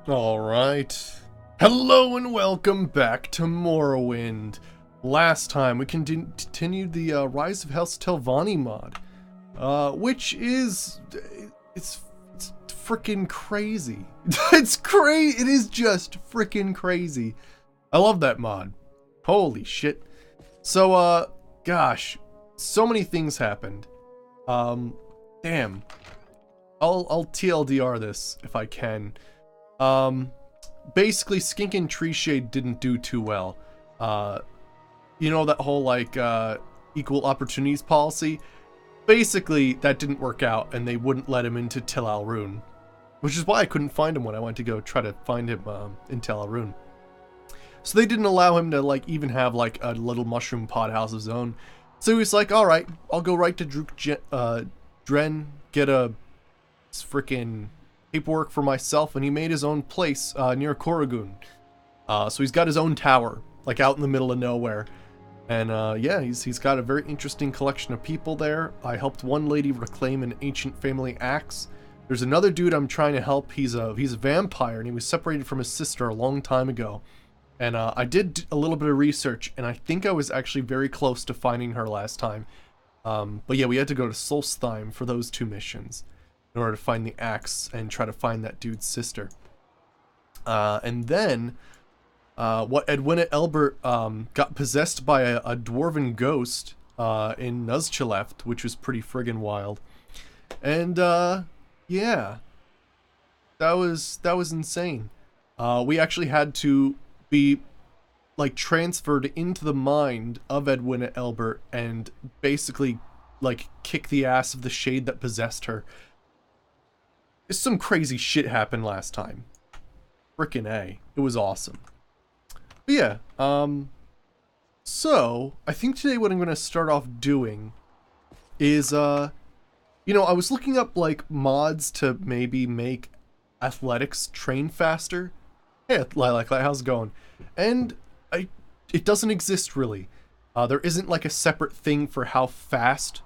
Alright. Hello and welcome back to Morrowind. Last time we continued the Rise of House Telvanni mod. Which is... It's freaking crazy. It is just freaking crazy. I love that mod. Holy shit. So, gosh. So many things happened. Damn. I'll TLDR this if I can. Basically, Skink and Tree Shade didn't do too well. You know that whole, like, equal opportunities policy? Basically, that didn't work out, and they wouldn't let him into Tel Al Rune. Which is why I couldn't find him when I went to go try to find him, in Tel Al Rune. So they didn't allow him to, like, even have, like, a little mushroom pod house of his own. So he was like, alright, I'll go right to Dren, get a frickin' paperwork for myself, and he made his own place near Koragun. So he's got his own tower, like out in the middle of nowhere. And yeah, he's got a very interesting collection of people there. I helped one lady reclaim an ancient family axe. There's another dude I'm trying to help. He's a vampire, and he was separated from his sister a long time ago. And I did a little bit of research, and I think I was actually very close to finding her last time. But yeah, we had to go to Solstheim for those two missions in order to find the axe and try to find that dude's sister. And then, Edwina Elbert got possessed by a dwarven ghost in Nuzcheleft, which was pretty friggin' wild. And yeah, that was insane. We actually had to be like transferred into the mind of Edwina Elbert and basically like kick the ass of the shade that possessed her. Some crazy shit happened last time. Frickin' A. It was awesome. But yeah, so I think today what I'm gonna start off doing is you know, I was looking up like mods to maybe make athletics train faster. Hey, Lilac, how's it going? And it doesn't exist really. There isn't like a separate thing for how fast,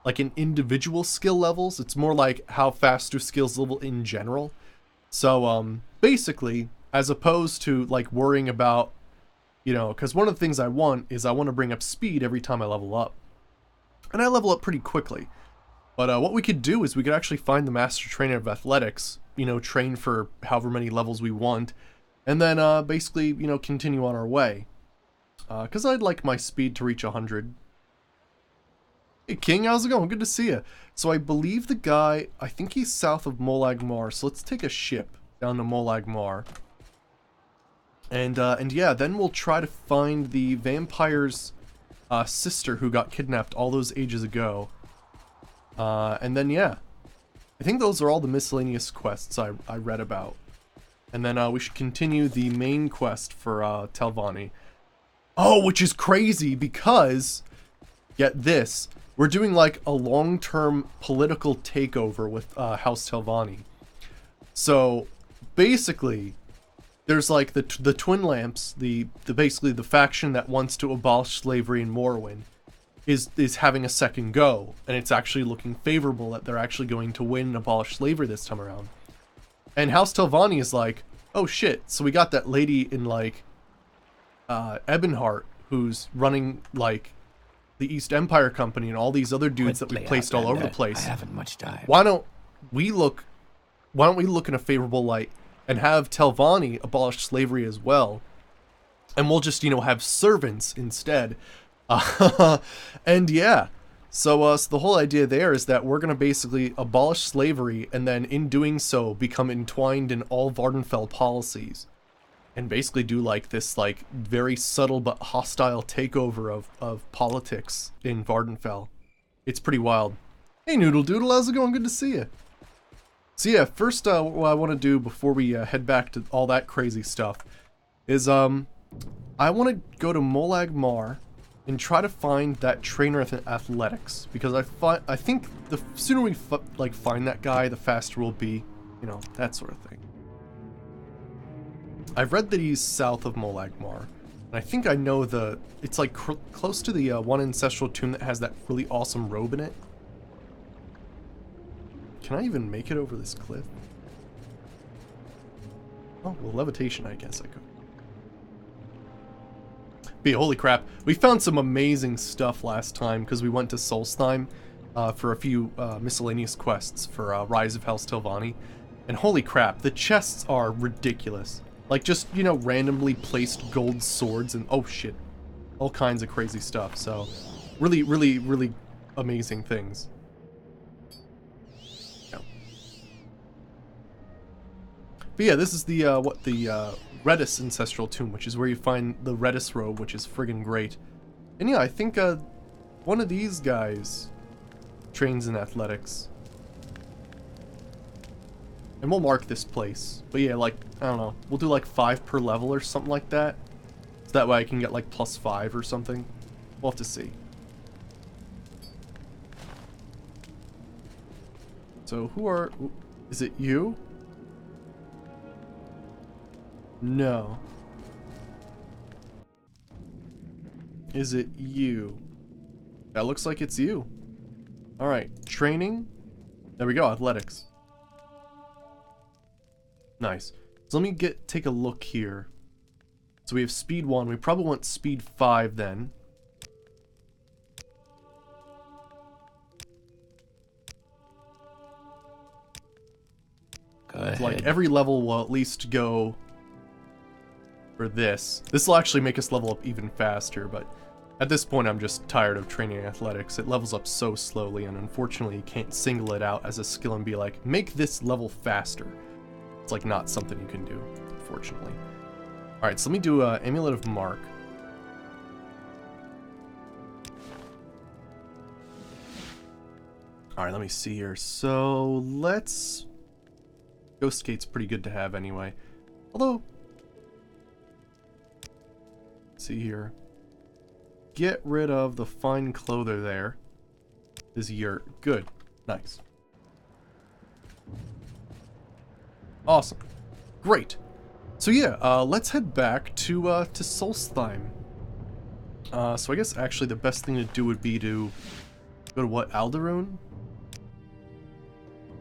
like in individual skill levels. It's more like how fast do skills level in general. So basically, as opposed to like worrying about, you know, because one of the things I want is I want to bring up speed every time I level up. And I level up pretty quickly. But what we could do is we could actually find the master trainer of athletics, you know, train for however many levels we want, and then basically, you know, continue on our way. Because I'd like my speed to reach 100. Hey King, how's it going? Good to see you. So I believe the guy, I think he's south of Molag Mar, so let's take a ship down to Molag Mar. And yeah, then we'll try to find the vampire's sister who got kidnapped all those ages ago. And then yeah, I think those are all the miscellaneous quests I read about. And then we should continue the main quest for Telvanni. Oh, which is crazy because, get this, we're doing like a long-term political takeover with House Telvanni. So basically, there's like the Twin Lamps, the basically the faction that wants to abolish slavery in Morrowind, is having a second go, and it's actually looking favorable that they're actually going to win and abolish slavery this time around. And House Telvanni is like, oh shit, so we got that lady in like Ebonheart who's running like the East Empire Company and all these other dudes that we placed all over the place. I haven't much time. Why don't we look in a favorable light and have Telvanni abolish slavery as well? And we'll just, you know, have servants instead. And yeah, so the whole idea there is that we're gonna basically abolish slavery, and then in doing so become entwined in all Vardenfell policies, and basically do like this like very subtle but hostile takeover of politics in Vardenfell. It's pretty wild. Hey Noodle Doodle, how's it going? Good to see you. So yeah, first what I want to do before we head back to all that crazy stuff is I want to go to Molag Mar and try to find that trainer of athletics, because I think the sooner we find that guy, the faster we'll be, you know, that sort of thing. I've read that he's south of Molag Mar, and I think I know it's like close to the one ancestral tomb that has that really awesome robe in it. Can I even make it over this cliff? Oh, well, levitation, I guess I could. But yeah, holy crap. We found some amazing stuff last time because we went to Solstheim for a few miscellaneous quests for Rise of Helstilvani. And holy crap, the chests are ridiculous. Like just, you know, randomly placed gold swords and oh shit, all kinds of crazy stuff. So really, really, really amazing things. Yeah. But yeah, this is the, Redis Ancestral Tomb, which is where you find the Redis robe, which is friggin' great. And yeah, I think, one of these guys trains in athletics. And we'll mark this place. But yeah, like, I don't know, we'll do like 5 per level or something like that. So that way I can get like +5 or something. We'll have to see. So who are... Is it you? No. Is it you? That looks like it's you. Alright, training. There we go, athletics. Nice. So let me take a look here. So we have speed 1. We probably want speed 5 then. Go ahead. Like every level will at least go for this. This will actually make us level up even faster, but at this point I'm just tired of training athletics. It levels up so slowly, and unfortunately you can't single it out as a skill and be like, make this level faster. It's like not something you can do, unfortunately. Alright, so let me do Amulet of Mark. Alright, let me see here. So let's... Ghost Gate's pretty good to have anyway. Although... Let's see here. Get rid of the fine clother there. Is your... Good. Nice. Awesome. Great. So yeah, let's head back to Solstheim. So I guess actually the best thing to do would be to go to what, Alderaan?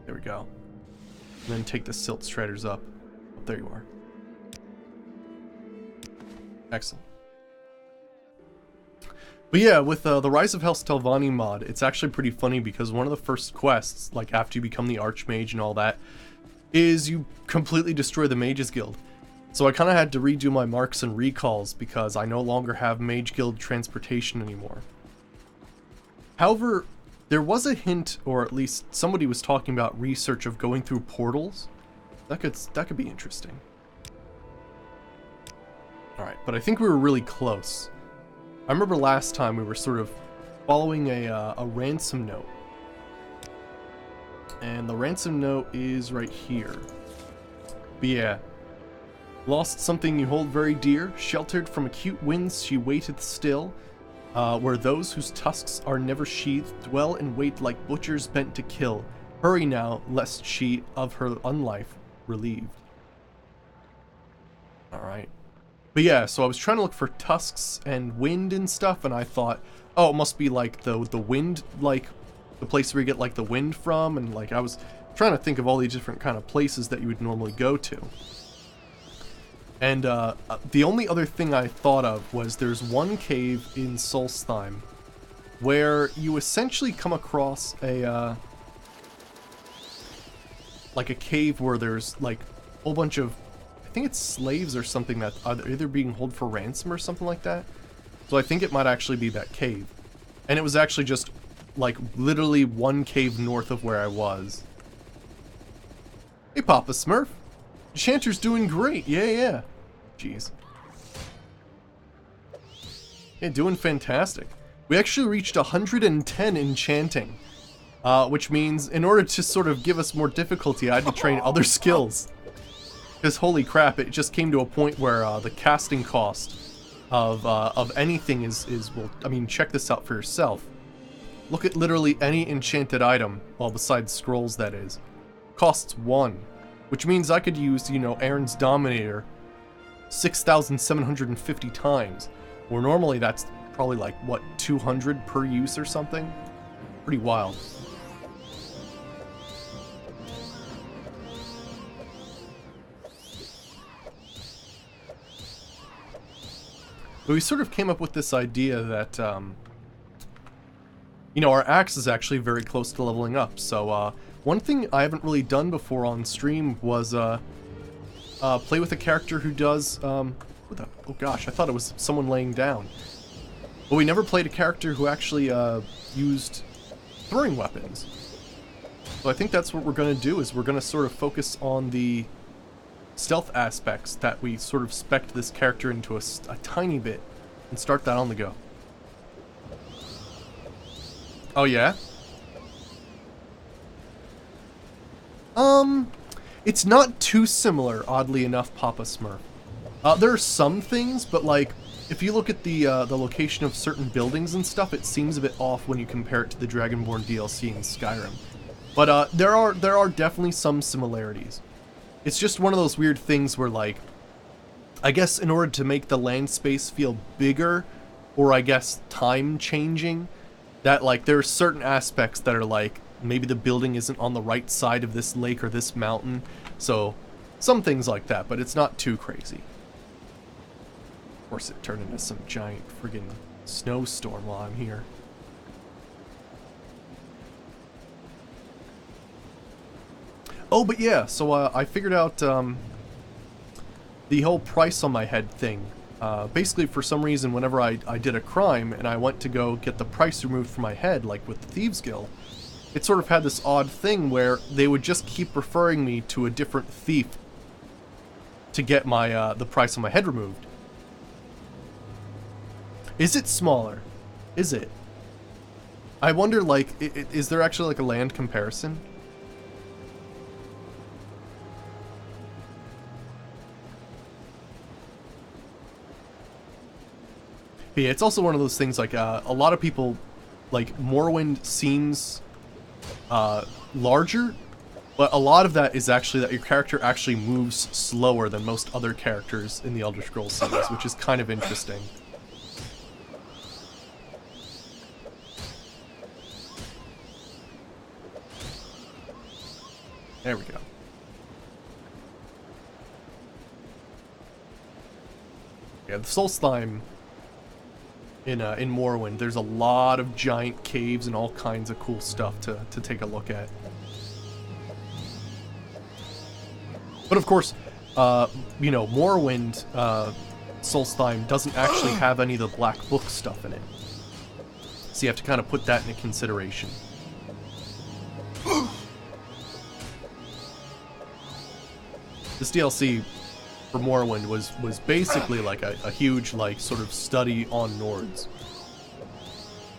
There we go. And then take the Silt Striders up. Oh, there you are. Excellent. But yeah, with the Rise of Helstilvani mod, it's actually pretty funny because one of the first quests, like after you become the Archmage and all that, is you completely destroy the Mages Guild. So I kind of had to redo my marks and recalls because I no longer have Mage Guild transportation anymore. However, there was a hint, or at least somebody was talking about research of going through portals. That could be interesting. Alright, but I think we were really close. I remember last time we were sort of following a ransom note. And the ransom note is right here. But yeah. Lost something you hold very dear, sheltered from acute winds she waiteth still, where those whose tusks are never sheathed dwell and wait like butchers bent to kill. Hurry now, lest she of her unlife relieved. Alright. But yeah, so I was trying to look for tusks and wind and stuff, and I thought, oh, it must be like the wind, like the place where you get like the wind from, and like I was trying to think of all these different kind of places that you would normally go to. And the only other thing I thought of was there's one cave in Solstheim where you essentially come across a like a cave where there's like a whole bunch of, I think it's slaves or something that are either being held for ransom or something like that. So I think it might actually be that cave. And it was actually just like literally one cave north of where I was. Hey Papa Smurf. Enchanter's doing great. Yeah. Jeez. Yeah, doing fantastic. We actually reached 110 enchanting. Which means in order to sort of give us more difficulty, I had to train other skills. Because holy crap, it just came to a point where the casting cost of anything is, well, I mean, check this out for yourself. Look at literally any enchanted item, well, besides scrolls that is, costs 1. Which means I could use, you know, Aaron's Dominator 6,750 times. Where normally that's probably like, what, 200 per use or something? Pretty wild. But we sort of came up with this idea that, you know, our axe is actually very close to leveling up. So, one thing I haven't really done before on stream was, play with a character who does, oh gosh, I thought it was someone laying down. But we never played a character who actually, used throwing weapons. So I think that's what we're going to do, is we're going to sort of focus on the stealth aspects that we sort of spec this character into a tiny bit and start that on the go. Oh yeah? It's not too similar, oddly enough, Papa Smurf. There are some things, but like, if you look at the location of certain buildings and stuff, it seems a bit off when you compare it to the Dragonborn DLC in Skyrim. But there are definitely some similarities. It's just one of those weird things where, like, I guess in order to make the land space feel bigger, or I guess time changing, that like there are certain aspects that are like, maybe the building isn't on the right side of this lake or this mountain, so some things like that, but it's not too crazy. Of course it turned into some giant friggin' snowstorm while I'm here. Oh, but yeah, so I figured out the whole price on my head thing. Basically, for some reason, whenever I did a crime and I went to go get the price removed from my head, like with the Thieves Guild, it sort of had this odd thing where they would just keep referring me to a different thief to get my the price on my head removed. Is it smaller? Is it? I wonder, like, is there actually like a land comparison? But yeah, it's also one of those things, like, a lot of people, like, Morrowind seems larger, but a lot of that is actually that your character actually moves slower than most other characters in the Elder Scrolls series, which is kind of interesting. There we go. Yeah, the Soul Slime in Morrowind, there's a lot of giant caves and all kinds of cool stuff to take a look at. But of course, you know, Morrowind Soul Slime doesn't actually have any of the Black Book stuff in it. So you have to kind of put that into consideration. This DLC for Morrowind was basically like a huge, like, sort of study on Nords.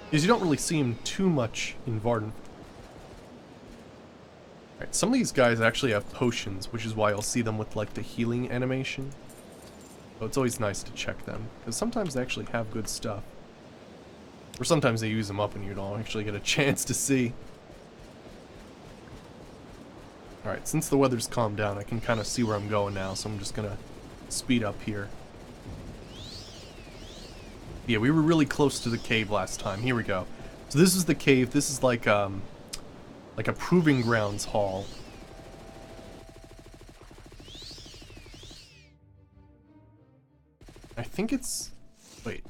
Because you don't really see him too much in Varden. Alright, some of these guys actually have potions, which is why you'll see them with, like, the healing animation. So it's always nice to check them, because sometimes they actually have good stuff. Or sometimes they use them up and you don't actually get a chance to see. Alright, since the weather's calmed down, I can kind of see where I'm going now, so I'm just gonna speed up here. Yeah, we were really close to the cave last time. Here we go. So this is the cave. This is like a proving grounds hall. I think it's... wait.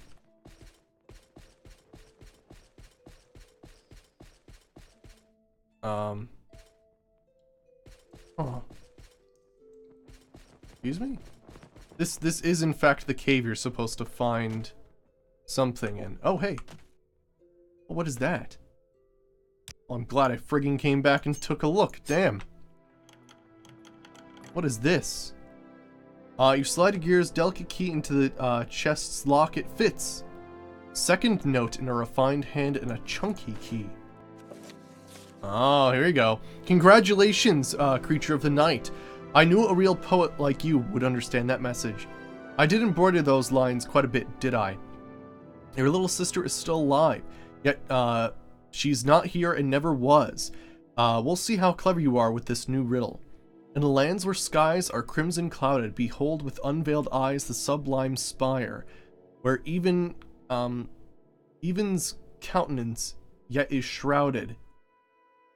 Oh. Excuse me? This is in fact the cave you're supposed to find something in. Oh, hey. What is that? Well, I'm glad I friggin' came back and took a look. Damn. What is this? You slide a gear's delicate key into the chest's lock. It fits. Second note in a refined hand and a chunky key. Oh, here we go. Congratulations, creature of the night. I knew a real poet like you would understand that message. I did embroider those lines quite a bit, did I? Your little sister is still alive, yet she's not here and never was. We'll see how clever you are with this new riddle. In the lands where skies are crimson clouded, behold with unveiled eyes the sublime spire, where even's countenance yet is shrouded.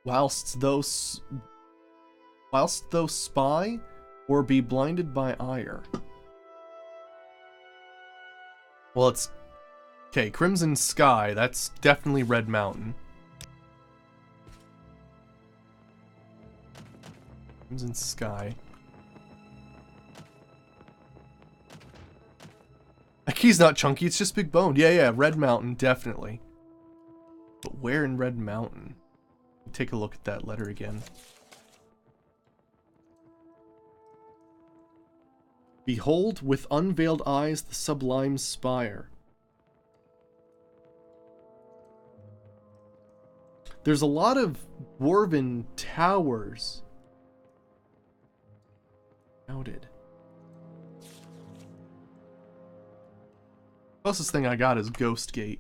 Whilst those spy or be blinded by ire. Well, it's... Okay, Crimson Sky. That's definitely Red Mountain. Crimson Sky. That key's not chunky, it's just big boned. Yeah, yeah, Red Mountain, definitely. But where in Red Mountain? Take a look at that letter again. Behold, with unveiled eyes, the sublime spire. There's a lot of dwarven towers. Noted. Closest thing I got is Ghost Gate.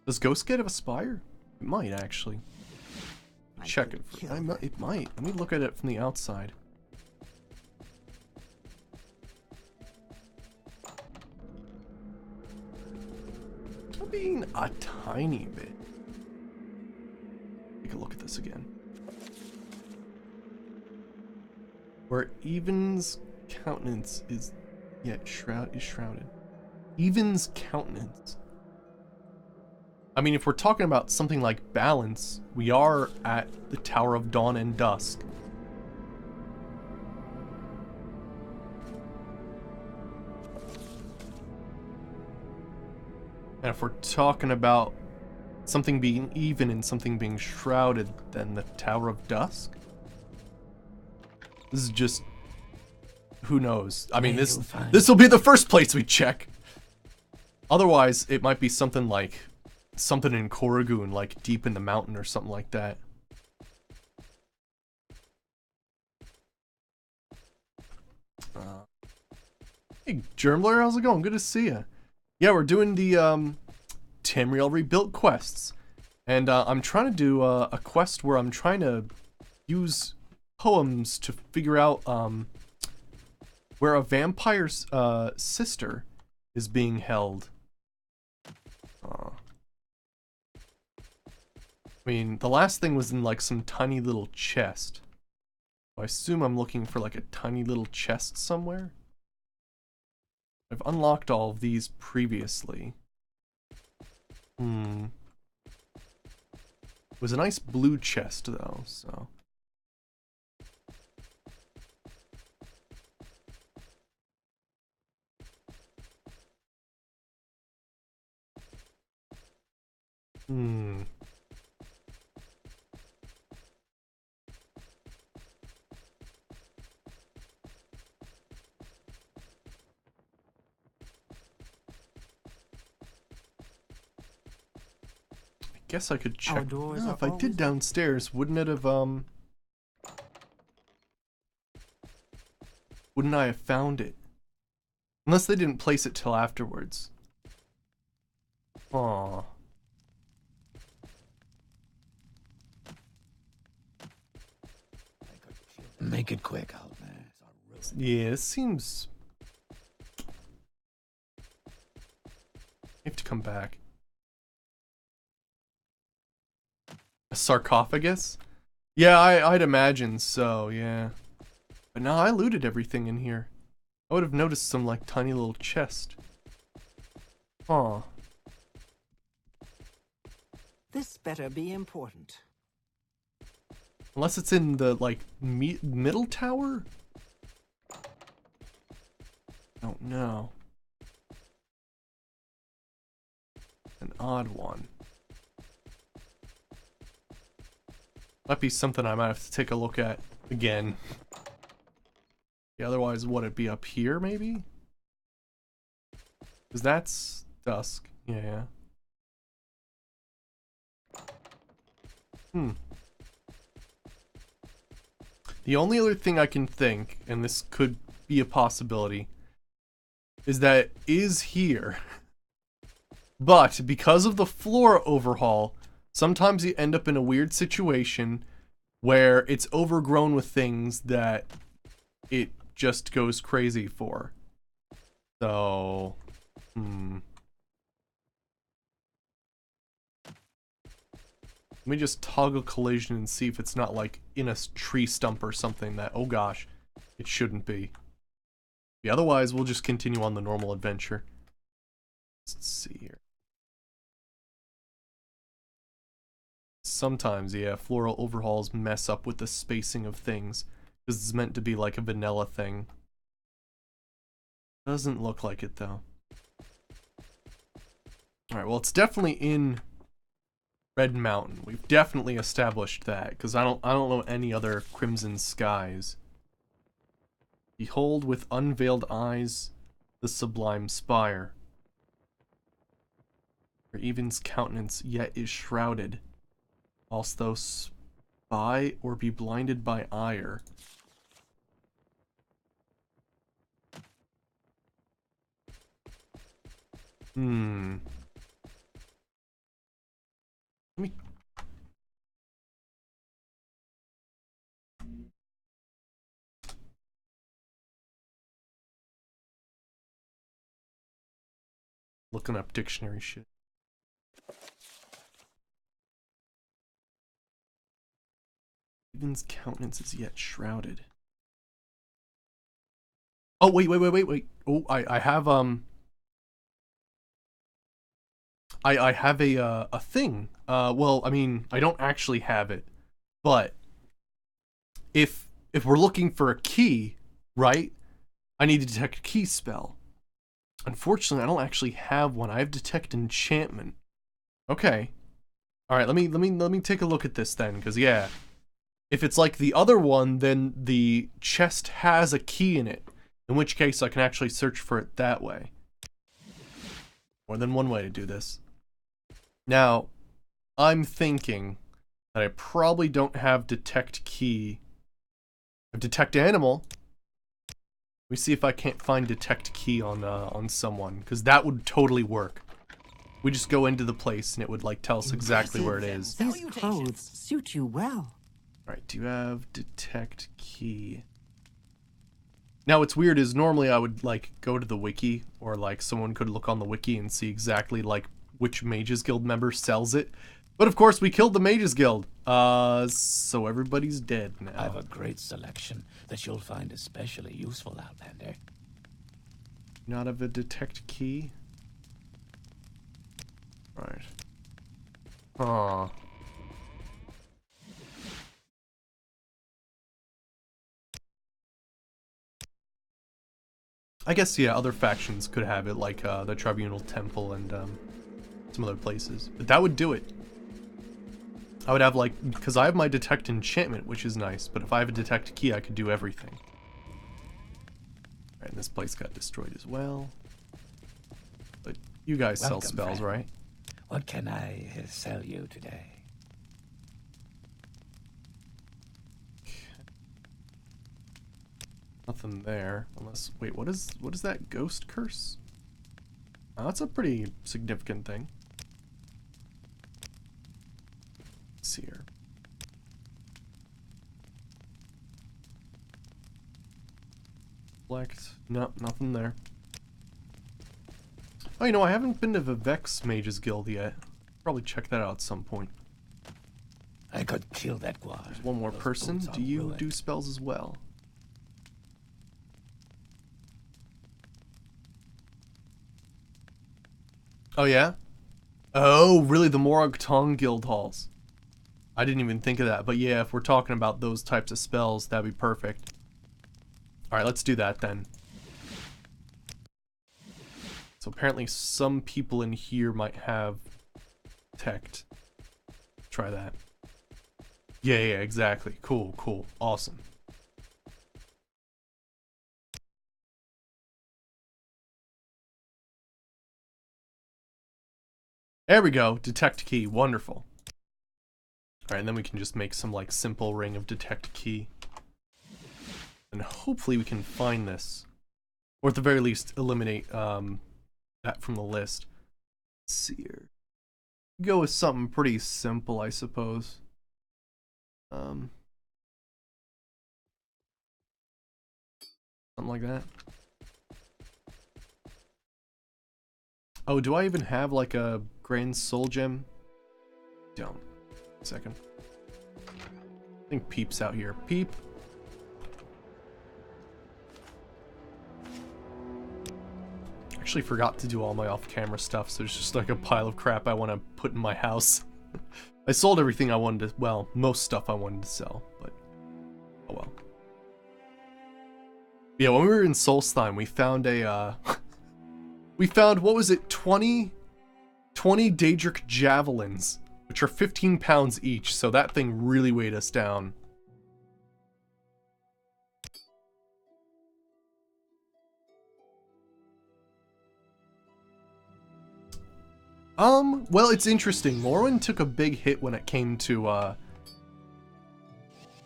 Does Ghost Gate have a spire? It might, actually. Check it. It might. Let me look at it from the outside. Being a tiny bit. Take a look at this again. Where Even's countenance is yet shrouded. Even's countenance. I mean, if we're talking about something like balance, we are at the Tower of Dawn and Dusk. And if we're talking about something being even and something being shrouded, then the Tower of Dusk? This is just... Who knows? I mean, this will be the first place we check. Otherwise, it might be something like... Something in Koragoon, like deep in the mountain or something like that. Hey, Germler, how's it going? Good to see you. Yeah, we're doing the Tamriel Rebuilt quests. And I'm trying to do a quest where I'm trying to use poems to figure out where a vampire's sister is being held. I mean, the last thing was in like some tiny little chest. I assume I'm looking for like a tiny little chest somewhere. I've unlocked all of these previously. It was a nice blue chest though, so. Guess I could check. No, if I did downstairs, wouldn't it have wouldn't I have found it? Unless they didn't place it till afterwards. Aww. Make it quick, old man. Yeah, it seems... I have to come back. A sarcophagus? Yeah, I'd imagine so, yeah. But no, I looted everything in here. I would have noticed some, like, tiny little chest. Aw. This better be important. Unless it's in the, like, middle tower? Don't know. An odd one. Might be something I might have to take a look at again. Yeah, otherwise, would it be up here, maybe? Because that's dusk. Yeah. The only other thing I can think, and this could be a possibility, is that it is here. But because of the floor overhaul, sometimes you end up in a weird situation where it's overgrown with things that it just goes crazy for. So, Let me just toggle collision and see if it's not like in a tree stump or something that, oh gosh, it shouldn't be. Yeah, otherwise we'll just continue on the normal adventure. Let's see here. Sometimes, yeah, floral overhauls mess up with the spacing of things, because it's meant to be like a vanilla thing. Doesn't look like it, though. Alright, well, it's definitely in Red Mountain. We've definitely established that, because I don't know any other Crimson Skies. Behold with unveiled eyes the sublime spire. Where even's countenance yet is shrouded, whilst thou spy or be blinded by ire. Let me... Looking up dictionary shit. Even's countenance is yet shrouded. Oh, wait. Oh, I have, I have a thing. Well, I mean, I don't actually have it, but if we're looking for a key, right, I need to detect a key spell. Unfortunately, I don't actually have one. I have detect enchantment. Okay. All right, let me take a look at this then, because yeah, if it's like the other one, then the chest has a key in it, in which case I can actually search for it that way. More than one way to do this. Now, I'm thinking that I probably don't have detect key. I have detect animal. Let me see if I can't find detect key on someone, because that would totally work. We just go into the place and it would like tell us exactly where it is. These clothes suit you well. Alright, do you have detect key? Now what's weird is normally I would like go to the wiki, or like someone could look on the wiki and see exactly like which Mages Guild member sells it. But of course we killed the Mages Guild. So everybody's dead now. I have a great selection that you'll find especially useful, Outlander. Not have a detect key? Right. Huh. I guess, yeah, other factions could have it, like the Tribunal Temple and some other places. But that would do it. I would have, like, because I have my Detect Enchantment, which is nice, but if I have a Detect Key, I could do everything. Alright, and this place got destroyed as well. But you guys sell Welcome, spells, friend. right? What can I sell you today? Nothing there, unless, wait, what is that ghost curse? Oh, that's a pretty significant thing. Let's see here. Select, no, nothing there. Oh, you know, I haven't been to Vivek's Mages Guild yet. Probably check that out at some point. I could kill that guard. There's one more Those person. boots are Do you ruined. do spells as well? Oh, yeah? Oh, really? The Morag Tong Guild Halls. I didn't even think of that. But yeah, if we're talking about those types of spells, that'd be perfect. Alright, let's do that then. So apparently some people in here might have detect. Try that. Yeah, exactly. Cool, cool. Awesome. There we go. Detect key. Wonderful. Alright, and then we can just make some, like, simple ring of detect key. And hopefully we can find this. Or at the very least, eliminate, that from the list. Let's see here. Go with something pretty simple, I suppose. Something like that. Oh, do I even have like a Grand Soul Gem? Don't. Second. I think Peep's out here. Peep. actually forgot to do all my off-camera stuff, so it's just like a pile of crap I want to put in my house. I sold everything I wanted to, well, most stuff I wanted to sell, but oh well. Yeah, when we were in Solstheim, we found a, we found, what was it, 20 Daedric javelins, which are 15 pounds each, so that thing really weighed us down. Well, it's interesting. Morrowind took a big hit when it came to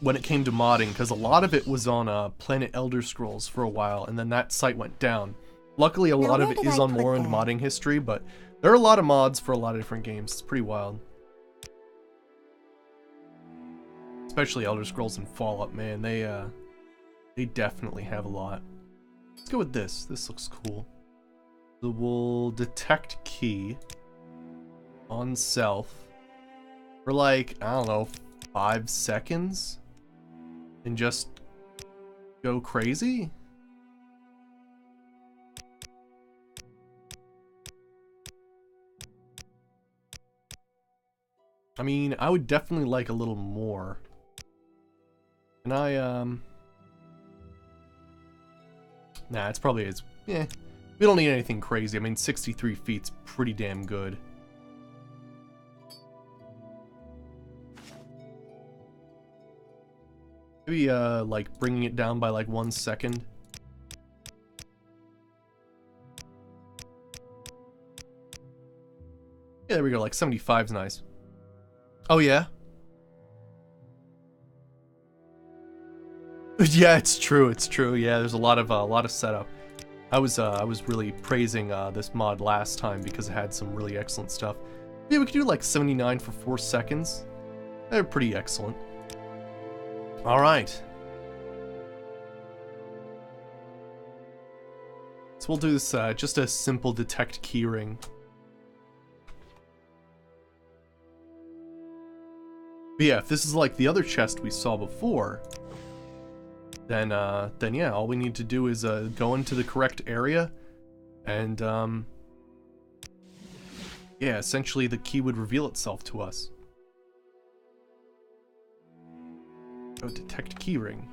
modding, because a lot of it was on Planet Elder Scrolls for a while, and then that site went down. Luckily, a lot of it is on Morrowind modding history, but there are a lot of mods for a lot of different games. It's pretty wild. Especially Elder Scrolls and Fallout, man. They definitely have a lot. Let's go with this. This looks cool. So we'll detect key on self for like, I don't know, 5 seconds and just go crazy. I mean, I would definitely like a little more. And nah, it's probably, we don't need anything crazy. I mean, 63 feet's pretty damn good. Maybe, like, bringing it down by, like, 1 second. Yeah, there we go, like, 75's nice. Oh, yeah? Yeah, it's true, yeah, there's a lot of setup. I was really praising, this mod last time because it had some really excellent stuff. Yeah, we could do, like, 79 for 4 seconds. They're pretty excellent. Alright. So we'll do this, just a simple detect keyring. But yeah, if this is like the other chest we saw before, then yeah, all we need to do is, go into the correct area, and, yeah, essentially the key would reveal itself to us. Go detect keyring.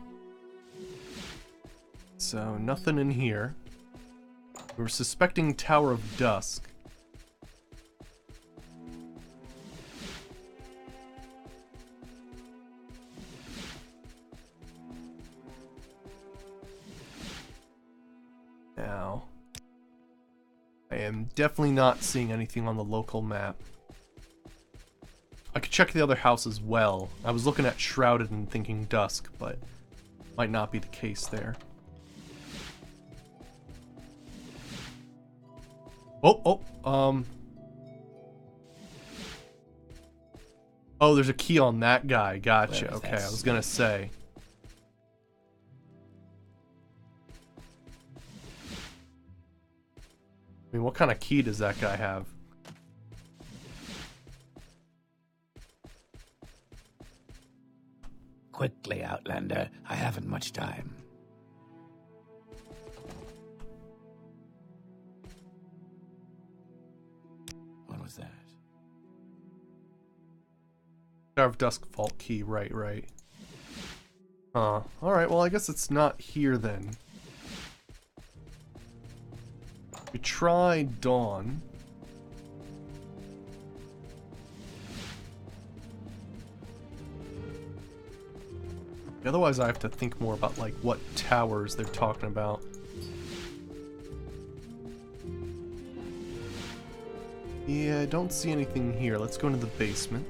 So, nothing in here. We're suspecting Tower of Dusk. Now, I am definitely not seeing anything on the local map. I could check the other house as well. I was looking at Shrouded and thinking Dusk, but might not be the case there. Oh, there's a key on that guy. Gotcha. Okay, I was gonna say. I mean, what kind of key does that guy have? Quickly, Outlander. I haven't much time. What was that? Tower of Dusk vault key, right. Alright, well I guess it's not here then. We try Dawn. Otherwise I have to think more about like what towers they're talking about. Yeah, I don't see anything here. Let's go into the basement.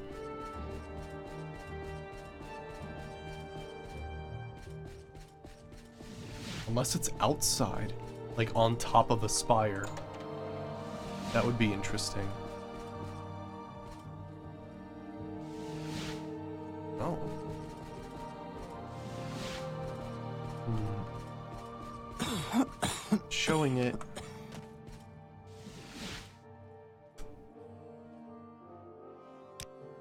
Unless it's outside, like on top of a spire. That would be interesting. Oh. Showing it.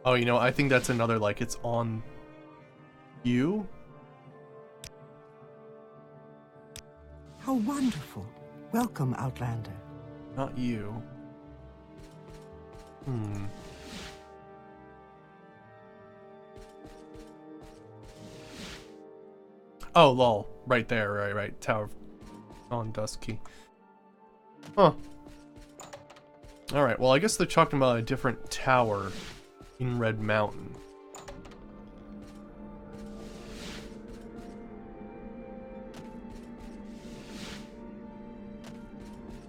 Oh, you know, I think that's another, like, it's on you? How wonderful. Welcome, Outlander. Not you. Oh, lol. Right there, right. Tower of on Dusky. Huh. Alright, well, I guess they're talking about a different tower in Red Mountain.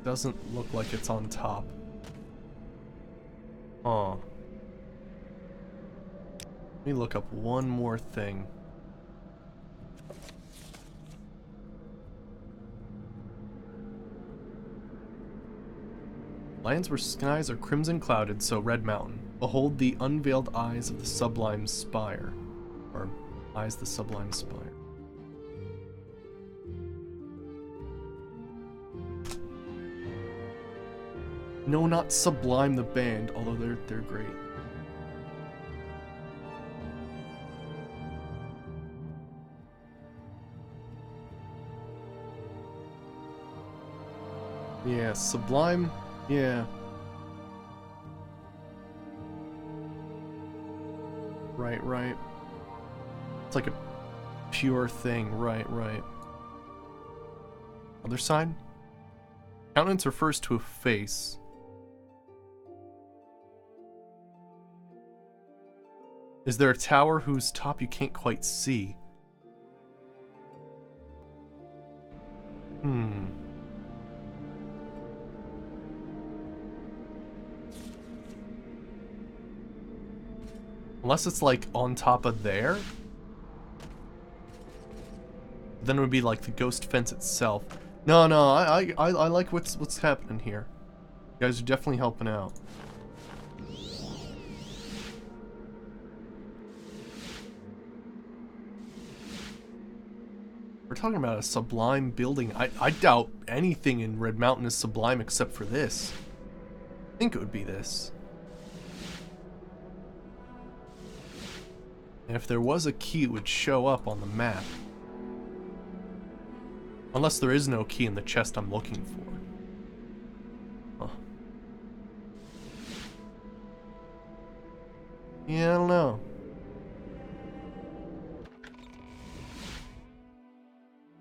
Doesn't look like it's on top. Huh. Let me look up one more thing. Lands where skies are crimson clouded, so Red Mountain. Behold the unveiled eyes of the sublime spire. Or, eyes the sublime spire. No, not Sublime the band, although they're great. Yeah, Sublime, yeah. Right. It's like a pure thing, right. Other side? Countenance refers to a face. Is there a tower whose top you can't quite see? Unless it's like on top of there? Then it would be like the ghost fence itself. No, I like what's happening here. You guys are definitely helping out. We're talking about a sublime building. I doubt anything in Red Mountain is sublime except for this. I think it would be this. And if there was a key, it would show up on the map. Unless there is no key in the chest I'm looking for. Huh. Yeah, I don't know.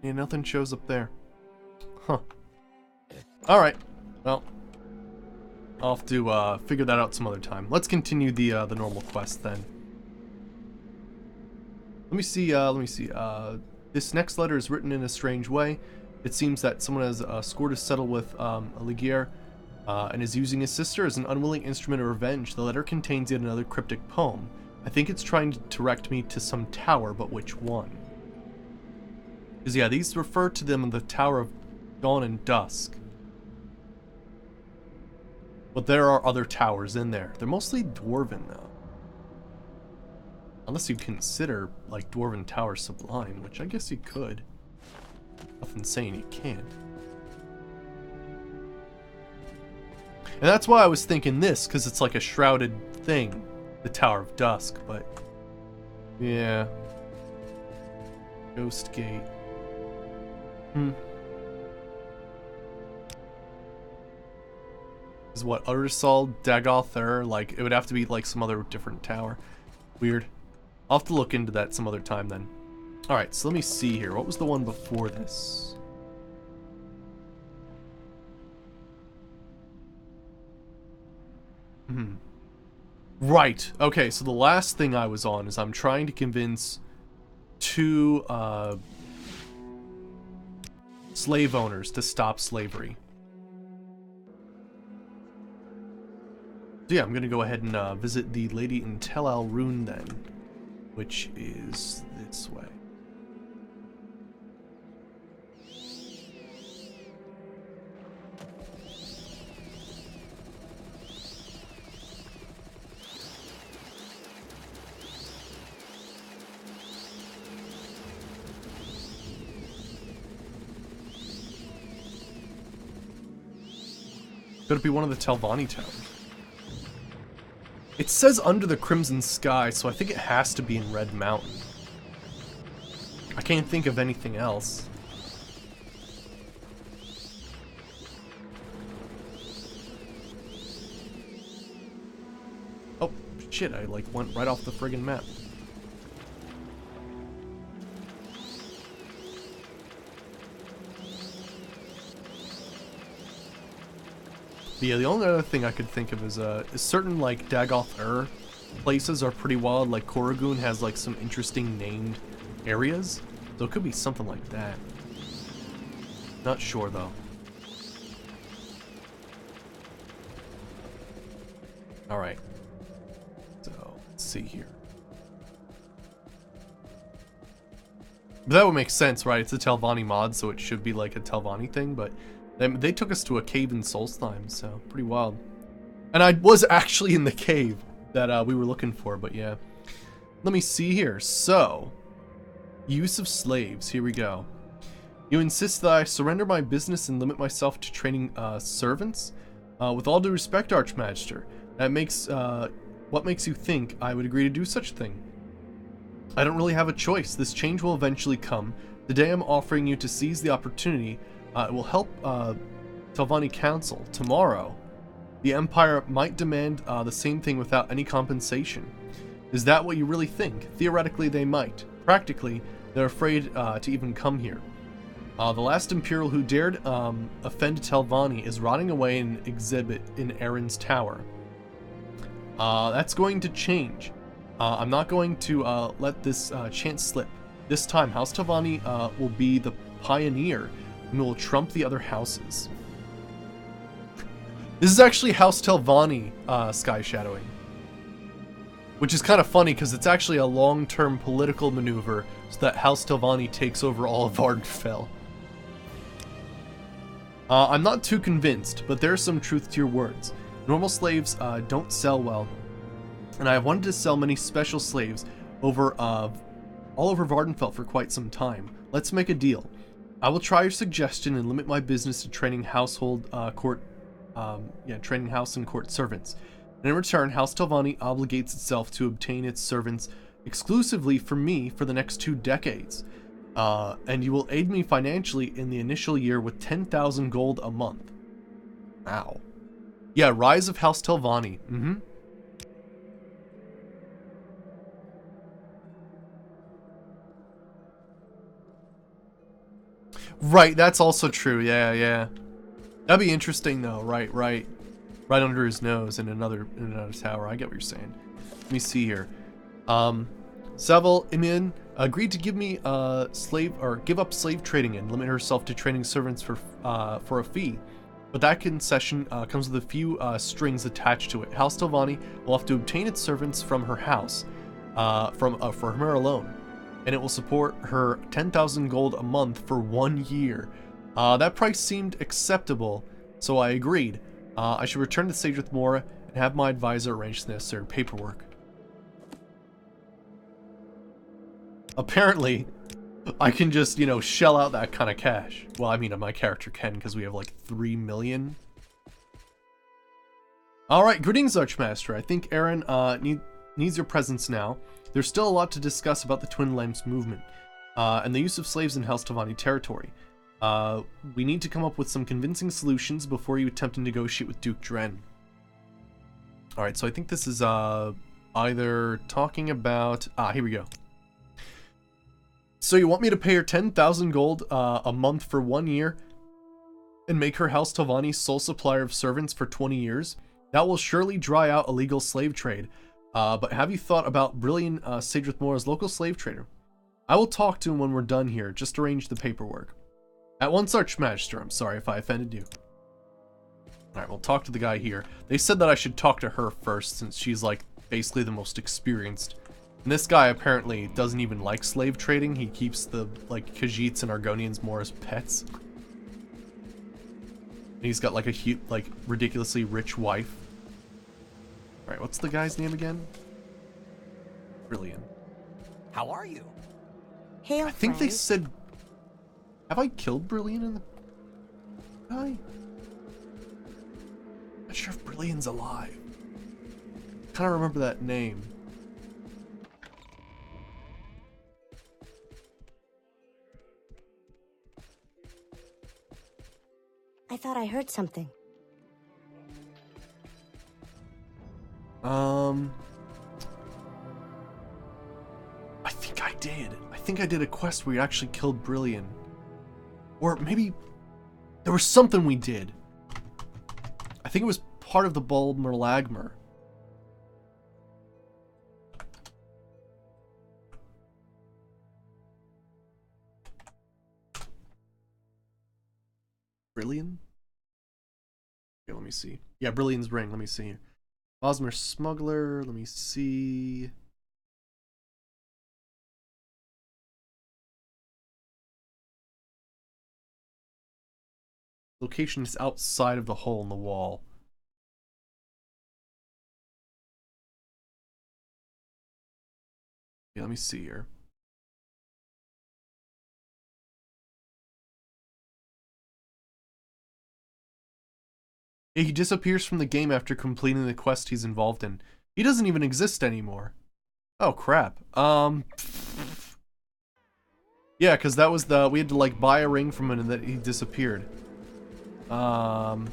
Yeah, nothing shows up there. Huh. Alright. Well, I'll have to figure that out some other time. Let's continue the normal quest then. Let me see. This next letter is written in a strange way. It seems that someone has scored a settle with Alighier and is using his sister as an unwilling instrument of revenge. The letter contains yet another cryptic poem. I think it's trying to direct me to some tower, but which one? Because, yeah, these refer to them in the Tower of Dawn and Dusk. But there are other towers in there. They're mostly dwarven, though. Unless you consider, like, Dwarven Tower sublime, which I guess you could. Nothing saying you can't. And that's why I was thinking this, because it's like a shrouded thing. The Tower of Dusk, but... yeah. Ghost Gate. Is what, Ursal, Dagoth, like, it would have to be like some other different tower. Weird. I'll have to look into that some other time then. Alright, so let me see here. What was the one before this? Right. Okay, so the last thing I was on is I'm trying to convince two slave owners to stop slavery. So yeah, I'm gonna go ahead and visit the lady in Tel Al Rune then, which is this way. Could it be one of the Telvanni towers? It says under the crimson sky, so I think it has to be in Red Mountain. I can't think of anything else. Shit, I like went right off the friggin' map. But yeah, the only other thing I could think of is certain like Dagoth places are pretty wild. Like Koragoon has like some interesting named areas, so it could be something like that. Not sure though. All right. So let's see here. But that would make sense, right? It's a Telvanni mod, so it should be like a Telvanni thing, but they took us to a cave in Solstheim, so pretty wild. And I was actually in the cave that we were looking for, but yeah. Let me see here. So, use of slaves. Here we go. You insist that I surrender my business and limit myself to training servants? With all due respect, Archmagister, what makes you think I would agree to do such a thing? I don't really have a choice. This change will eventually come. Today I'm offering you to seize the opportunity. It will help Telvanni Council. Tomorrow, the Empire might demand the same thing without any compensation. Is that what you really think? Theoretically, they might. Practically, they're afraid to even come here. The last Imperial who dared offend Telvanni is rotting away in an exhibit in Erin's Tower. That's going to change. I'm not going to let this chance slip. This time, House Telvanni will be the pioneer and will trump the other houses. This is actually House Telvanni sky shadowing, which is kind of funny because it's actually a long-term political maneuver so that House Telvanni takes over all of Vardenfell. I'm not too convinced, but there's some truth to your words. Normal slaves don't sell well, and I have wanted to sell many special slaves over all over Vardenfell for quite some time. Let's make a deal. I will try your suggestion and limit my business to training training house and court servants. And in return, House Telvanni obligates itself to obtain its servants exclusively from me for the next 2 decades. And you will aid me financially in the initial year with 10,000 gold a month. Wow. Yeah, Rise of House Telvanni. Right, that's also true. Yeah. That'd be interesting though. Right under his nose in another tower. I get what you're saying. Let me see here. Savile Imin agreed to give me give up slave trading and limit herself to training servants for a fee. But that concession comes with a few strings attached to it. House Telvanni will have to obtain its servants from her house, for her alone, and it will support her 10,000 gold a month for 1 year. That price seemed acceptable, so I agreed. I should return to Sage with Mora and have my advisor arrange the necessary paperwork. Apparently, I can just, shell out that kind of cash. Well, I mean, my character can, because we have like 3 million. Alright, greetings, Archmaster. I think Erin needs your presence now. There's still a lot to discuss about the Twin Lamps movement, and the use of slaves in House Telvanni territory. We need to come up with some convincing solutions before you attempt to negotiate with Duke Dren. Alright, so I think this is either talking about... here we go. So you want me to pay her 10,000 gold a month for 1 year and make her House Telvanni's sole supplier of servants for 20 years? That will surely dry out illegal slave trade. But have you thought about Brilliant Sadrith Mora's local slave trader? I will talk to him when we're done here. Just arrange the paperwork. At once, Archmagister. I'm sorry if I offended you. Alright, we'll talk to the guy here. They said that I should talk to her first since she's like basically the most experienced. And this guy apparently doesn't even like slave trading. He keeps the like Khajiits and Argonians more as pets. And he's got like a huge, like ridiculously rich wife. Alright, what's the guy's name again? Brilliant. How are you? Hail, I think they friend. said... Have I killed Brilliant in the... guy? Not sure if Brilliant's alive. Kind of remember that name. I thought I heard something. did. I think I did a quest where we actually killed Brillian. Or maybe there was something we did. I think it was part of the Bulb Merlagmer. Brillian? Okay, let me see. Yeah, Brillian's ring. Let me see. Bosmer Smuggler. Let me see. Location is outside of the hole in the wall. Yeah, let me see here. Yeah, he disappears from the game after completing the quest he's involved in. He doesn't even exist anymore. Oh crap. Yeah, because that was we had to like buy a ring from him and that he disappeared. And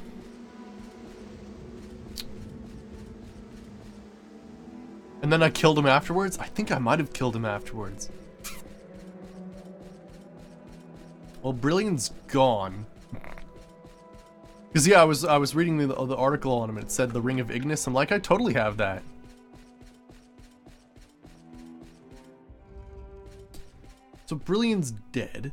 then I killed him afterwards? I think I might have killed him afterwards. Well, Brilliant's gone. Because yeah, I was reading the article on him and it said the Ring of Ignis. I'm like, I totally have that. So Brilliant's dead.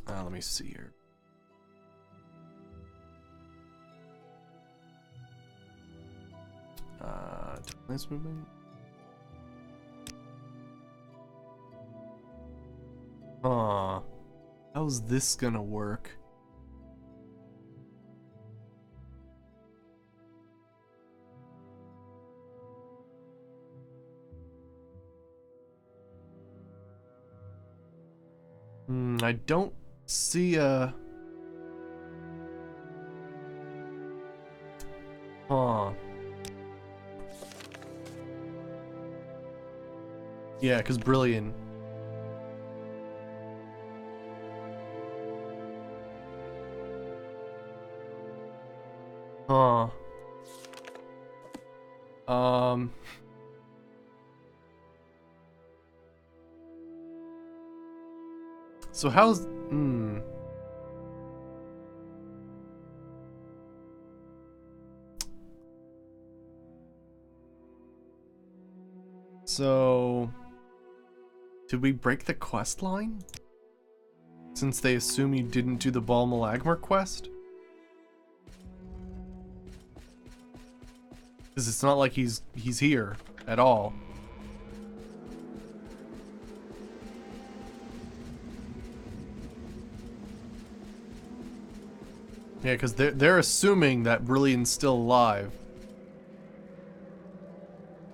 Let me see here. Nice movement. How's this gonna work? I don't see a... Yeah, because Brilliant. So how's... So... Did we break the quest line? Since they assume you didn't do the Bal Malagmar quest? Because it's not like he's here at all. Yeah, because they're assuming that Brilliant's still alive.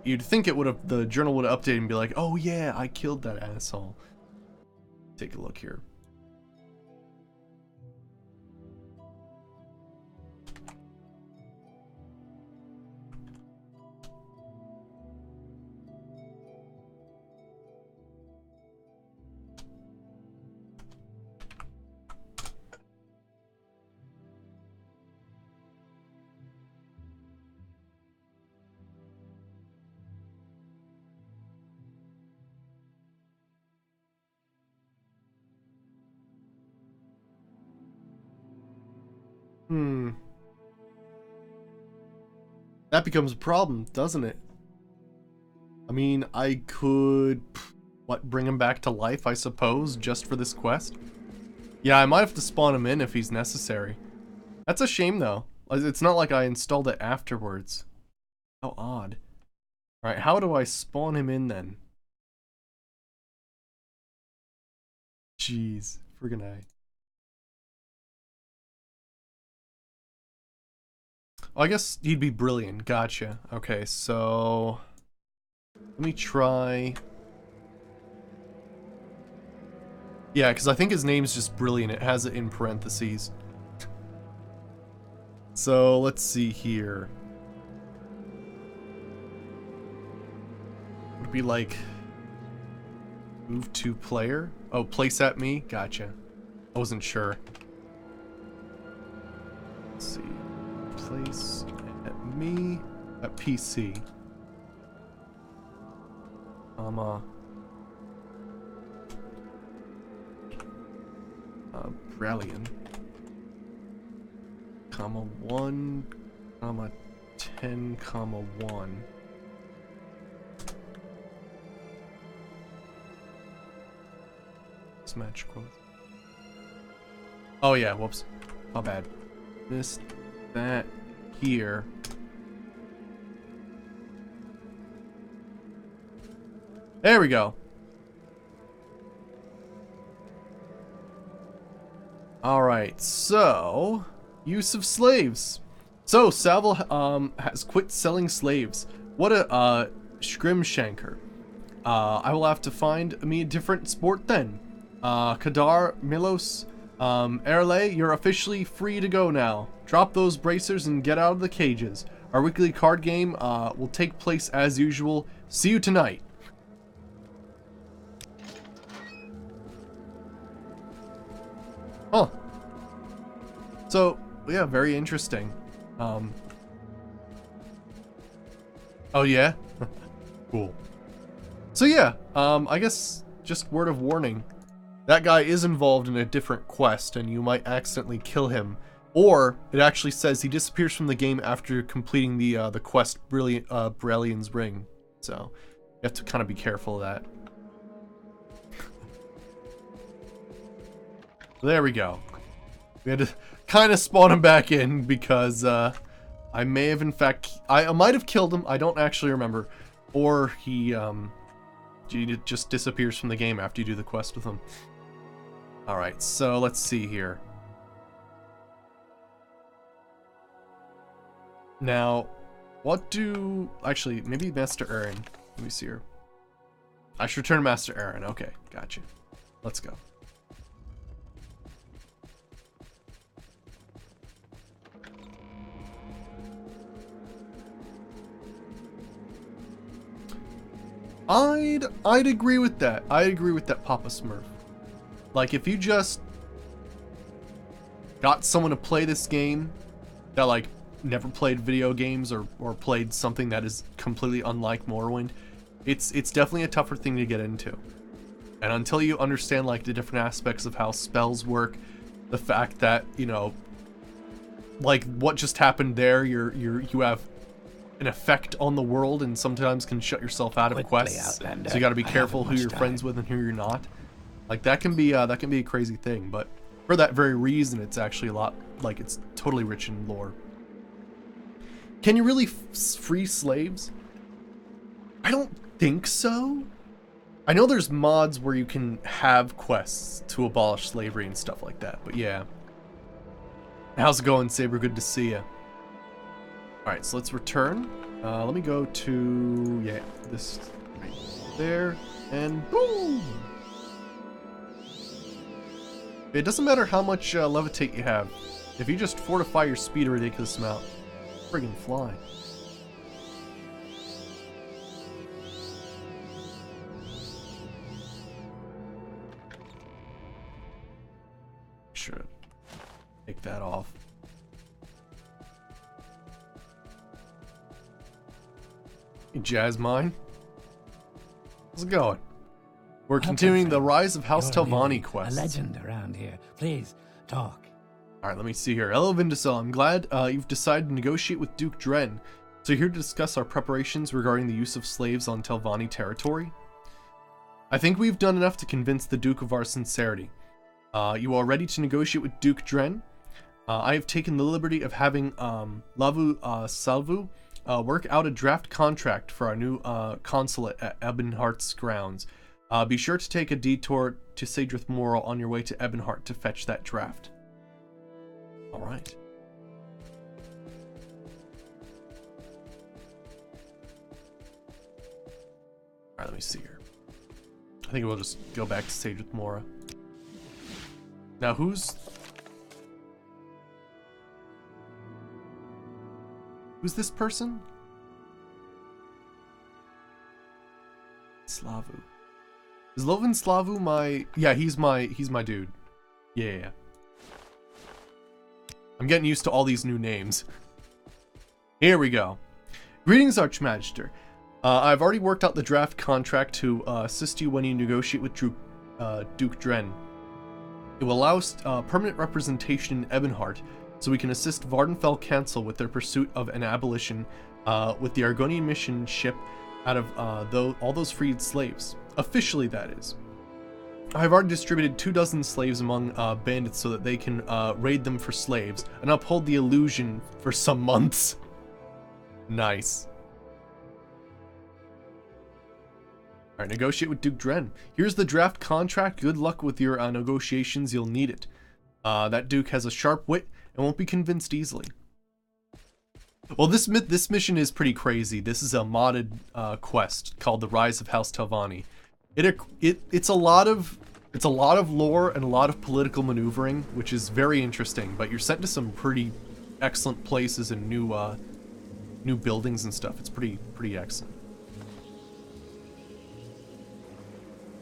You'd think it would have, the journal would update and be like, oh yeah, I killed that asshole. Take a look here. That becomes a problem, doesn't it? I mean, I could, what, bring him back to life, I suppose, just for this quest? Yeah, I might have to spawn him in if he's necessary. That's a shame, though. It's not like I installed it afterwards. How odd. Alright, how do I spawn him in, then? Jeez, friggin' A. Oh, I guess he'd be Brilliant. Gotcha. Okay, so... Let me try... Yeah, because I think his name's just Brilliant. It has it in parentheses. So, let's see here. Would it be like... Move to player? Oh, place at me? Gotcha. I wasn't sure. place at me at PC. Brilliant. Comma 1, comma 10, comma 1. Let's match quotes. Oh yeah, whoops. My bad. This, that, here. There we go. Alright, so use of slaves. So Savile has quit selling slaves. What a Scrimshanker. I will have to find me a different sport then. Kadar, Milos, Erle, you're officially free to go now. Drop those bracers and get out of the cages. Our weekly card game will take place as usual. See you tonight. Huh. So, yeah, very interesting. Oh, yeah? Cool. So, yeah, I guess just word of warning. That guy is involved in a different quest, and you might accidentally kill him. Or, it actually says he disappears from the game after completing the quest, Brilliant's Ring. So, you have to kind of be careful of that. There we go. We had to kind of spawn him back in because I may have, in fact, I might have killed him. I don't actually remember. Or he just disappears from the game after you do the quest with him. Alright, so let's see here. Now, what do... Actually, maybe Master Aaron. Let me see here. I should return Master Aaron. Okay, gotcha. Let's go. I'd agree with that. I agree with that, Papa Smurf. Like, if you just got someone to play this game that, like, never played video games or played something that is completely unlike Morrowind, it's definitely a tougher thing to get into. And until you understand, like, the different aspects of how spells work, the fact that, you know, like, what just happened there, you have an effect on the world and sometimes can shut yourself out of quests. So you got to be careful who you're friends with and who you're not. Like, that can be a crazy thing, but for that very reason, it's actually a lot, like, it's totally rich in lore. Can you really free slaves? I don't think so. I know there's mods where you can have quests to abolish slavery and stuff like that, but yeah. How's it going, Saber? Good to see you. Alright, so let's return. Let me go to, yeah, this right there, and boom! It doesn't matter how much levitate you have. If you just fortify your speed a ridiculous amount, friggin' fly. Should take that off. Hey, Jasmine. How's it going? We're continuing the Rise of House Telvanni quest. A legend around here. Please, talk. Alright, let me see here. Hello, Vindicel. I'm glad you've decided to negotiate with Duke Dren. So you're here to discuss our preparations regarding the use of slaves on Telvanni territory. I think we've done enough to convince the Duke of our sincerity. You are ready to negotiate with Duke Dren? I have taken the liberty of having Lavu Salvu work out a draft contract for our new consulate at Ebonheart's grounds. Be sure to take a detour to Sadrith Morrow on your way to Ebonheart to fetch that draft. Alright. Alright, let me see here. I think we'll just go back to Sadrith Morrow. Now, who's this person? Slavu. Is Lovin Slavu my... Yeah, he's my dude. Yeah. I'm getting used to all these new names. Here we go. Greetings, Archmagister. I've already worked out the draft contract to assist you when you negotiate with Duke Dren. It will allow us permanent representation in Ebonheart, so we can assist Vardenfell Council with their pursuit of an abolition with the Argonian mission ship out of all those freed slaves. Officially, that is. I've already distributed 24 slaves among bandits so that they can raid them for slaves and uphold the illusion for some months. Nice. Alright, negotiate with Duke Dren. Here's the draft contract. Good luck with your negotiations. You'll need it. That Duke has a sharp wit and won't be convinced easily. Well, this mission is pretty crazy. This is a modded quest called The Rise of House Telvanni. It's a lot of lore and a lot of political maneuvering, which is very interesting. But you're sent to some pretty excellent places and new buildings and stuff. It's pretty excellent.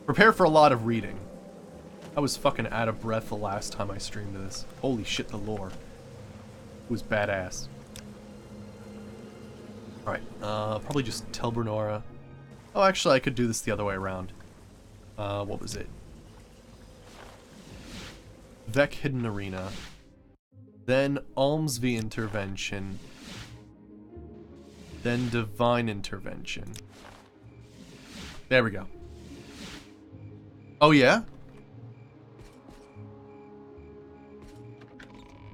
Prepare for a lot of reading. I was fucking out of breath the last time I streamed this. Holy shit, the lore. It was badass. Alright, probably just tell Bernora. Oh, actually, I could do this the other way around. What was it? Vec Hidden Arena. Then Almsby Intervention. Then Divine Intervention. There we go. Oh, yeah?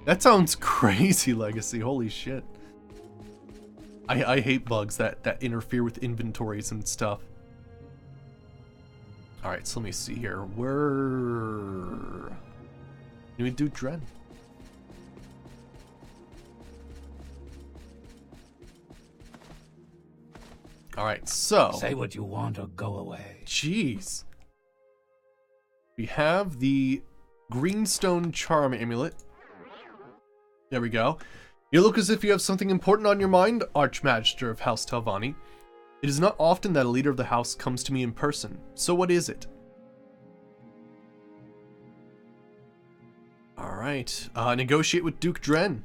That sounds crazy, Legacy. Holy shit. I hate bugs that interfere with inventories and stuff. Alright, so let me see here. Where... do we do Dren? Alright, so... Say what you want or go away. Jeez. We have the Greenstone Charm Amulet. There we go. You look as if you have something important on your mind, Archmagister of House Telvanni. It is not often that a leader of the house comes to me in person, so what is it? Alright, negotiate with Duke Dren.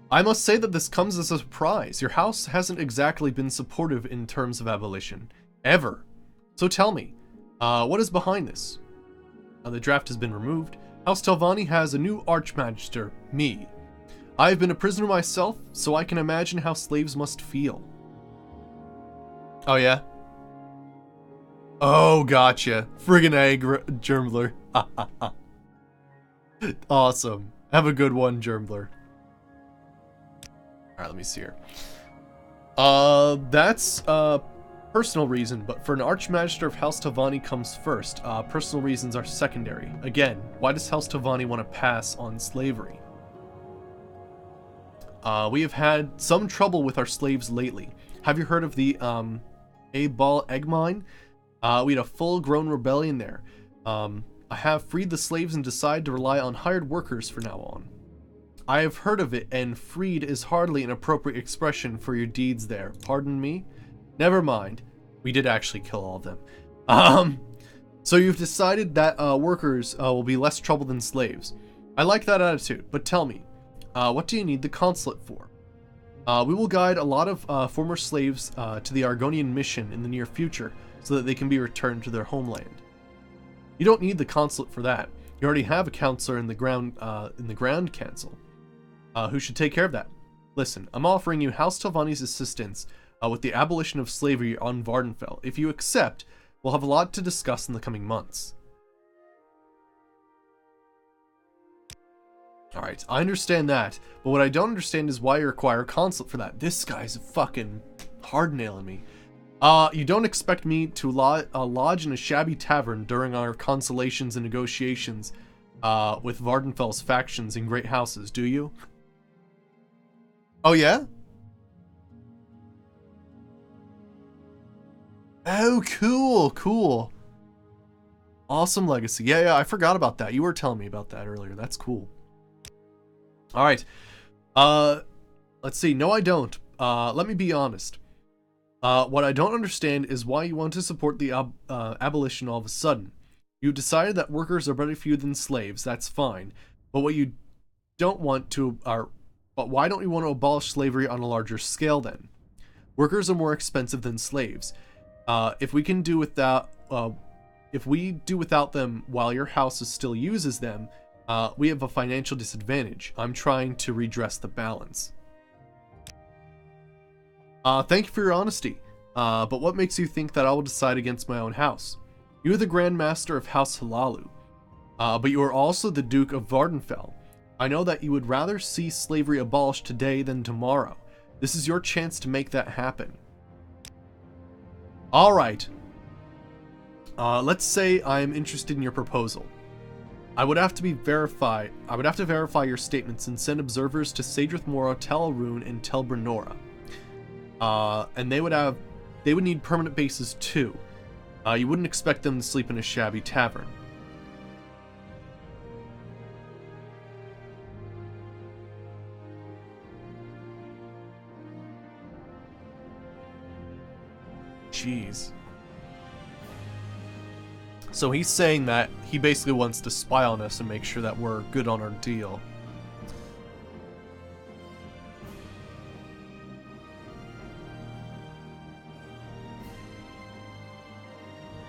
I must say that this comes as a surprise. Your house hasn't exactly been supportive in terms of abolition. Ever. So tell me, what is behind this? The draft has been removed. House Telvanni has a new Archmagister, me. I have been a prisoner myself, so I can imagine how slaves must feel. Oh, yeah? Oh, gotcha. Friggin' egg, Germbler. Awesome. Have a good one, Germbler. Alright, let me see here. That's personal reason, but for an Archmagister of House Telvanni comes first. Personal reasons are secondary. Again, why does House Telvanni want to pass on slavery? We have had some trouble with our slaves lately. Have you heard of the A-Ball Egg Mine? We had a full-grown rebellion there. I have freed the slaves and decided to rely on hired workers from now on. I have heard of it, and freed is hardly an appropriate expression for your deeds there. Pardon me? Never mind. We did actually kill all of them. So you've decided that workers will be less trouble than slaves. I like that attitude, but tell me, what do you need the consulate for? We will guide a lot of former slaves to the Argonian mission in the near future so that they can be returned to their homeland. You don't need the consulate for that. You already have a counselor in the ground council who should take care of that. Listen, I'm offering you House Telvanni's assistance with the abolition of slavery on Vardenfell. If you accept, we'll have a lot to discuss in the coming months. Alright, I understand that, but what I don't understand is why you require a consulate for that. This guy's fucking hard-nailing me. You don't expect me to lodge in a shabby tavern during our consolations and negotiations with Vardenfell's factions in great houses, do you? Oh, yeah? Oh, cool, cool. Awesome legacy. Yeah, I forgot about that. You were telling me about that earlier. That's cool. Alright. Let's see. No, I don't. Let me be honest. What I don't understand is why you want to support the abolition all of a sudden. You decided that workers are better for you than slaves. That's fine. But what you don't want to But why don't we want to abolish slavery on a larger scale then? Workers are more expensive than slaves. If we do without them while your house still uses them, we have a financial disadvantage. I'm trying to redress the balance. Thank you for your honesty. But what makes you think that I will decide against my own house? You are the Grand Master of House Halalu, but you are also the Duke of Vardenfell. I know that you would rather see slavery abolished today than tomorrow. This is your chance to make that happen. Alright. Let's say I am interested in your proposal. I would have to verify your statements and send observers to Sadrith Mora, Tel Arun, and Tel Brenora. And they would need permanent bases too. You wouldn't expect them to sleep in a shabby tavern. Jeez. So he's saying that he basically wants to spy on us and make sure that we're good on our deal.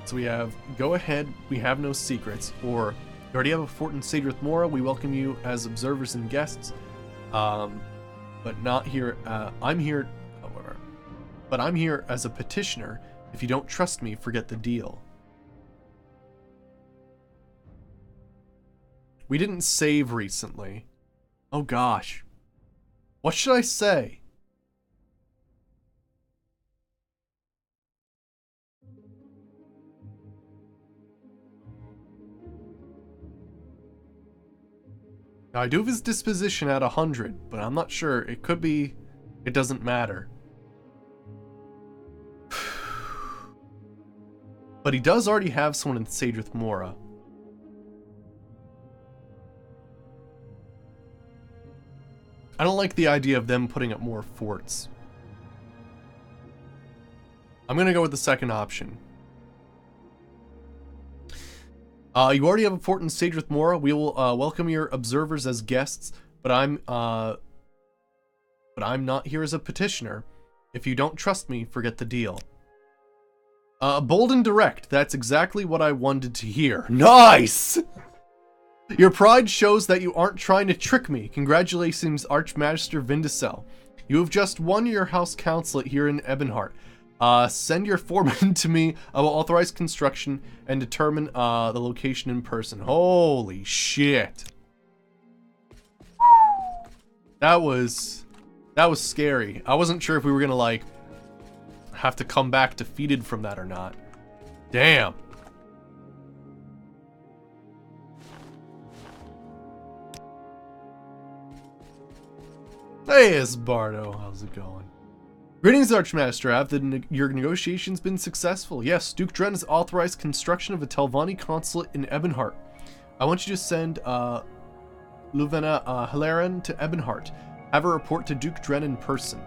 So we have, go ahead, we have no secrets, or you already have a fort in Sadrith Mora, we welcome you as observers and guests, but not here, I'm here, however, but I'm here as a petitioner. If you don't trust me, forget the deal. We didn't save recently. Oh gosh. What should I say? Now, I do have his disposition at 100, but I'm not sure. It could be... It doesn't matter. But he does already have someone in Sadrith Mora. I don't like the idea of them putting up more forts. I'm gonna go with the second option. You already have a fort in Sadrith Mora. We will welcome your observers as guests, but I'm not here as a petitioner. If you don't trust me, forget the deal. Bold and direct. That's exactly what I wanted to hear. Nice! Your pride shows that you aren't trying to trick me. Congratulations, Archmagister Vindicel. You have just won your house consulate here in Ebonheart. Send your foreman to me. I will authorize construction and determine the location in person. Holy shit. That was scary. I wasn't sure if we were gonna like have to come back defeated from that or not. Damn. Hey, Esbardo, how's it going? Greetings, Archmaster. Have your negotiations been successful? Yes, Duke Dren has authorized construction of a Telvanni consulate in Ebonheart. I want you to send Luvena Hilaren to Ebonheart. Have her report to Duke Dren in person.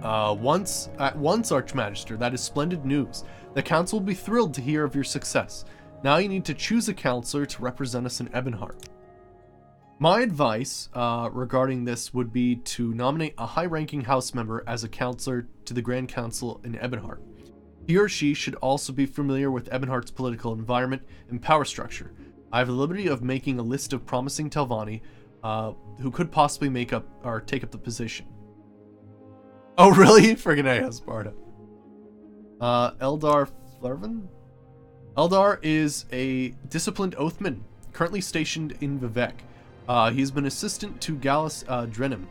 At once, Archmagister. That is splendid news. The council will be thrilled to hear of your success. Now you need to choose a counselor to represent us in Ebonheart. My advice regarding this would be to nominate a high-ranking house member as a counselor to the Grand Council in Ebonheart. He or she should also be familiar with Ebonheart's political environment and power structure. I have the liberty of making a list of promising Telvanni who could possibly take up the position. Oh really? Friggin' A, Sparta. Eldar Flerven? Eldar is a disciplined oathman, currently stationed in Vivek. He's been assistant to Gallus Drenim,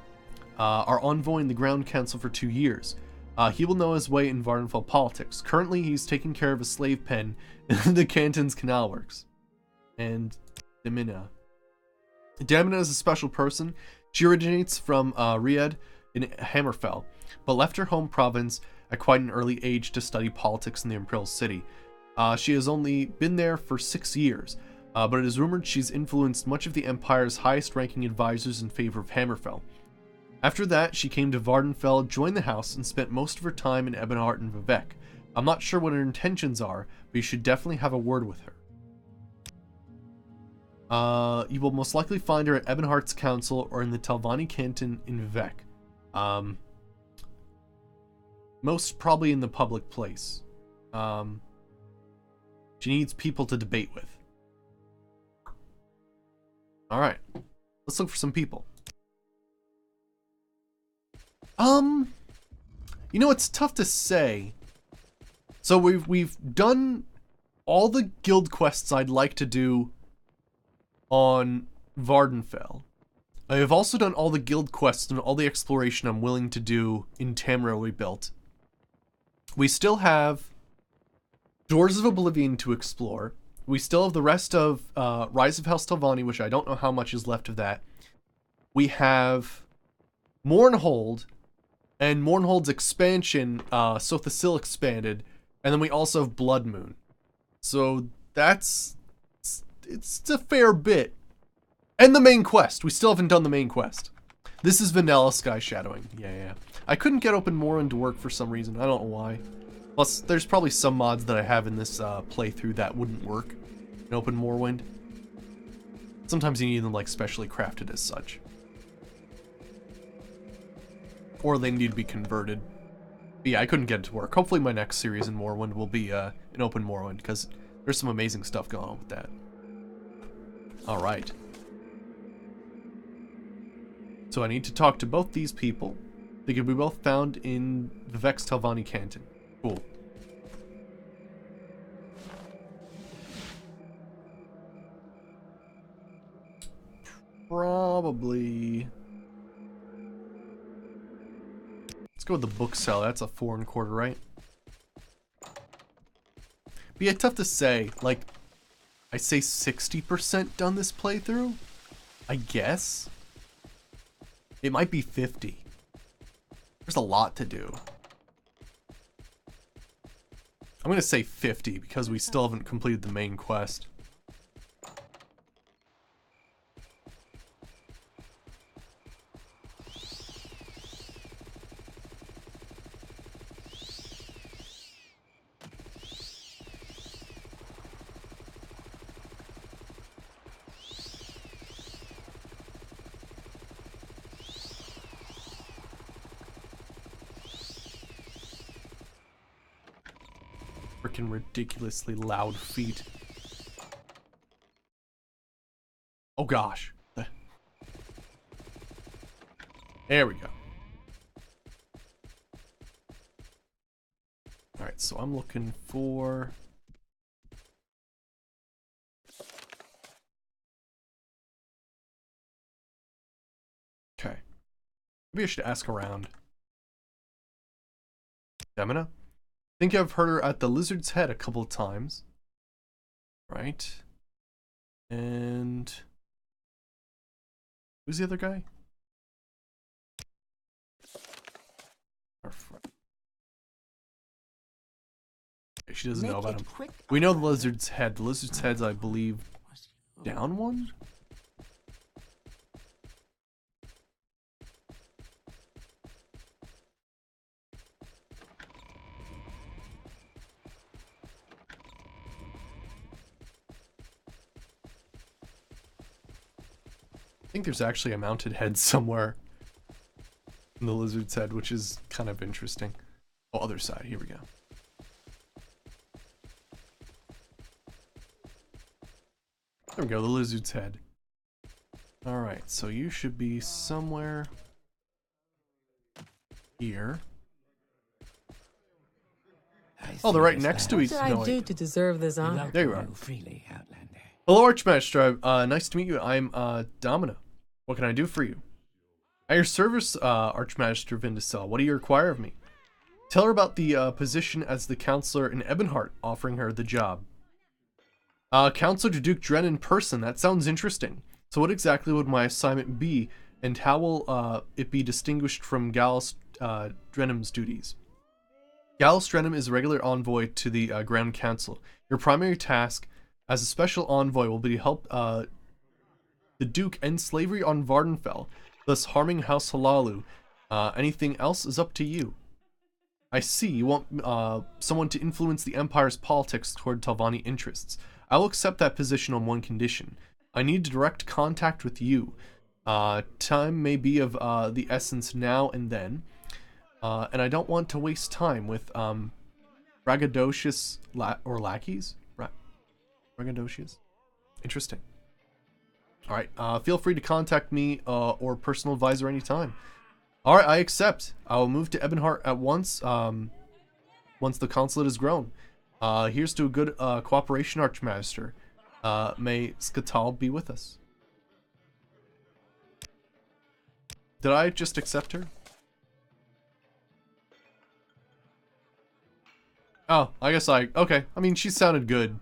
our envoy in the Ground Council for 2 years. He will know his way in Vardenfell politics. Currently, he's taking care of a slave pen in the Canton's canal works. And Damina. Damina is a special person. She originates from Ried in Hammerfell, but left her home province at quite an early age to study politics in the Imperial City. She has only been there for 6 years. But it is rumored she's influenced much of the Empire's highest-ranking advisors in favor of Hammerfell. After that, she came to Vardenfell, joined the house, and spent most of her time in Ebonheart and Vivek. I'm not sure what her intentions are, but you should definitely have a word with her. You will most likely find her at Ebonheart's council or in the Telvanni canton in Vec. Most probably in the public place. She needs people to debate with. Alright. Let's look for some people. You know, it's tough to say. So we've done all the guild quests I'd like to do on Vardenfell. I have also done all the guild quests and all the exploration I'm willing to do in Tamriel Rebuilt. We still have Doors of Oblivion to explore. We still have the rest of Rise of House Telvanni, which I don't know how much is left of that. We have Mournhold, and Mournhold's expansion, Sothasil expanded, and then we also have Blood Moon. So it's a fair bit. And the main quest. We still haven't done the main quest. This is Vanilla Sky Shadowing. Yeah. I couldn't get Open Morrowind to work for some reason. I don't know why. Plus, there's probably some mods that I have in this playthrough that wouldn't work in Open Morrowind. Sometimes you need them like specially crafted as such. Or they need to be converted. But yeah, I couldn't get it to work. Hopefully my next series in Morrowind will be an Open Morrowind, because there's some amazing stuff going on with that. Alright. So I need to talk to both these people. They can be both found in the Vex Telvanni Canton. Cool. Probably... Let's go with the bookseller. That's a 4 1/4, right? But yeah, tough to say. Like, I say 60% done this playthrough? I guess? It might be 50. There's a lot to do. I'm gonna say 50 because we still haven't completed the main quest. Freaking ridiculously loud feet. Oh gosh. There we go. Alright, so I'm looking for... Okay. Maybe I should ask around. Stamina? I think I've heard her at the Lizard's Head a couple of times. Right. And... who's the other guy? Our friend. Okay, she doesn't know about him. We know the Lizard's Head. The Lizard's Head's, I believe, down one? I think there's actually a mounted head somewhere in the Lizard's Head, which is kind of interesting. Oh, other side. Here we go. There we go, the Lizard's Head. Alright, so you should be somewhere here. Oh, they're right next to each other. What did I do to deserve this honor? There you are. Freely, Outlander. Hello, Archmaster. Nice to meet you. I'm Domino. What can I do for you? At your service, Archmaster Vindicel. What do you require of me? Tell her about the position as the counselor in Ebonheart, offering her the job. Counselor to Duke Dren in person. That sounds interesting. So what exactly would my assignment be, and how will it be distinguished from Gallus Drenham's duties? Gallus Drenham is a regular envoy to the Grand Council. Your primary task as a special envoy will be to help the Duke end slavery on Vardenfell, thus harming House Halalu. Anything else is up to you. I see, you want someone to influence the Empire's politics toward Telvanni interests. I will accept that position on one condition. I need direct contact with you. Time may be of the essence now and then. And I don't want to waste time with braggadocious lackeys. Braggadocious? Interesting. Alright, feel free to contact me or personal advisor anytime. Alright, I accept. I will move to Ebonheart at once, once the consulate is grown. Here's to a good cooperation, Archmaster. May Skatal be with us. Did I just accept her? Oh, I guess okay. I mean, she sounded good.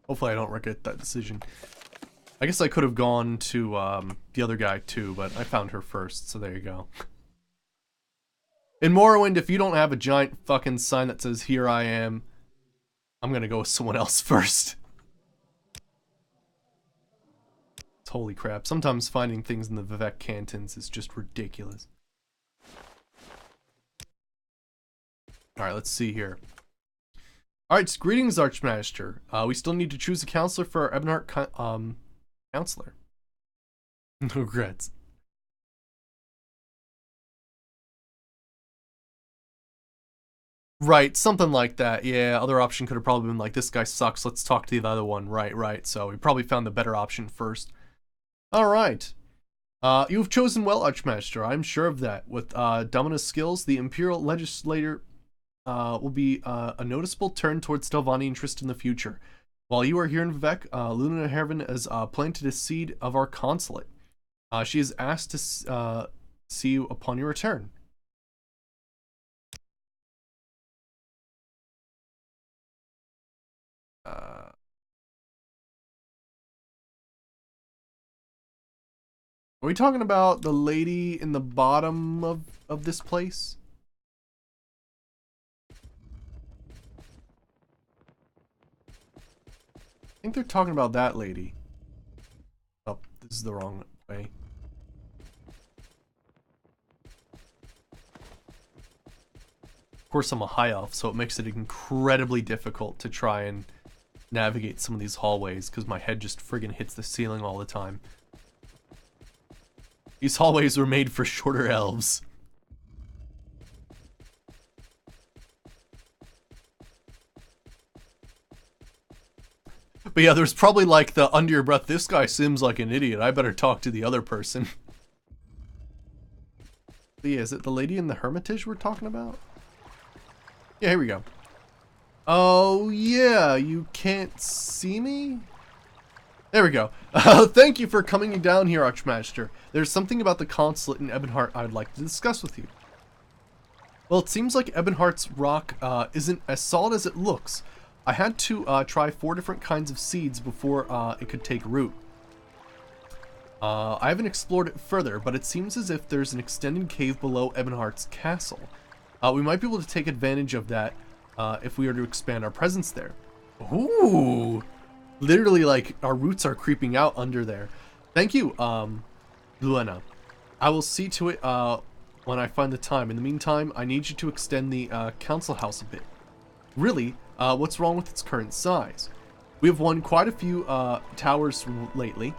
Hopefully I don't regret that decision. I guess I could have gone to the other guy too, but I found her first, so there you go. In Morrowind, if you don't have a giant fucking sign that says, "Here I am," I'm gonna go with someone else first. Holy crap, sometimes finding things in the Vivek cantons is just ridiculous. Alright, let's see here. Alright, greetings, Archmaster. We still need to choose a counselor for our Ebonheart counselor. No regrets. Right, something like that. Yeah, other option could have probably been like, this guy sucks, let's talk to the other one. Right. So we probably found the better option first. Alright. You've chosen well, Archmaster. I'm sure of that. With Dominus skills, the Imperial Legislator will be a noticeable turn towards Stelvani interest in the future. While you are here in Vivek, Luna Hervin has planted a seed of our consulate. She is asked to see you upon your return. Are we talking about the lady in the bottom of this place? I think they're talking about that lady. Oh, this is the wrong way. Of course, I'm a high elf, so it makes it incredibly difficult to try and navigate some of these hallways because my head just friggin' hits the ceiling all the time. These hallways were made for shorter elves. But yeah, there's probably like the under your breath, this guy seems like an idiot, I better talk to the other person. But yeah, is it the lady in the hermitage we're talking about? Yeah, here we go. Oh yeah, you can't see me? There we go. Thank you for coming down here, Archmaster. There's something about the consulate in Ebonheart I would like to discuss with you. Well, it seems like Ebonheart's rock isn't as solid as it looks. I had to try 4 different kinds of seeds before it could take root. I haven't explored it further, but it seems as if there's an extended cave below Ebonheart's castle. We might be able to take advantage of that if we were to expand our presence there. Ooh! Literally, like, our roots are creeping out under there. Thank you, Luena. I will see to it when I find the time. In the meantime, I need you to extend the council house a bit. Really, what's wrong with its current size? We have won quite a few towers lately.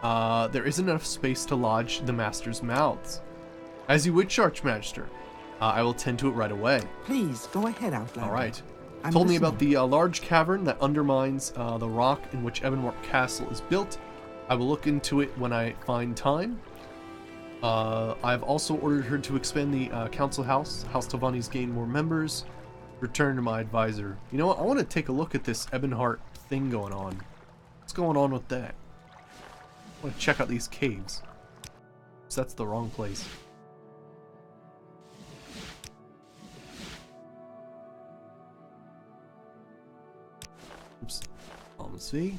There isn't enough space to lodge the master's mouths. As you wish, Archmaster. I will tend to it right away. Please, go ahead, Outlander. Alright. I'm Told me listening. about the large cavern that undermines the rock in which Ebonheart Castle is built. I will look into it when I find time. I've also ordered her to expand the council house. House Tovani's gained more members. Return to my advisor. You know what? I want to take a look at this Ebonheart thing going on. What's going on with that? I want to check out these caves. So that's the wrong place. Oops. See.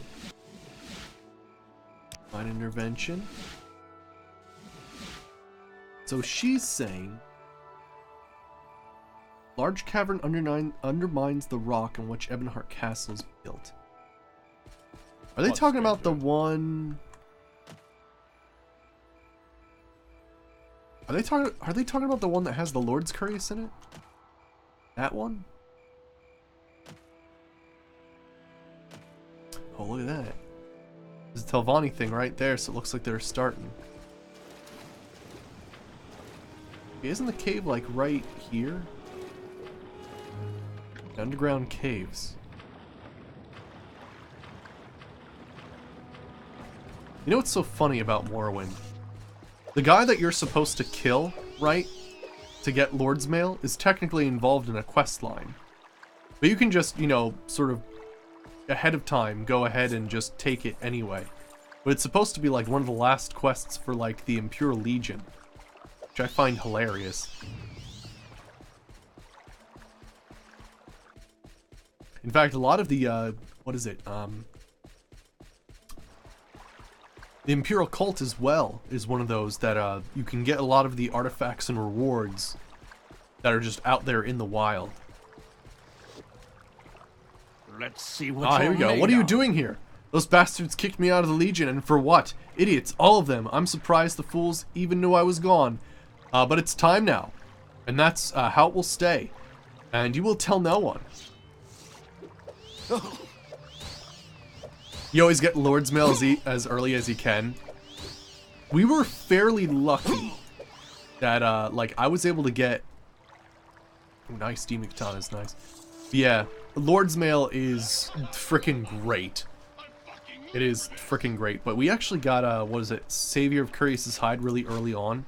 Fine intervention. So she's saying large cavern undermines the rock on which Ebonheart Castle is built. Are they talking about the one? Are they talking about the one that has the Lord's Curious in it? That one? Oh, look at that. There's a Telvanni thing right there, so it looks like they're starting. Isn't the cave like right here? Underground caves. You know what's so funny about Morrowind? The guy that you're supposed to kill, right, to get Lord's Mail, is technically involved in a quest line. But you can just, you know, sort of ahead of time go ahead and just take it anyway. But it's supposed to be like one of the last quests for like the Imperial Legion, which I find hilarious. In fact, a lot of the, what is it, the Imperial Cult as well is one of those that you can get a lot of the artifacts and rewards that are just out there in the wild. Let's see what. Ah, here we go. What are you doing here? Those bastards kicked me out of the Legion, and for what? Idiots, all of them. I'm surprised the fools even knew I was gone. But it's time now, and that's how it will stay. And you will tell no one. You always get Lord's Mail as early as you can. We were fairly lucky that, like, I was able to get... Ooh, nice, Demon Katana's nice. But yeah, Lord's Mail is freaking great. It is freaking great. But we actually got, what is it, Savior of Curious's Hide really early on.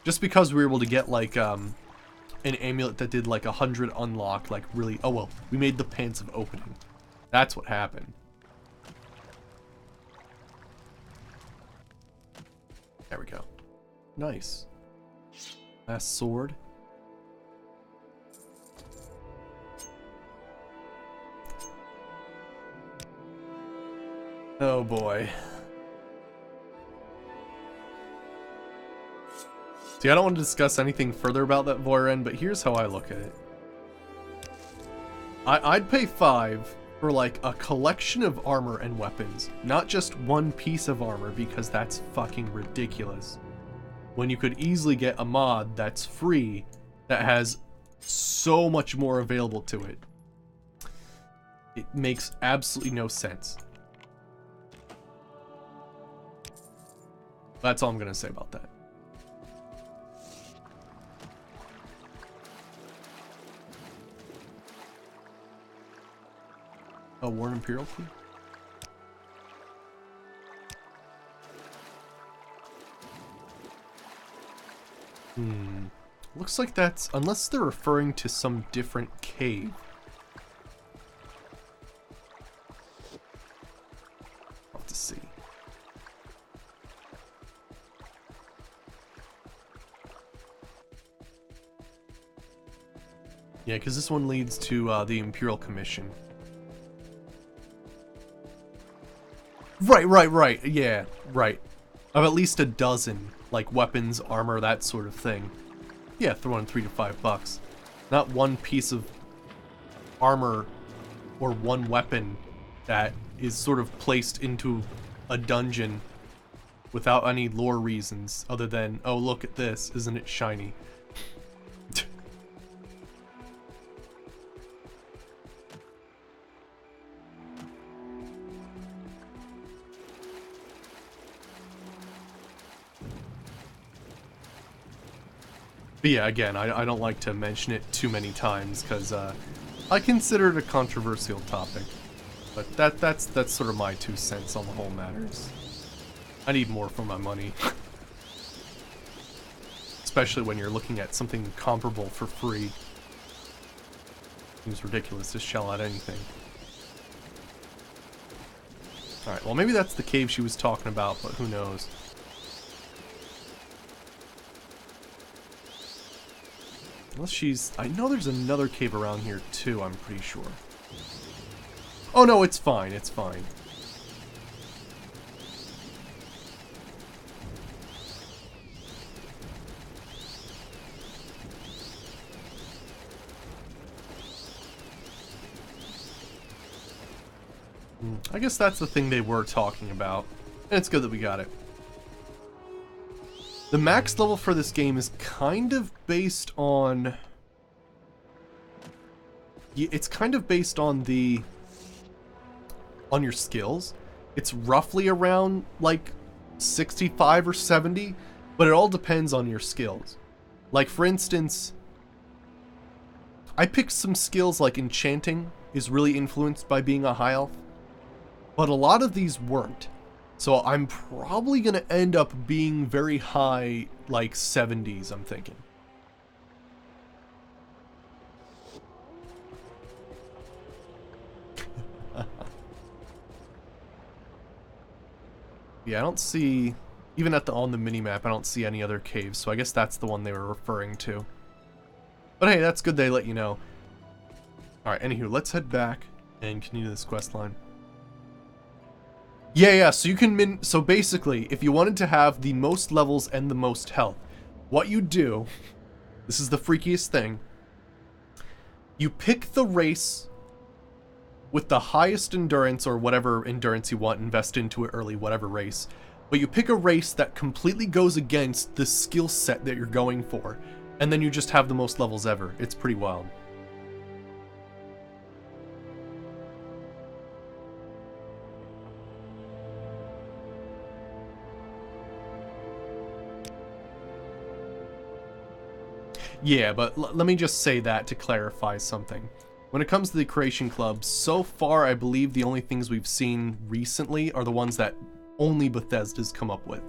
Just because we were able to get, like, an amulet that did, like, 100 unlock, like, really... Oh, well, we made the Pants of Opening. That's what happened. There we go. Nice. Last sword. Oh boy. See, I don't want to discuss anything further about that Voyren, but here's how I look at it. I'd pay 5 for like a collection of armor and weapons, not just one piece of armor, because that's fucking ridiculous. When you could easily get a mod that's free that has so much more available to it. It makes absolutely no sense. That's all I'm gonna say about that. Oh, Warren Imperial Key? Looks like that's... Unless they're referring to some different cave. I'll have to see. Yeah, because this one leads to the Imperial Commission. Right. Yeah, right. Of at least a dozen, like weapons, armor, that sort of thing. Yeah, throw in $3 to $5. Not one piece of armor or one weapon that is sort of placed into a dungeon without any lore reasons other than, oh, look at this, isn't it shiny? But yeah, again, I don't like to mention it too many times because I consider it a controversial topic. But that's sort of my 2 cents on the whole matters. I need more for my money. Especially when you're looking at something comparable for free. Seems ridiculous to shell out anything. Alright, well maybe that's the cave she was talking about, but who knows. Unless she's... I know there's another cave around here too, I'm pretty sure. Oh no, it's fine, it's fine. I guess that's the thing they were talking about. And it's good that we got it. The max level for this game is kind of based on... It's kind of based on on your skills. It's roughly around like 65 or 70, but it all depends on your skills. Like for instance, I picked some skills like enchanting is really influenced by being a high elf, but a lot of these weren't. So I'm probably going to end up being very high, like 70s, I'm thinking. Yeah, I don't see, even on the minimap, I don't see any other caves, so I guess that's the one they were referring to. But hey, that's good they let you know. Alright, anywho, let's head back and continue this quest line. Yeah, so you can so basically, if you wanted to have the most levels and the most health, what you do, this is the freakiest thing, you pick the race with the highest endurance, or whatever endurance you want, invest into it early, whatever race. But you pick a race that completely goes against the skill set that you're going for, and then you just have the most levels ever. It's pretty wild. Yeah, but let me just say that to clarify something. When it comes to the creation clubs, so far I believe the only things we've seen recently are the ones that only Bethesda's come up with.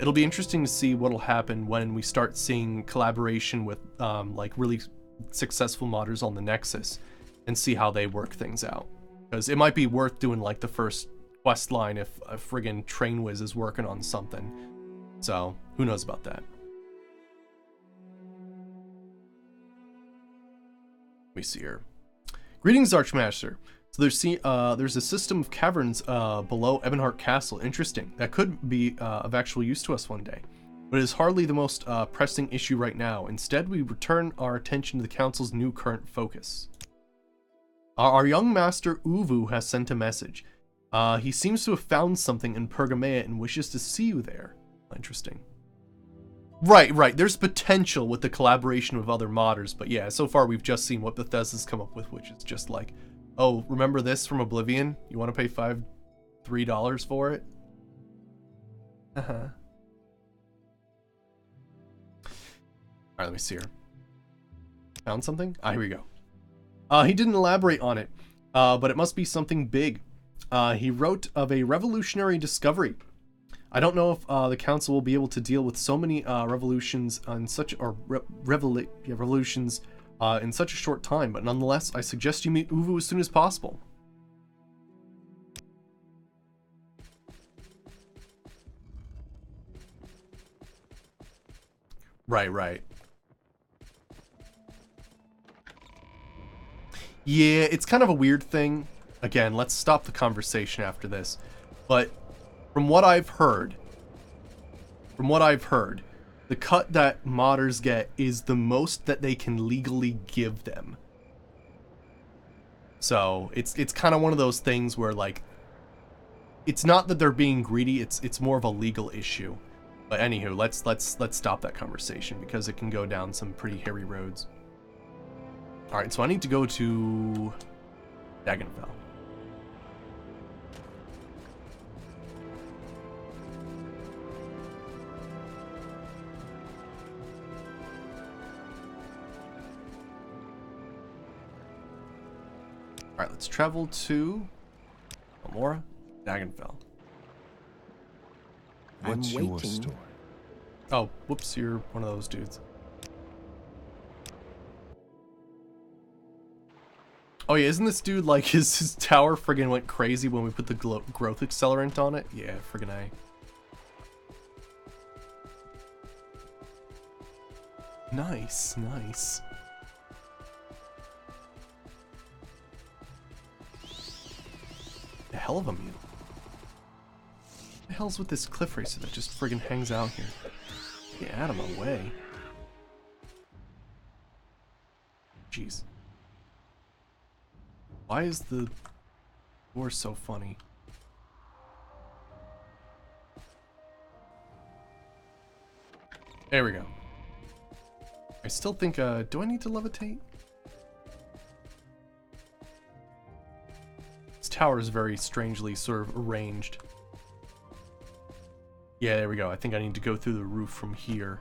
It'll be interesting to see what'll happen when we start seeing collaboration with like really successful modders on the Nexus and see how they work things out. Because it might be worth doing like the first quest line if a friggin' TrainWiz is working on something. So, who knows about that. Let me see here. Greetings, Archmaster. So there's a system of caverns below Ebonheart Castle. Interesting. That could be of actual use to us one day. But it is hardly the most pressing issue right now. Instead, we return our attention to the Council's new current focus. Our young master, Uvu, has sent a message. He seems to have found something in Pergamea and wishes to see you there. Interesting. Right. There's potential with the collaboration with other modders, but yeah, so far we've just seen what Bethesda's come up with, which is just like, oh, remember this from Oblivion? You want to pay $3 for it? Alright, let me see here. Found something? Here we go. He didn't elaborate on it, but it must be something big. He wrote of a revolutionary discovery. I don't know if the council will be able to deal with so many revolutions in such revolutions in such a short time, but nonetheless, I suggest you meet Uvu as soon as possible. Right. Yeah, it's kind of a weird thing. Again, let's stop the conversation after this. But from what I've heard, the cut that modders get is the most that they can legally give them. So it's kind of one of those things where, like, it's not that they're being greedy, it's more of a legal issue. But anywho, let's stop that conversation because it can go down some pretty hairy roads. All right, so I need to go to Dagenfell. Alright, let's travel to Amora, Dagenfell. What's your story? Oh, whoops, you're one of those dudes. Oh yeah, isn't this dude like his tower friggin' went crazy when we put the growth accelerant on it? Yeah, friggin' A. Nice. The hell of a mule. What the hell's with this cliff racer that just friggin' hangs out here? Get out of my way. Jeez. Why is the door so funny? There we go. I still think, do I need to levitate? This tower is very strangely sort of arranged. Yeah, there we go. I think I need to go through the roof from here.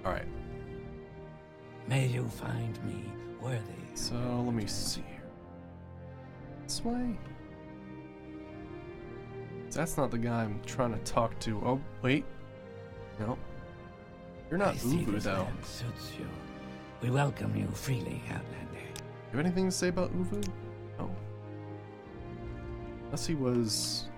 Alright. May you find me worthy. So, let me see here. This way? That's not the guy I'm trying to talk to. Oh, wait. No. You're not I see Uvu, this though. land suits you. We welcome you freely, Outlander. You have anything to say about Uvu? No. Unless he was...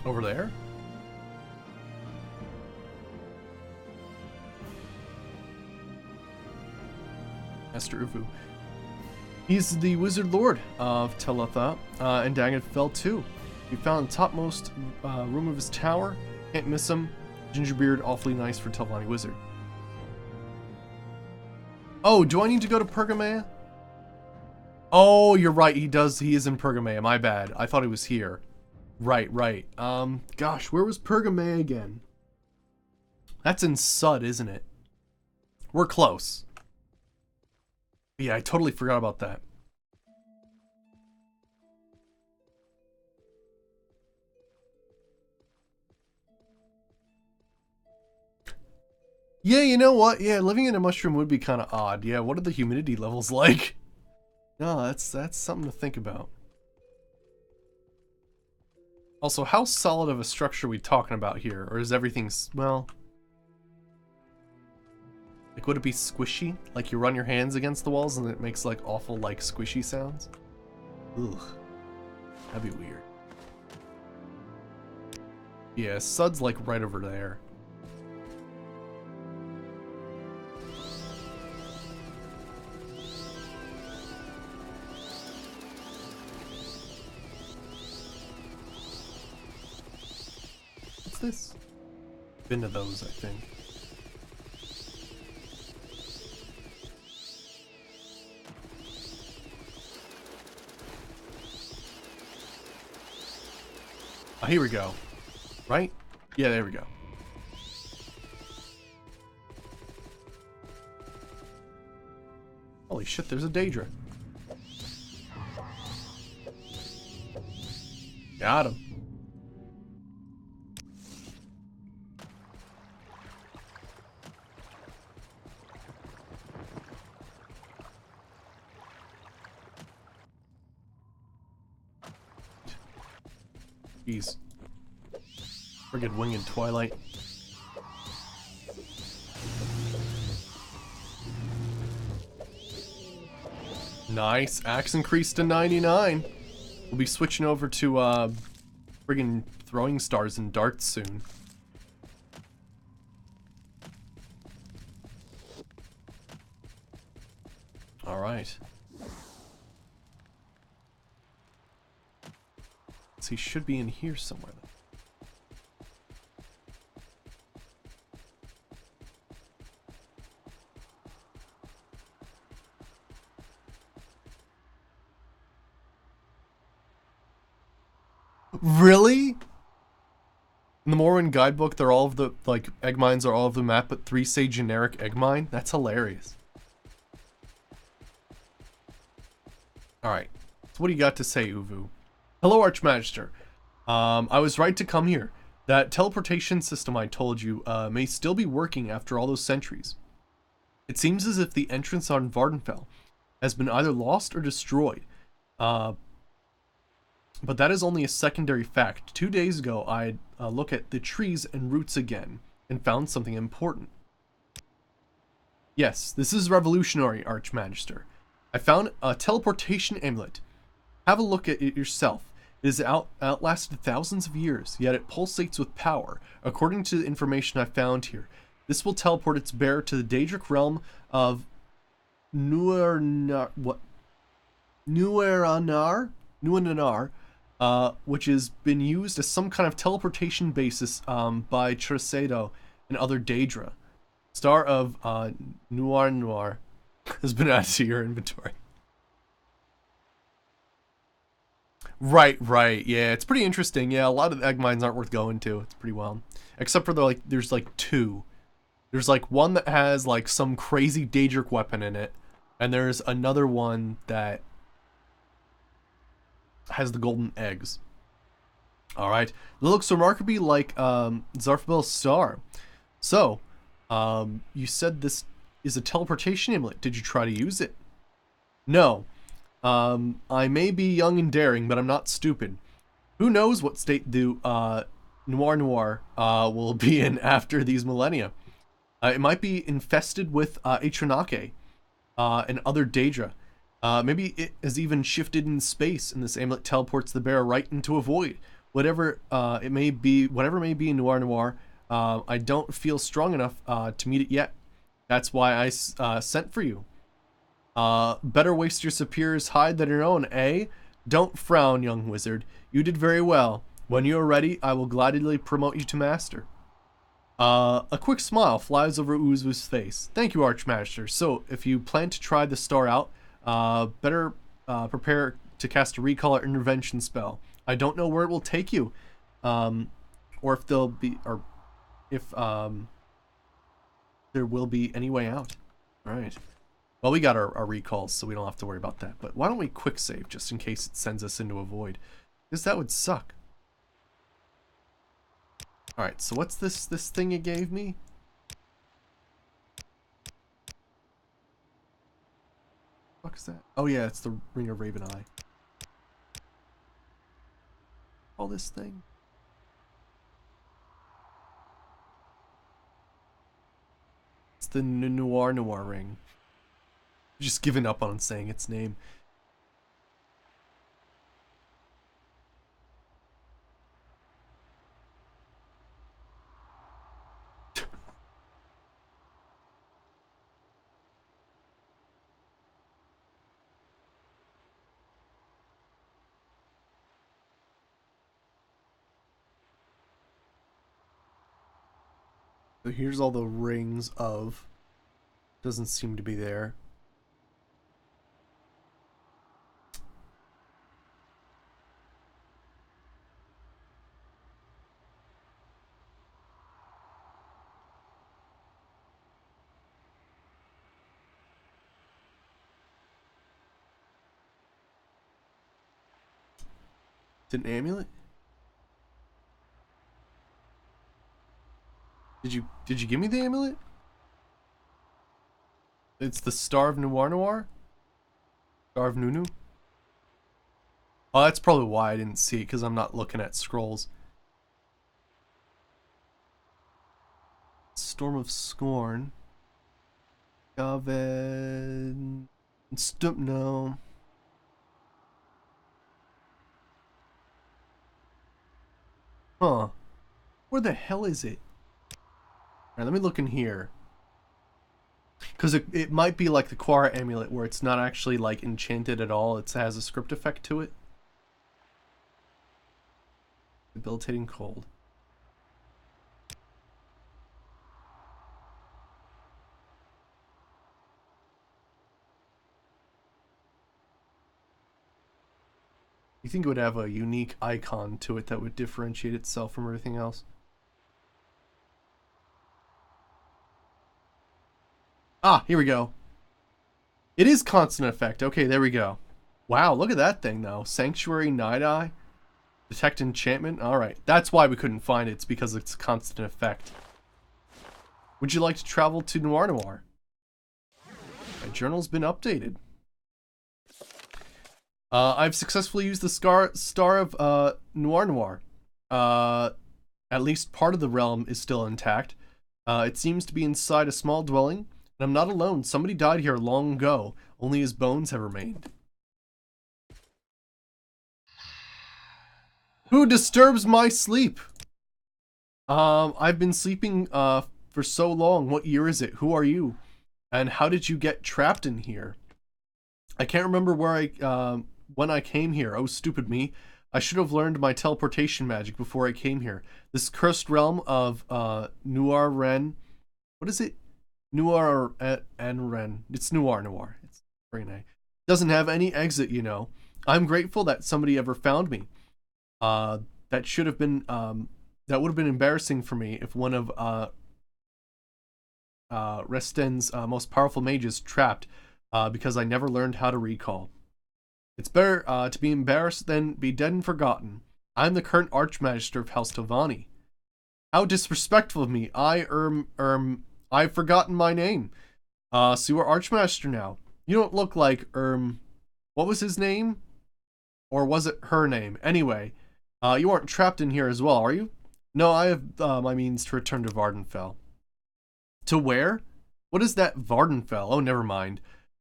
over there? Master Uvu. He's the Wizard Lord of Teletha, and Daggett fell too. We found the topmost room of his tower. Can't miss him. Gingerbeard, awfully nice for Telvanni Wizard. Oh, do I need to go to Pergamea? Oh, you're right. He does. He is in Pergamea. My bad. I thought he was here. Right. Gosh, where was Pergamea again? That's in Sud, isn't it? We're close. Yeah, I totally forgot about that. Yeah, you know what? Yeah, living in a mushroom would be kind of odd. Yeah, what are the humidity levels like? No, that's something to think about. Also, how solid of a structure are we talking about here? Or is everything, well... like, would it be squishy? Like, you run your hands against the walls and it makes, like, awful, like, squishy sounds? Ugh. That'd be weird. Yeah, Sud's, like, right over there. What's this? Been to those, I think. Oh, here we go. Right? Yeah, there we go. Holy shit, there's a Daedra. Got him. Jeez. Friggin' winged Twilight. Nice. Axe increased to 99. We'll be switching over to friggin' throwing stars and darts soon. Alright. He should be in here somewhere. Really? In the Morrowind guidebook, they're all of the, like, egg mines are all of the map, but 3 say generic egg mine? That's hilarious. Alright. So what do you got to say, Uvu? Hello, Archmagister. I was right to come here. That teleportation system I told you may still be working after all those centuries. It seems as if the entrance on Vardenfell has been either lost or destroyed. But that is only a secondary fact. 2 days ago, I looked at the trees and roots again and found something important. Yes, this is revolutionary, Archmagister. I found a teleportation amulet. Have a look at it yourself. It has outlasted thousands of years, yet it pulsates with power. According to the information I found here, this will teleport its bearer to the Daedric realm of Nuenanar, which has been used as some kind of teleportation basis by Tresedo and other Daedra. Star of Noir has been added to your inventory. Right, yeah, it's pretty interesting. Yeah, a lot of egg mines aren't worth going to. It's pretty wild. Except for there's like two. There's like one that has like some crazy Daedric weapon in it, and there's another one that has the golden eggs. Alright, it looks remarkably like Zarfabel's star. So, you said this is a teleportation amulet. Did you try to use it? No. I may be young and daring, but I'm not stupid. Who knows what state the Noir will be in after these millennia. It might be infested with Atronake and other Daedra. Maybe it has even shifted in space, and this amulet teleports the bearer right into a void. Whatever it may be, whatever may be in Noir, I don't feel strong enough to meet it yet. That's why I sent for you. Better waste your superior's hide than your own, eh? Don't frown, young wizard. You did very well. When you are ready, I will gladly promote you to master. A quick smile flies over Uzu's face. Thank you, Archmaster. So, if you plan to try the star out, better prepare to cast a recall or intervention spell. I don't know where it will take you, or if there'll be, or if there will be any way out. All right. Well, we got our recalls, so we don't have to worry about that. But why don't we quick save just in case it sends us into a void? Because that would suck. All right. So what's this thing it gave me? What is that? Oh yeah, it's the Ring of Raven Eye. All this thing. It's the Noir ring. Just given up on saying its name. So here's all the rings of. Doesn't seem to be there. It's an amulet? Did you give me the amulet? It's the Star of Noir? Star of Nunu? Oh, that's probably why I didn't see it, because I'm not looking at scrolls. Storm of Scorn. Gaven. No. Huh. Where the hell is it? Alright, let me look in here. Because it might be like the Quara amulet where it's not actually like enchanted at all. It has a script effect to it. Debilitating cold. You think it would have a unique icon to it that would differentiate itself from everything else? Ah, here we go. It is constant effect. Okay, there we go. Wow, look at that thing though. Sanctuary, Night Eye, Detect Enchantment. Alright, that's why we couldn't find it. It's because it's constant effect. Would you like to travel to Noir? My journal's been updated. I've successfully used the Star of Noir. At least part of the realm is still intact. It seems to be inside a small dwelling. And I'm not alone. Somebody died here long ago. Only his bones have remained. Who disturbs my sleep? I've been sleeping for so long. What year is it? Who are you? And how did you get trapped in here? I can't remember where when I came here. Oh, stupid me. I should have learned my teleportation magic before I came here. This cursed realm of Noir-Ren. What is it? Noir-Ren. It's Noir. It's brain. Doesn't have any exit, you know. I'm grateful that somebody ever found me. That should have been that would have been embarrassing for me if one of Resten's most powerful mages trapped because I never learned how to recall. It's better to be embarrassed than be dead and forgotten. I'm the current Archmagister of House Tovani. How disrespectful of me. I've forgotten my name. So you are Archmaster now. You don't look like, what was his name? Or was it her name? Anyway, you aren't trapped in here as well, are you? No, I have my means to return to Vardenfell. To where? What is that Vardenfell? Oh, never mind.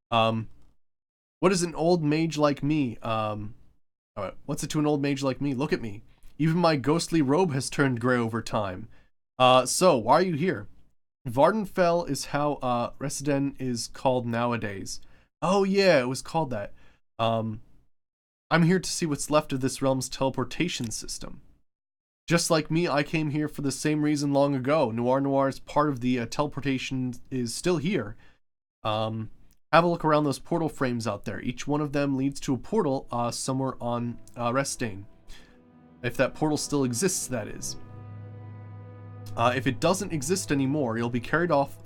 What is an old mage like me? What's it to an old mage like me? Look at me. Even my ghostly robe has turned gray over time. So, why are you here? Vardenfell is how Resden is called nowadays. Oh yeah, it was called that. I'm here to see what's left of this realm's teleportation system. Just like me, I came here for the same reason long ago. Noir's part of the teleportation is still here. Have a look around those portal frames out there. Each one of them leads to a portal somewhere on Restane. If that portal still exists, that is. If it doesn't exist anymore, you'll be carried off.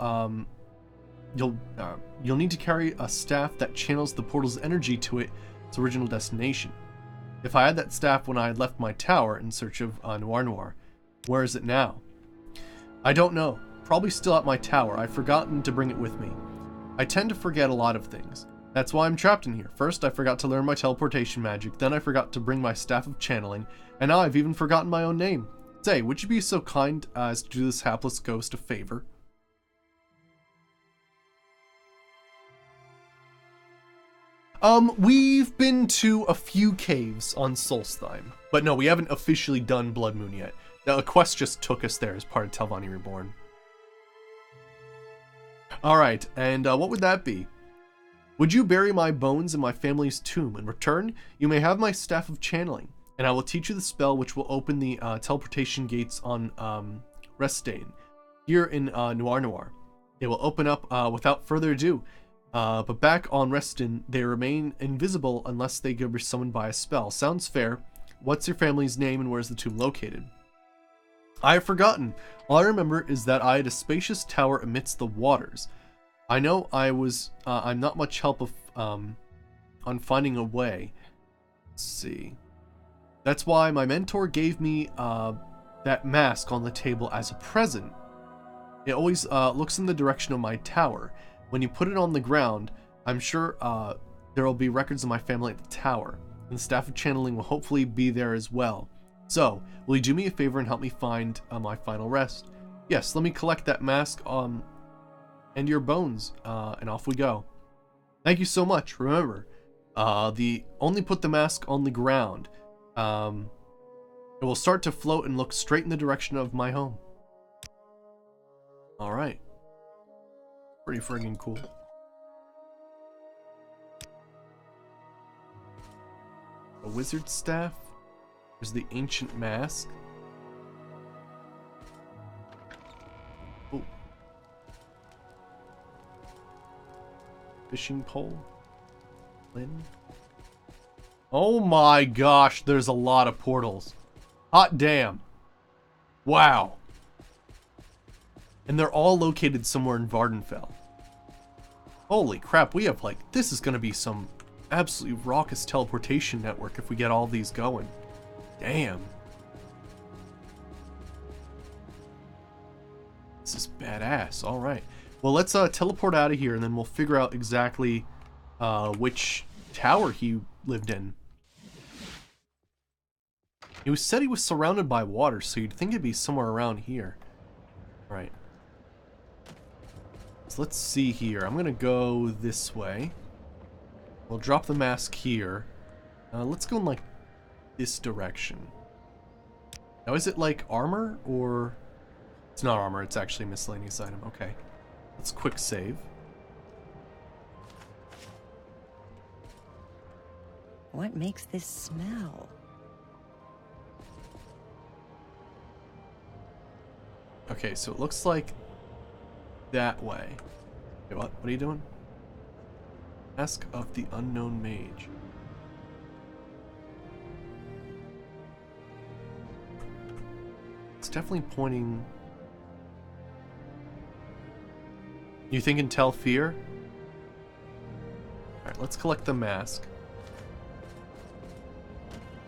You'll need to carry a staff that channels the portal's energy to its original destination. If I had that staff when I had left my tower in search of Noir, where is it now? I don't know. Probably still at my tower. I've forgotten to bring it with me. I tend to forget a lot of things. That's why I'm trapped in here. First, I forgot to learn my teleportation magic, then I forgot to bring my staff of channeling, and now I've even forgotten my own name. Say, would you be so kind as to do this hapless ghost a favor? We've been to a few caves on Solstheim, but no, we haven't officially done Blood Moon yet. The quest just took us there as part of Telvanni Reborn. Alright, and what would that be? Would you bury my bones in my family's tomb? In return, you may have my staff of channeling, and I will teach you the spell which will open the teleportation gates on Restane, here in Noir. It will open up without further ado, but back on Restane, they remain invisible unless they get summoned by a spell. Sounds fair. What's your family's name and where's the tomb located? I have forgotten. All I remember is that I had a spacious tower amidst the waters. I know I'm not much help on finding a way. Let's see. That's why my mentor gave me that mask on the table as a present. It always looks in the direction of my tower. When you put it on the ground, I'm sure there will be records of my family at the tower, and the staff of channeling will hopefully be there as well. So, will you do me a favor and help me find my final rest? Yes, let me collect that mask and your bones, and off we go. Thank you so much. Remember, only put the mask on the ground. It will start to float and look straight in the direction of my home. Alright. Pretty friggin' cool. A wizard staff. There's the ancient mask. Oh. Fishing pole. Lynn. Oh my gosh, there's a lot of portals. Hot damn. Wow. And they're all located somewhere in Vardenfell. Holy crap, we have this is gonna be some absolutely raucous teleportation network if we get all these going. Damn. This is badass. Alright. Well, let's teleport out of here and then we'll figure out exactly which tower he lived in. He said he was surrounded by water, so you'd think it'd be somewhere around here. Right. So let's see here. I'm gonna go this way. We'll drop the mask here. Let's go in this direction. Now, is it armor or... It's not armor, it's actually a miscellaneous item. Okay. Let's quick save. What makes this smell? Okay, so it looks like that way. Okay, what? What are you doing? Mask of the Unknown Mage. It's definitely pointing... You thinking Tell Fear? Alright, let's collect the mask.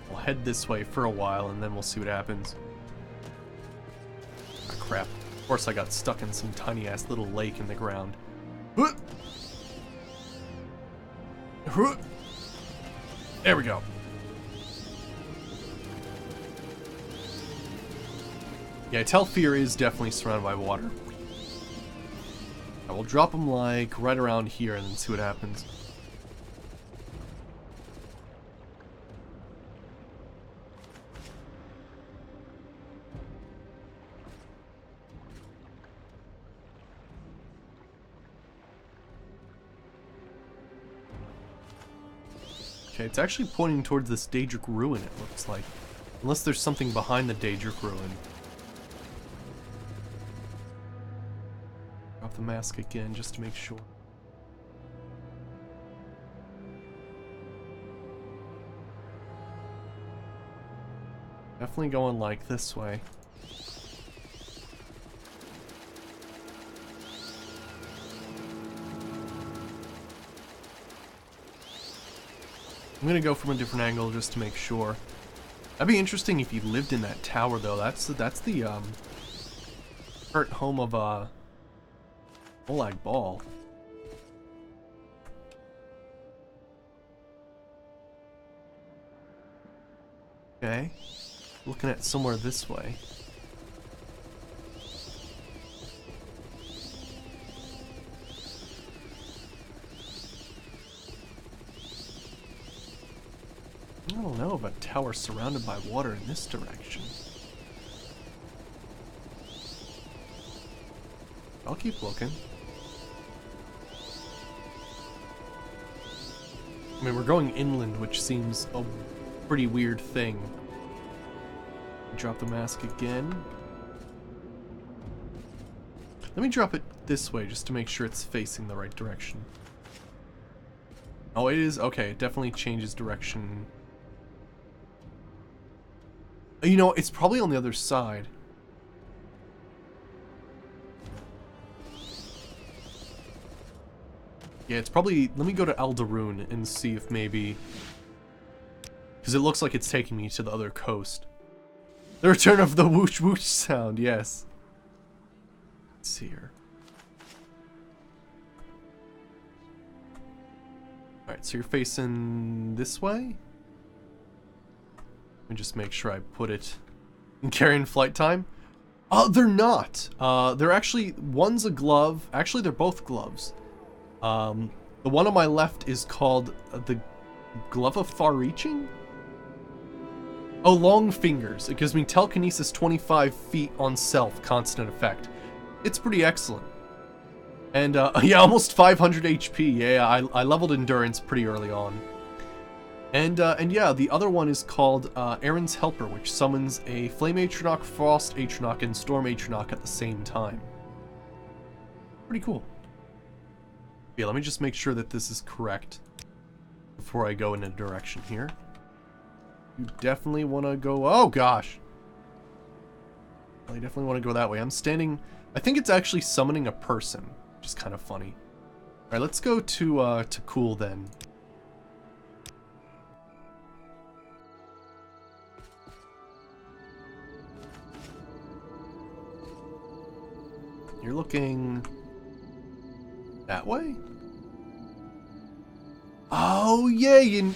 We'll head this way for a while and then we'll see what happens. Ah, crap. Of course I got stuck in some tiny ass little lake in the ground. There we go. Yeah, Tell Fear is definitely surrounded by water. I will drop them like right around here and then see what happens. Okay, it's actually pointing towards this Daedric ruin, it looks like. Unless there's something behind the Daedric ruin. Drop the mask again, just to make sure. Definitely going like this way. I'm gonna go from a different angle just to make sure. That'd be interesting if you lived in that tower, though. That's the current home of Olag Ball. Okay, looking at somewhere this way. I don't know of a tower surrounded by water in this direction. I'll keep looking. I mean, we're going inland, which seems a pretty weird thing. Drop the mask again. Let me drop it this way just to make sure it's facing the right direction. Oh, it is? Okay, it definitely changes direction. You know, it's probably on the other side. Yeah, it's probably... Let me go to Aldaroon and see if maybe... Because it looks like it's taking me to the other coast. The return of the whoosh whoosh sound, yes. Let's see here. Alright, so you're facing this way? Let me just make sure I put it in carrying flight time. Oh, they're not. They're actually... One's a glove. Actually, they're both gloves. The one on my left is called the Glove of Far Reaching? Oh, long fingers. It gives me telekinesis 25 feet on self, constant effect. It's pretty excellent. And, yeah, almost 500 HP. Yeah, I leveled endurance pretty early on. And yeah, the other one is called Aaron's Helper, which summons a Flame Atronach, Frost Atronach, and Storm Atronach at the same time. Pretty cool. Yeah, let me just make sure that this is correct before I go in a direction here. You definitely want to go... Oh, gosh! I definitely want to go that way. I'm standing... I think it's actually summoning a person, which is kind of funny. Alright, let's go to Cool then. You're looking... that way? Oh, yeah, you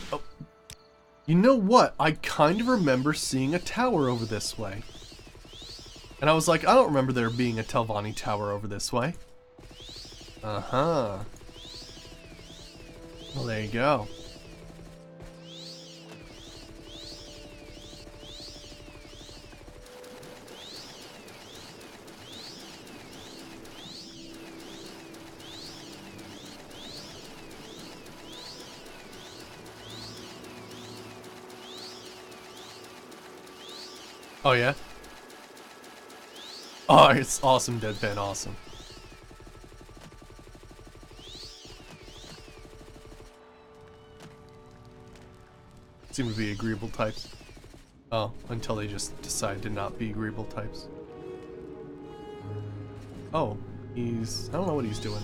know what? I kind of remember seeing a tower over this way. And I was like, I don't remember there being a Telvanni tower over this way. Uh-huh. Well, there you go. Oh, yeah? Oh, it's awesome, Deadpan, awesome. Seem to be agreeable types. Oh, until they just decide to not be agreeable types. Oh, I don't know what he's doing.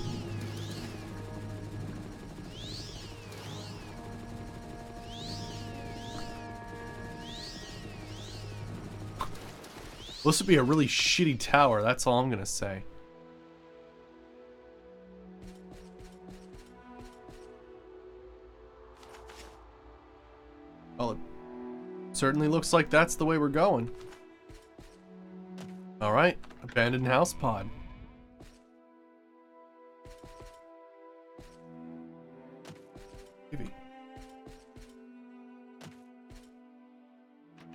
This would be a really shitty tower, that's all I'm gonna say. Well, it certainly looks like that's the way we're going. Alright, abandoned house pod. Maybe.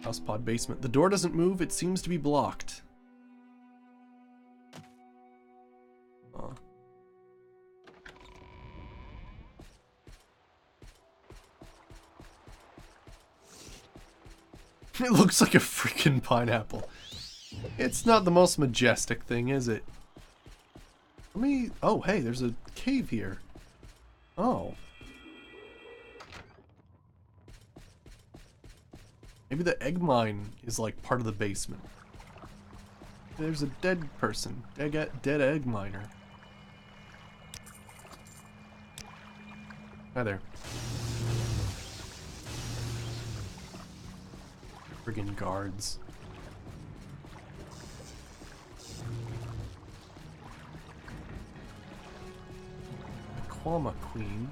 House pod basement. The door doesn't move, it seems to be blocked. Oh. It looks like a freaking pineapple. It's not the most majestic thing, is it? Let me... Oh, hey, there's a cave here. Oh. Maybe the egg mine is like part of the basement. There's a dead person. Dead egg miner. Hi there. Friggin' guards. Aquama Queen.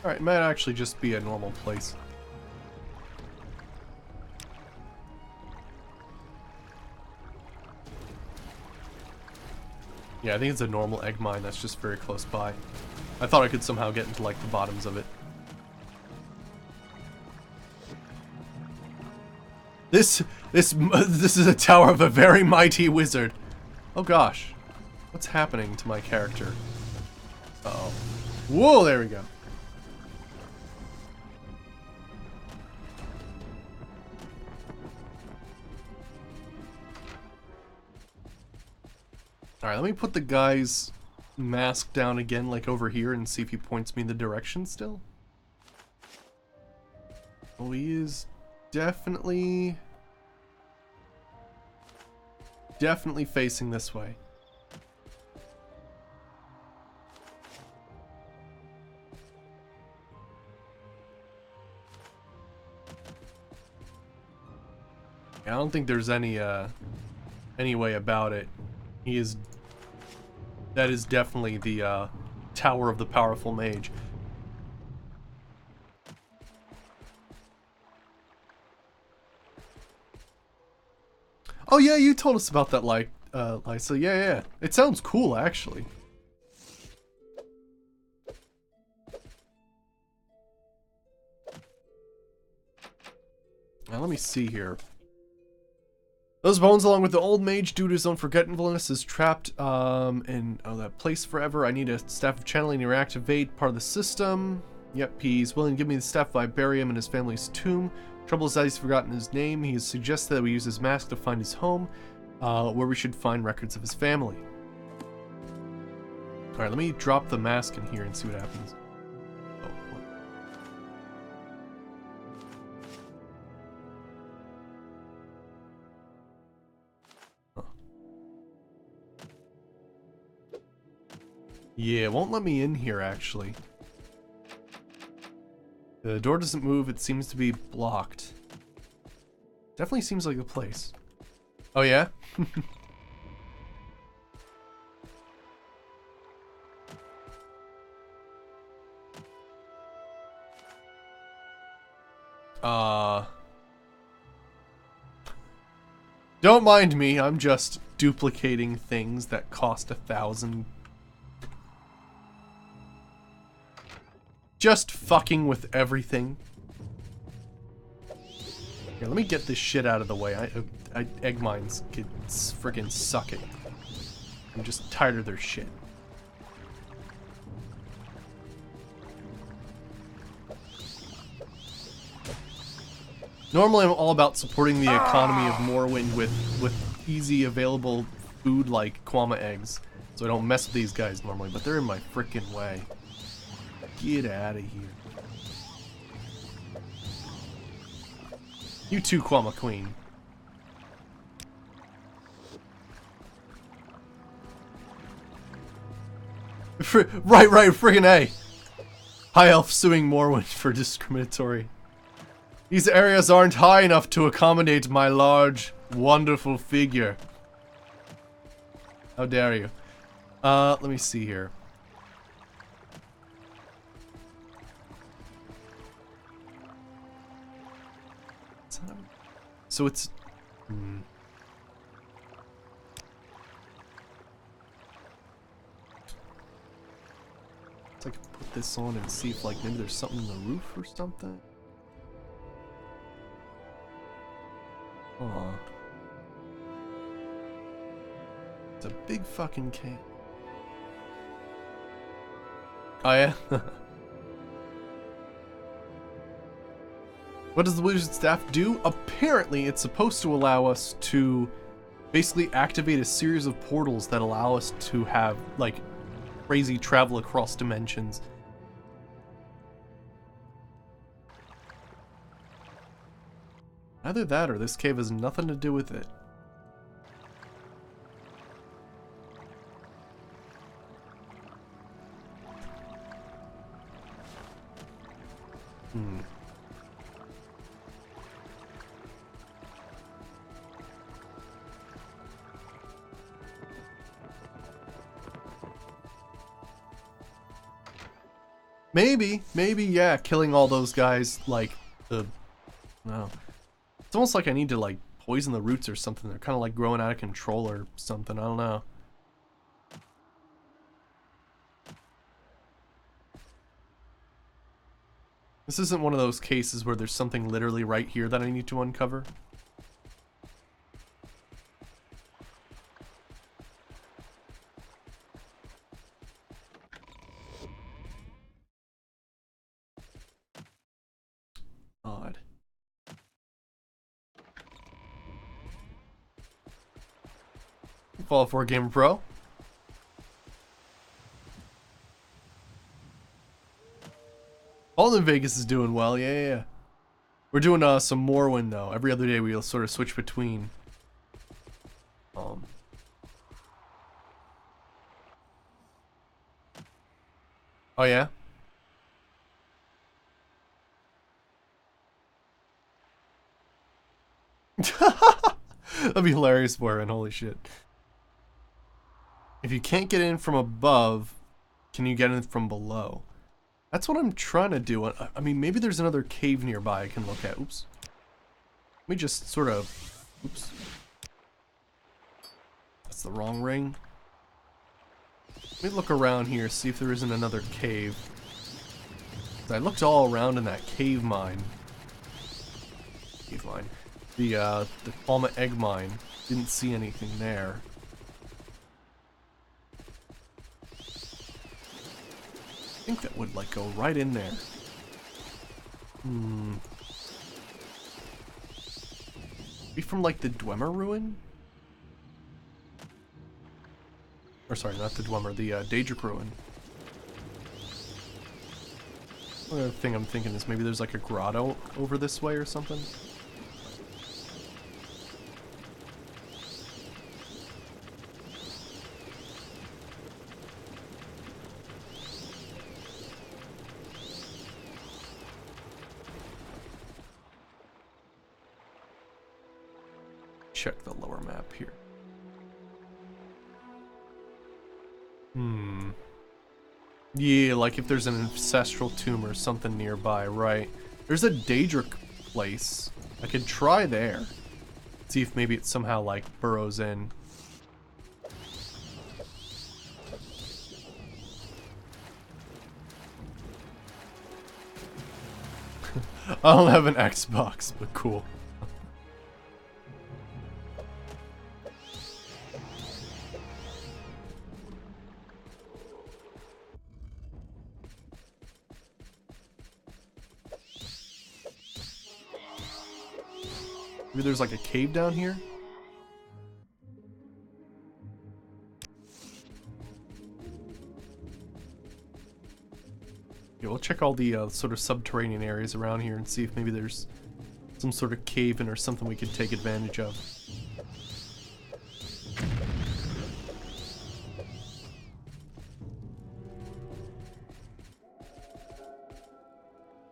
Alright, it might actually just be a normal place. Yeah, I think it's a normal egg mine that's just very close by. I thought I could somehow get into like the bottoms of it. This is a tower of a very mighty wizard. Oh gosh. What's happening to my character? Uh-oh. Whoa, there we go. Alright, let me put the guy's mask down again, like over here, and see if he points me in the direction still. Oh, he is definitely facing this way. I don't think there's any way about it. That is definitely the Tower of the Powerful Mage. Oh yeah, you told us about that, Lysa. Yeah. It sounds cool, actually. Now let me see here. Those bones, along with the old mage, due to his own forgetfulness, is trapped in that place forever. I need a staff of channeling to reactivate part of the system. Yep, he's willing to give me the staff if I bury him in his family's tomb. Trouble is that he's forgotten his name. He has suggested that we use his mask to find his home, where we should find records of his family. Alright, let me drop the mask in here and see what happens. Oh, what? Huh. Yeah, it won't let me in here, actually. The door doesn't move, it seems to be blocked. Definitely seems like the place. Oh yeah? Don't mind me, I'm just duplicating things that cost 1,000. Just fucking with everything. Here, let me get this shit out of the way. Egg mines could freaking suck it. I'm just tired of their shit. Normally I'm all about supporting the economy of Morrowind with easy available food like Kwama eggs. So I don't mess with these guys normally, but they're in my frickin' way. Get out of here. You too, Kwama Queen. Right, friggin' A. High Elf suing Morrowind for discriminatory. These areas aren't high enough to accommodate my large, wonderful figure. How dare you? Let me see here. So it's... So I can put this on and see if, like, maybe there's something in the roof or something. Aw. It's a big fucking cave. Oh yeah? What does the wizard staff do? Apparently it's supposed to allow us to basically activate a series of portals that allow us to have, like, crazy travel across dimensions. Either that or this cave has nothing to do with it. Maybe, yeah, killing all those guys, like, no. It's almost like I need to, like, poison the roots or something. They're kind of, like, growing out of control or something. I don't know. This isn't one of those cases where there's something literally right here that I need to uncover. Odd. Fallout 4 Gamer Pro. All in Vegas is doing well, yeah. We're doing some Morrowind though. Every other day we'll sort of switch between. Oh yeah? That'd be hilarious, Warren. Holy shit. If you can't get in from above, can you get in from below? That's what I'm trying to do. I mean, maybe there's another cave nearby I can look at. Oops. Let me just sort of... Oops. That's the wrong ring. Let me look around here, see if there isn't another cave. I looked all around in that cave mine. The Palma egg mine. Didn't see anything there. I think that would, like, go right in there. Be from, like, the Dwemer ruin? Or sorry, not the Dwemer, the Daedric ruin. Another thing I'm thinking is maybe there's, like, a grotto over this way or something. Check the lower map here. Yeah, like if there's an ancestral tomb or something nearby, right? There's a Daedric place. I could try there. See if maybe it somehow, like, burrows in. I don't have an Xbox, but cool. Maybe there's like a cave down here? Yeah, we'll check all the sort of subterranean areas around here and see if maybe there's some sort of cave-in or something we could take advantage of.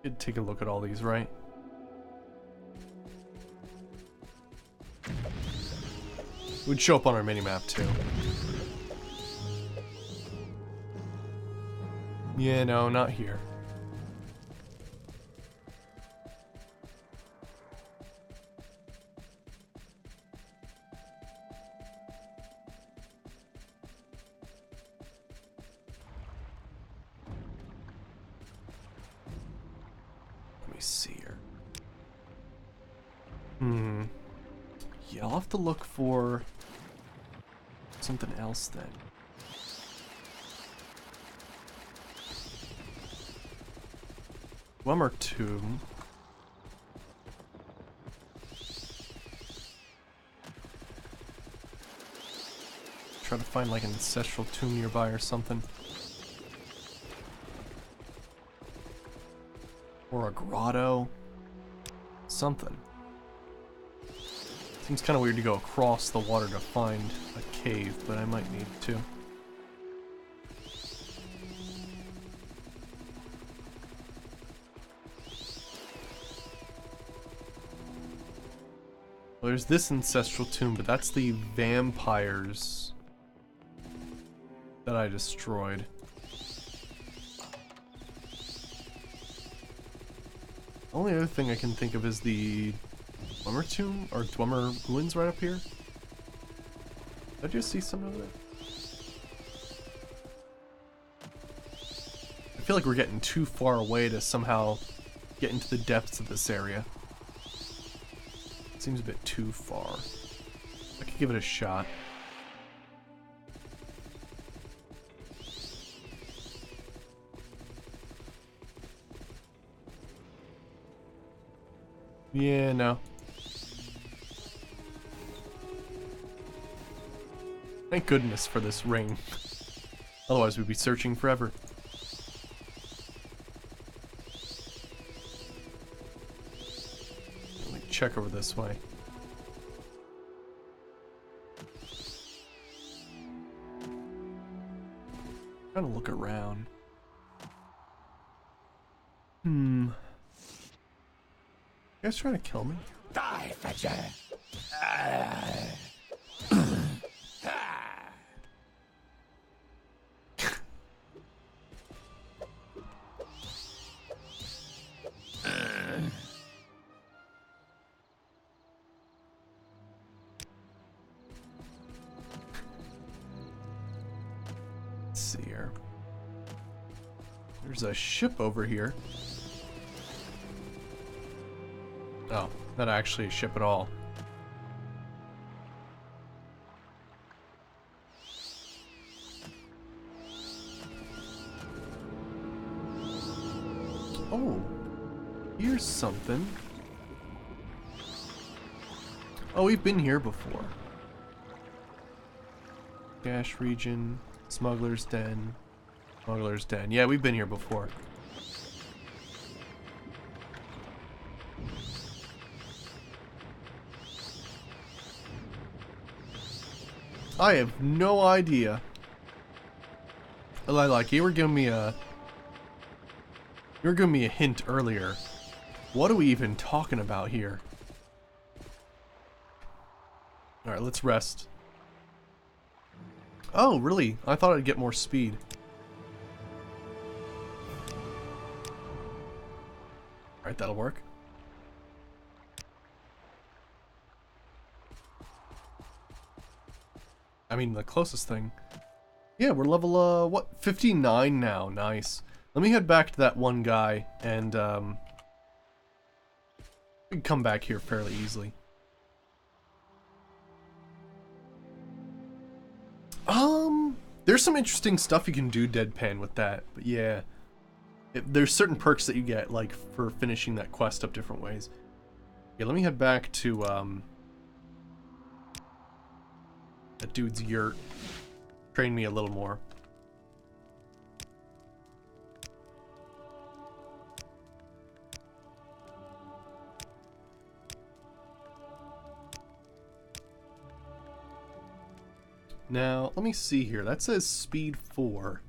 Could take a look at all these, right? Would show up on our minimap too. Yeah, no, not here. Let me see here. Yeah, I'll have to look for something else then. One more tomb. Try to find like an ancestral tomb nearby or something. Or a grotto. Something. Seems kind of weird to go across the water to find a cave, but I might need to. Well, there's this ancestral tomb, but that's the vampires that I destroyed. The only other thing I can think of is the Dwemer tomb, or Dwemer ruins right up here. Did I just see something over there? I feel like we're getting too far away to somehow get into the depths of this area. Seems a bit too far. I could give it a shot. Yeah, no. Thank goodness for this ring. Otherwise we'd be searching forever. Let me check over this way. Trying to look around. You guys trying to kill me? Die, Fetcher! Let's see here. There's a ship over here. Oh, not actually a ship at all. Oh, here's something. Oh, we've been here before. Gash region, Smuggler's Den, Smuggler's Den. Yeah, we've been here before. I have no idea. Like you were giving me a hint earlier. What are we even talking about here? Alright, let's rest. Oh, really? I thought I'd get more speed. Alright, that'll work. I mean, the closest thing. Yeah, we're level, what? 59 now. Nice. Let me head back to that one guy, and, we can come back here fairly easily. There's some interesting stuff you can do deadpan with that, but yeah. There's certain perks that you get, like, for finishing that quest up different ways. Yeah, let me head back to that dude's yurt. Train me a little more. Now, let me see here. That says speed 4.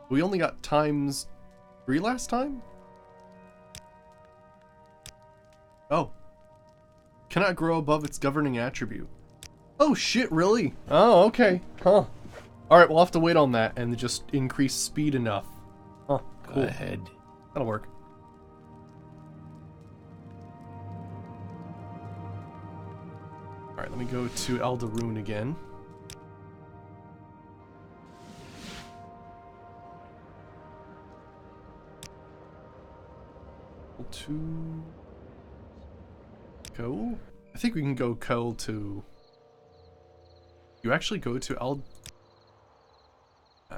We only got times 3 last time? Oh. Cannot grow above its governing attribute. Oh shit, really? Oh, okay. Huh. Alright, we'll have to wait on that and just increase speed enough. Huh, cool. Go ahead. That'll work. Alright, let me go to Aldaroon again. To go? I think we can go Ko to... You actually go to No,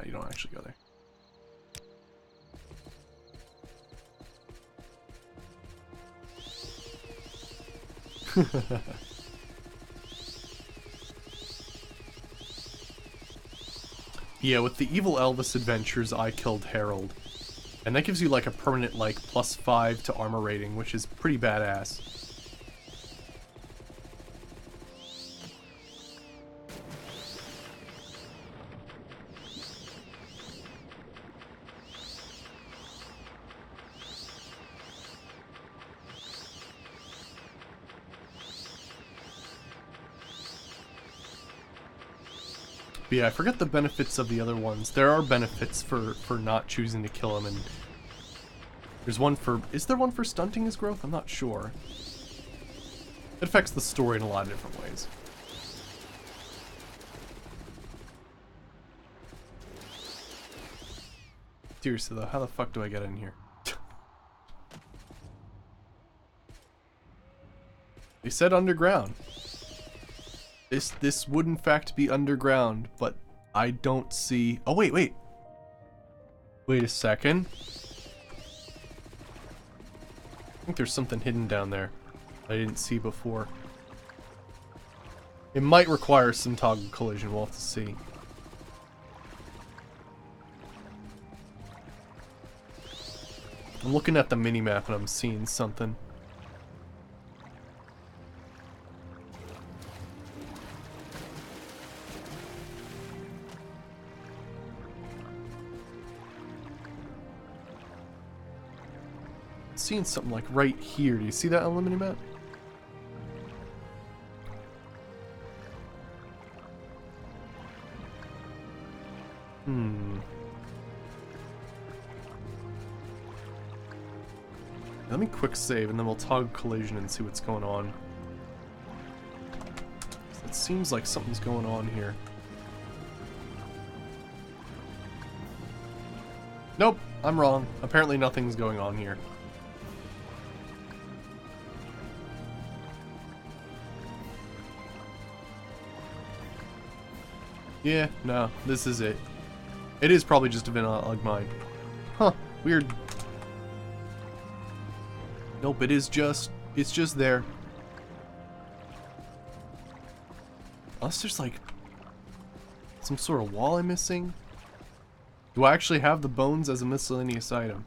you don't actually go there. Yeah, with the Evil Elvis Adventures, I killed Harold. And that gives you like a permanent like +5 to armor rating, which is pretty badass. But yeah, I forget the benefits of the other ones. There are benefits for not choosing to kill him, and there's one for... Is there one for stunting his growth? I'm not sure. It affects the story in a lot of different ways. Seriously though, how the fuck do I get in here? They said underground. This would in fact be underground, but I don't see... Oh, wait. Wait a second. I think there's something hidden down there I didn't see before. It might require some toggle collision, we'll have to see. I'm looking at the minimap and I'm seeing something. Seeing something like right here. Do you see that on the minimap? Let me quick save and then we'll toggle collision and see what's going on. It seems like something's going on here. Nope, I'm wrong. Apparently nothing's going on here. Yeah, no, this is it. It is probably just a vanilla mine. Huh, weird. Nope, it's just there. Unless there's like some sort of wall I'm missing. Do I actually have the bones as a miscellaneous item?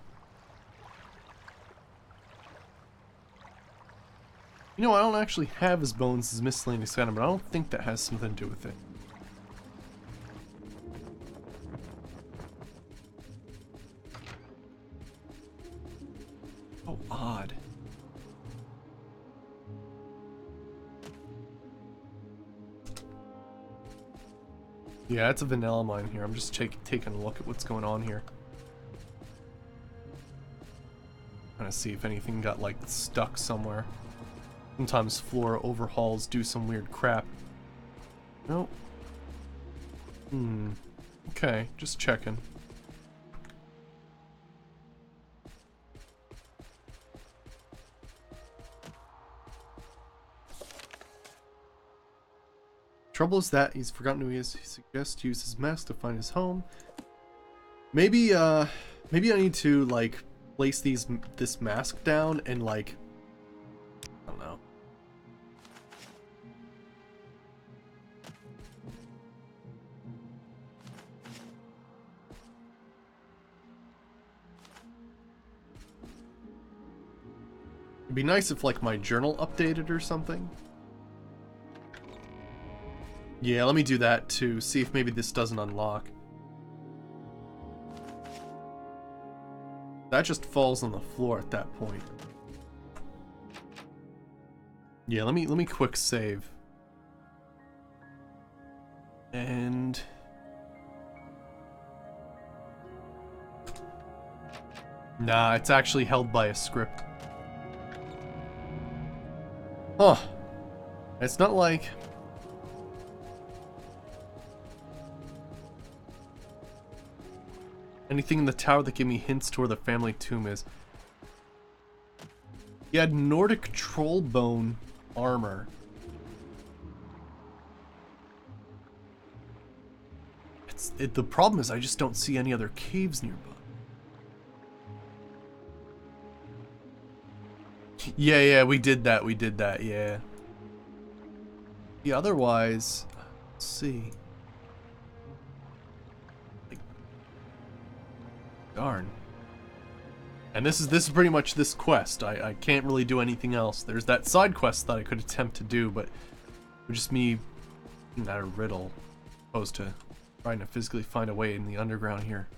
You know, I don't actually have his bones as a miscellaneous item, but I don't think that has something to do with it. Oh, odd. Yeah, it's a vanilla mine here. I'm just taking a look at what's going on here. Trying to see if anything got, like, stuck somewhere. Sometimes floor overhauls do some weird crap. Nope. Okay, just checking. Trouble is that he's forgotten who he is. He suggests to use his mask to find his home. Maybe I need to, like, place this mask down and like, I don't know. It'd be nice if like my journal updated or something. Yeah, let me do that too. See if maybe this doesn't unlock. That just falls on the floor at that point. Yeah, let me quick save. And nah, it's actually held by a script. Huh. It's not like anything in the tower that gave me hints to where the family tomb is. He had Nordic troll bone armor. The problem is I just don't see any other caves nearby. Yeah, we did that, yeah. Yeah, otherwise, let's see. Like, darn. And this is pretty much this quest. I can't really do anything else. There's that side quest that I could attempt to do, but it was just me being that a riddle, opposed to trying to physically find a way in the underground here.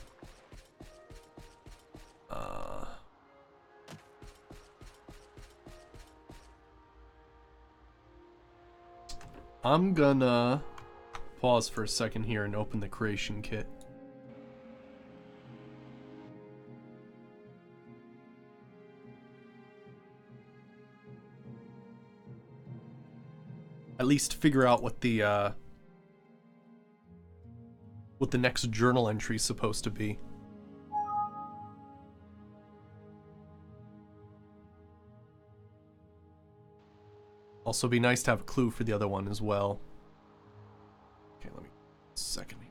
I'm gonna pause for a second here and open the creation kit. At least figure out what the next journal entry is supposed to be. Also be nice to have a clue for the other one as well. Okay, let me second here.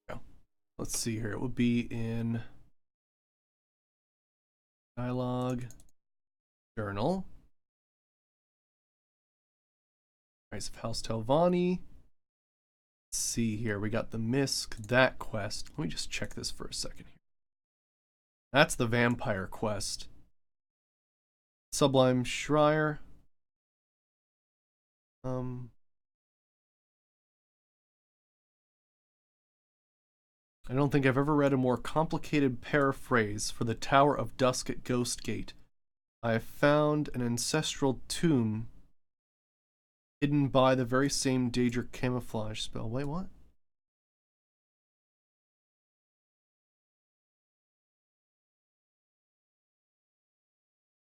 Go. Let's see here. It would be in dialogue, journal, Rise of House Telvanni. Let's see here. We got the Misk, that quest. Let me just check this for a second here. That's the vampire quest. Sublime Schreier. I don't think I've ever read a more complicated paraphrase for the Tower of Dusk at Ghostgate. I have found an ancestral tomb hidden by the very same Daedric camouflage spell. Wait, what?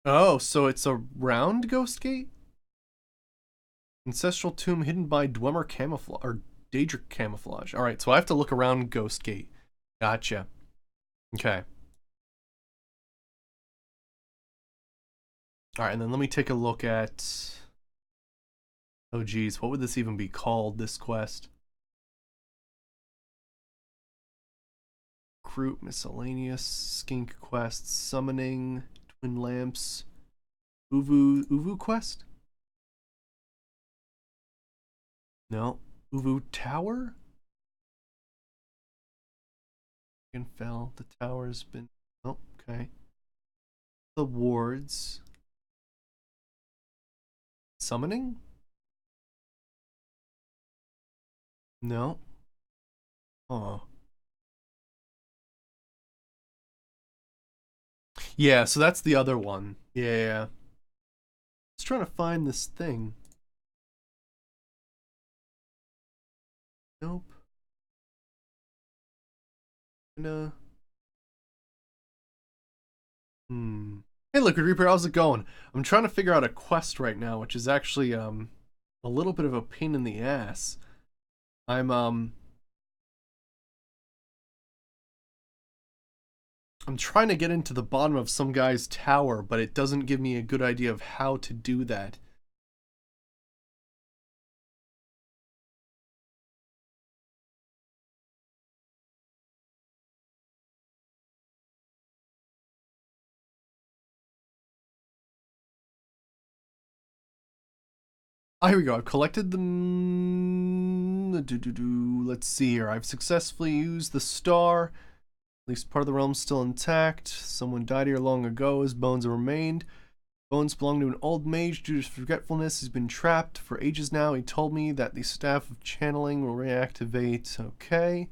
Oh, so it's around Ghostgate? Ancestral tomb hidden by Dwemer camouflage, or Daedric camouflage. Alright, so I have to look around Ghostgate. Gotcha. Okay. Alright, and then let me take a look at... Oh geez, what would this even be called, this quest? Recruit, miscellaneous, skink quests, summoning, twin lamps, Uvu quest? No. Uvu Tower? Fell. The tower's been... Oh, okay. The wards. Summoning? No. Oh. Yeah, so that's the other one. Yeah. I was trying to find this thing. Nope. No. Hey, Liquid Reaper, how's it going? I'm trying to figure out a quest right now, which is actually a little bit of a pain in the ass. I'm trying to get into the bottom of some guy's tower, but it doesn't give me a good idea of how to do that. Ah, here we go. I've collected the... Let's see here. I've successfully used the star. At least part of the realm's still intact. Someone died here long ago. His bones have remained. Bones belong to an old mage. Due to his forgetfulness, he's been trapped for ages now. He told me that the staff of channeling will reactivate. Okay.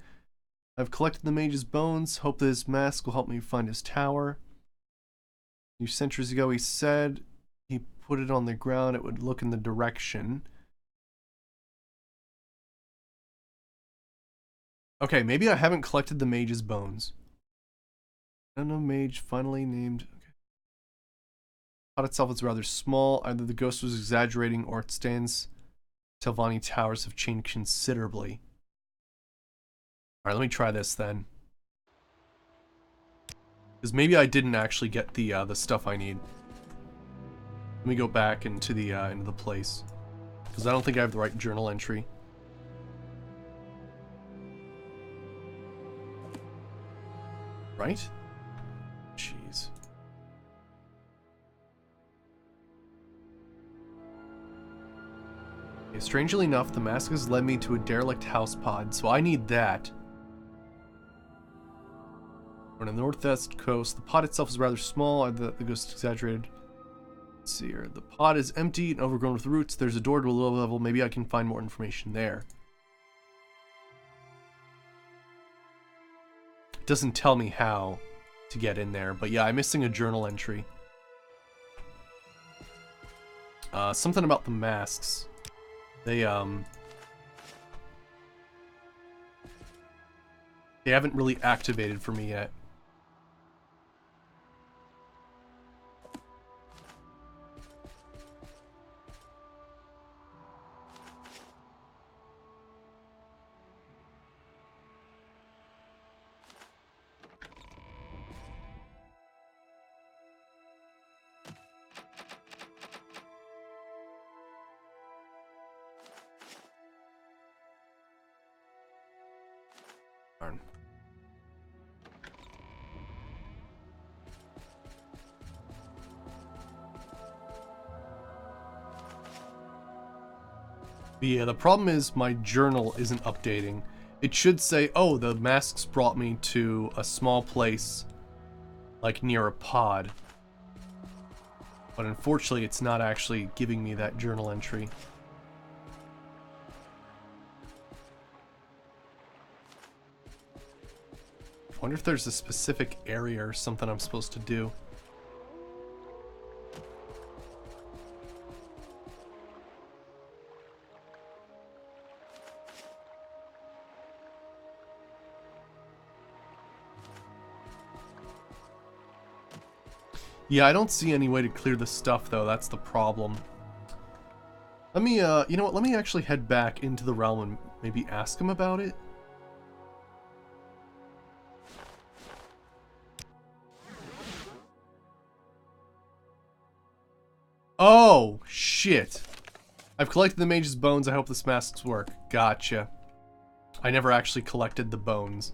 I've collected the mage's bones. Hope that his mask will help me find his tower. A few centuries ago, he said he put it on the ground. It would look in the direction. Okay, maybe I haven't collected the mage's bones. Unknown mage finally named. Okay. The pot itself is rather small. Either the ghost was exaggerating or it stands. Telvanni towers have changed considerably. Alright, let me try this then. Because maybe I didn't actually get the stuff I need. Let me go back into the place. Because I don't think I have the right journal entry. Right? Jeez. Okay, strangely enough, the mask has led me to a derelict house pod, so I need that. On the northwest coast, the pod itself is rather small. The ghost exaggerated. Let's see here. The pod is empty and overgrown with roots. There's a door to a low level. Maybe I can find more information there. It doesn't tell me how to get in there, but yeah, I'm missing a journal entry. Something about the masks. They haven't really activated for me yet. Darn. But yeah, the problem is my journal isn't updating. It should say, oh, the masks brought me to a small place, like near a pod. But unfortunately, it's not actually giving me that journal entry. I wonder if there's a specific area or something I'm supposed to do. Yeah, I don't see any way to clear the stuff, though. That's the problem. Let me, you know what? Let me actually head back into the realm and maybe ask him about it. Oh, shit. I've collected the mage's bones. I hope this masks work. Gotcha. I never actually collected the bones.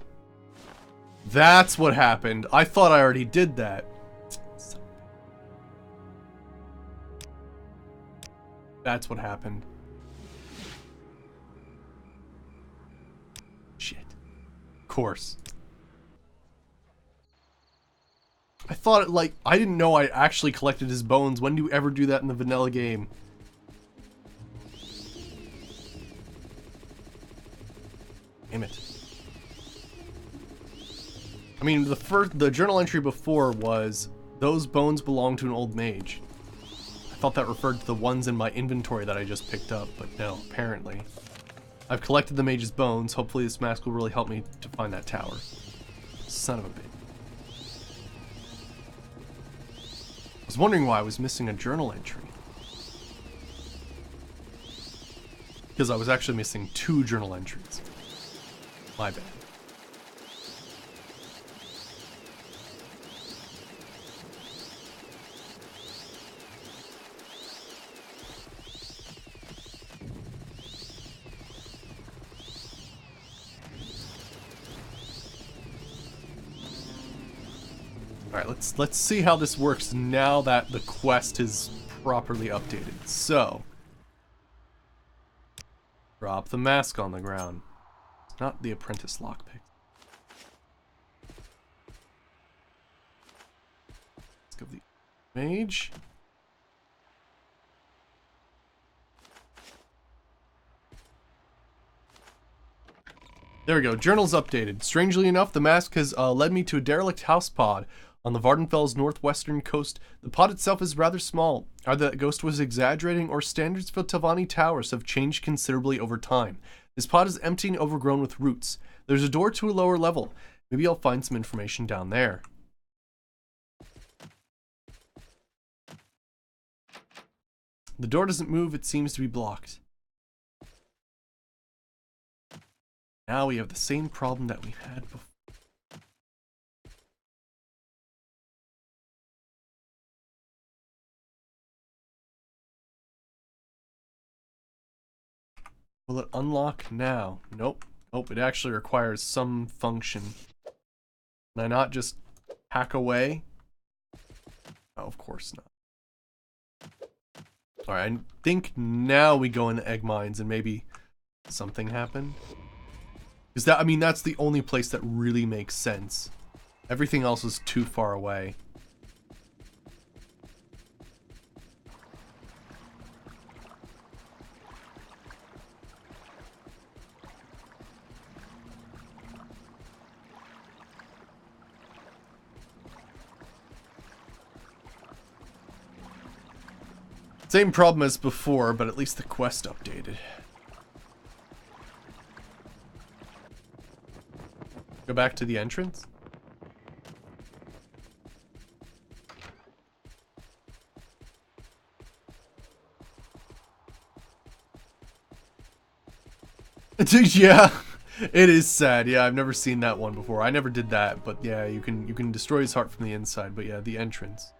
That's what happened. I thought I already did that. That's what happened. Shit. Of course. I thought it, like, I didn't know I actually collected his bones. When do you ever do that in the vanilla game? Damn it. I mean, the journal entry before was, those bones belong to an old mage. I thought that referred to the ones in my inventory that I just picked up, but no, apparently. I've collected the mage's bones. Hopefully this mask will really help me to find that tower. Son of a bitch. I was wondering why I was missing a journal entry. Because I was actually missing 2 journal entries. My bad. Alright, let's see how this works now that the quest is properly updated. So, Drop the mask on the ground. Not the apprentice lockpick. Let's go the mage. There we go. Journal's updated. Strangely enough, the mask has led me to a derelict house pod on the Vardenfell's northwestern coast. The pod itself is rather small. Either that ghost was exaggerating, or standards for Tavani towers have changed considerably over time. This pod is empty and overgrown with roots. There's a door to a lower level. Maybe I'll find some information down there. The door doesn't move. It seems to be blocked. Now we have the same problem that we had before. Will it unlock now? Nope. Nope, it actually requires some function. Can I not just hack away? Oh, of course not. Alright, I think now we go into egg mines and maybe something happened. Because that, I mean, that's the only place that really makes sense. Everything else is too far away. Same problem as before, but at least the quest updated. Go back to the entrance. Yeah, it is sad. Yeah, I've never seen that one before. I never did that, but yeah, you can destroy his heart from the inside. But yeah, the entrance.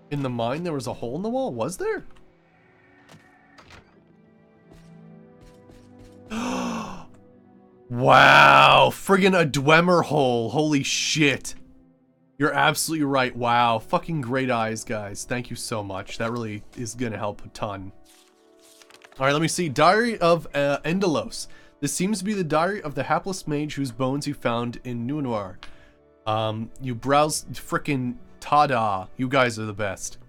In the mine, there was a hole in the wall? Was there? Wow, friggin' a Dwemer hole. Holy shit. You're absolutely right. Wow, fucking great eyes, guys. Thank you so much. That really is gonna help a ton. Alright, let me see. Diary of Endelos. This seems to be the diary of the hapless mage whose bones you found in Nuenoir. You browse frickin' ta-da. You guys are the best.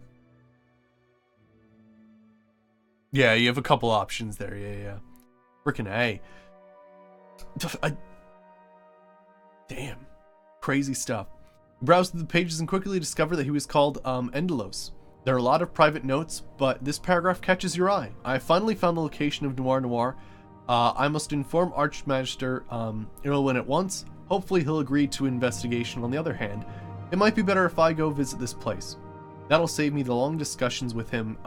Yeah, you have a couple options there. Yeah. Frickin' A. Damn. Crazy stuff. You browse through the pages and quickly discover that he was called Endelos. There are a lot of private notes, but this paragraph catches your eye. I finally found the location of Noir. I must inform Archmagister Irwin at once. Hopefully he'll agree to investigation. On the other hand, it might be better if I go visit this place. That'll save me the long discussions with him,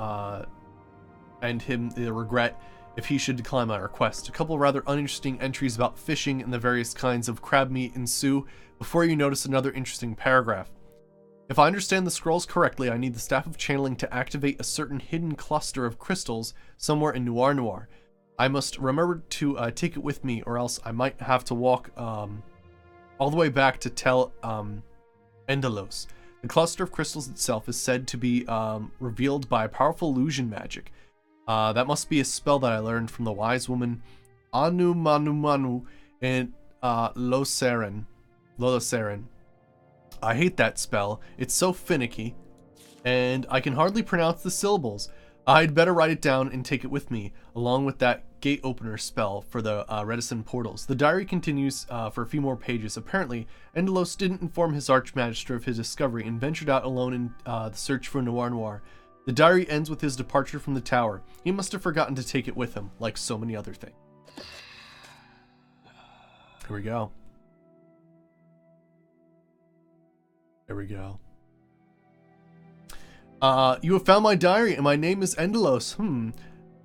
and him the regret if he should decline my request. A couple rather uninteresting entries about fishing and the various kinds of crab meat ensue before you notice another interesting paragraph. If I understand the scrolls correctly, I need the Staff of Channeling to activate a certain hidden cluster of crystals somewhere in Noir. I must remember to take it with me, or else I might have to walk all the way back to tell Endelos. The cluster of crystals itself is said to be revealed by powerful illusion magic. That must be a spell that I learned from the wise woman Anu Manu and Losaren. I hate that spell. It's so finicky, and I can hardly pronounce the syllables. I'd better write it down and take it with me, along with that gate opener spell for the reticent portals. The diary continues for a few more pages. Apparently, Endelos didn't inform his Archmagister of his discovery and ventured out alone in the search for Noir. The diary ends with his departure from the tower. He must have forgotten to take it with him, like so many other things. Here we go. There we go. You have found my diary, and my name is Endelos.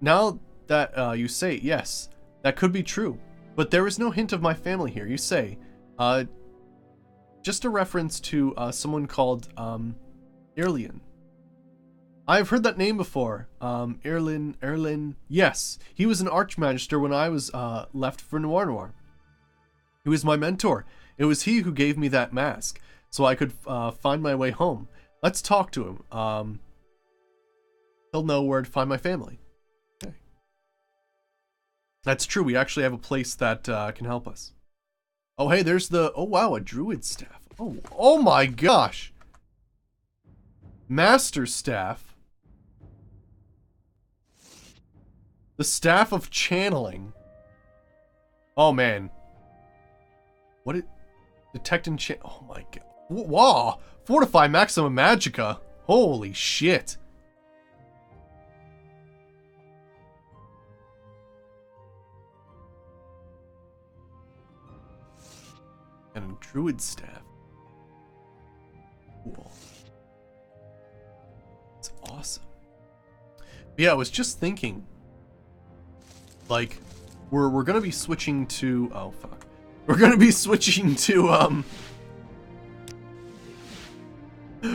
Now that you say it, yes, that could be true. But there is no hint of my family here, you say. Just a reference to someone called Irlian. I've heard that name before. Erlin. Yes, he was an Archmagister when I was left for Noir. He was my mentor. It was he who gave me that mask, so I could find my way home. Let's talk to him. He'll know where to find my family. Okay. That's true. We actually have a place that can help us. Oh, hey, there's the... Oh, wow, a druid staff. Oh my gosh. Master staff. The staff of channeling. Oh, man. What it... Detect enchant... Oh, my God. Wow. Fortify Maxima Magica. Holy shit. And a druid staff. Cool. It's awesome. But yeah, I was just thinking, like, we're gonna be switching to... Oh, fuck. We're gonna be switching to,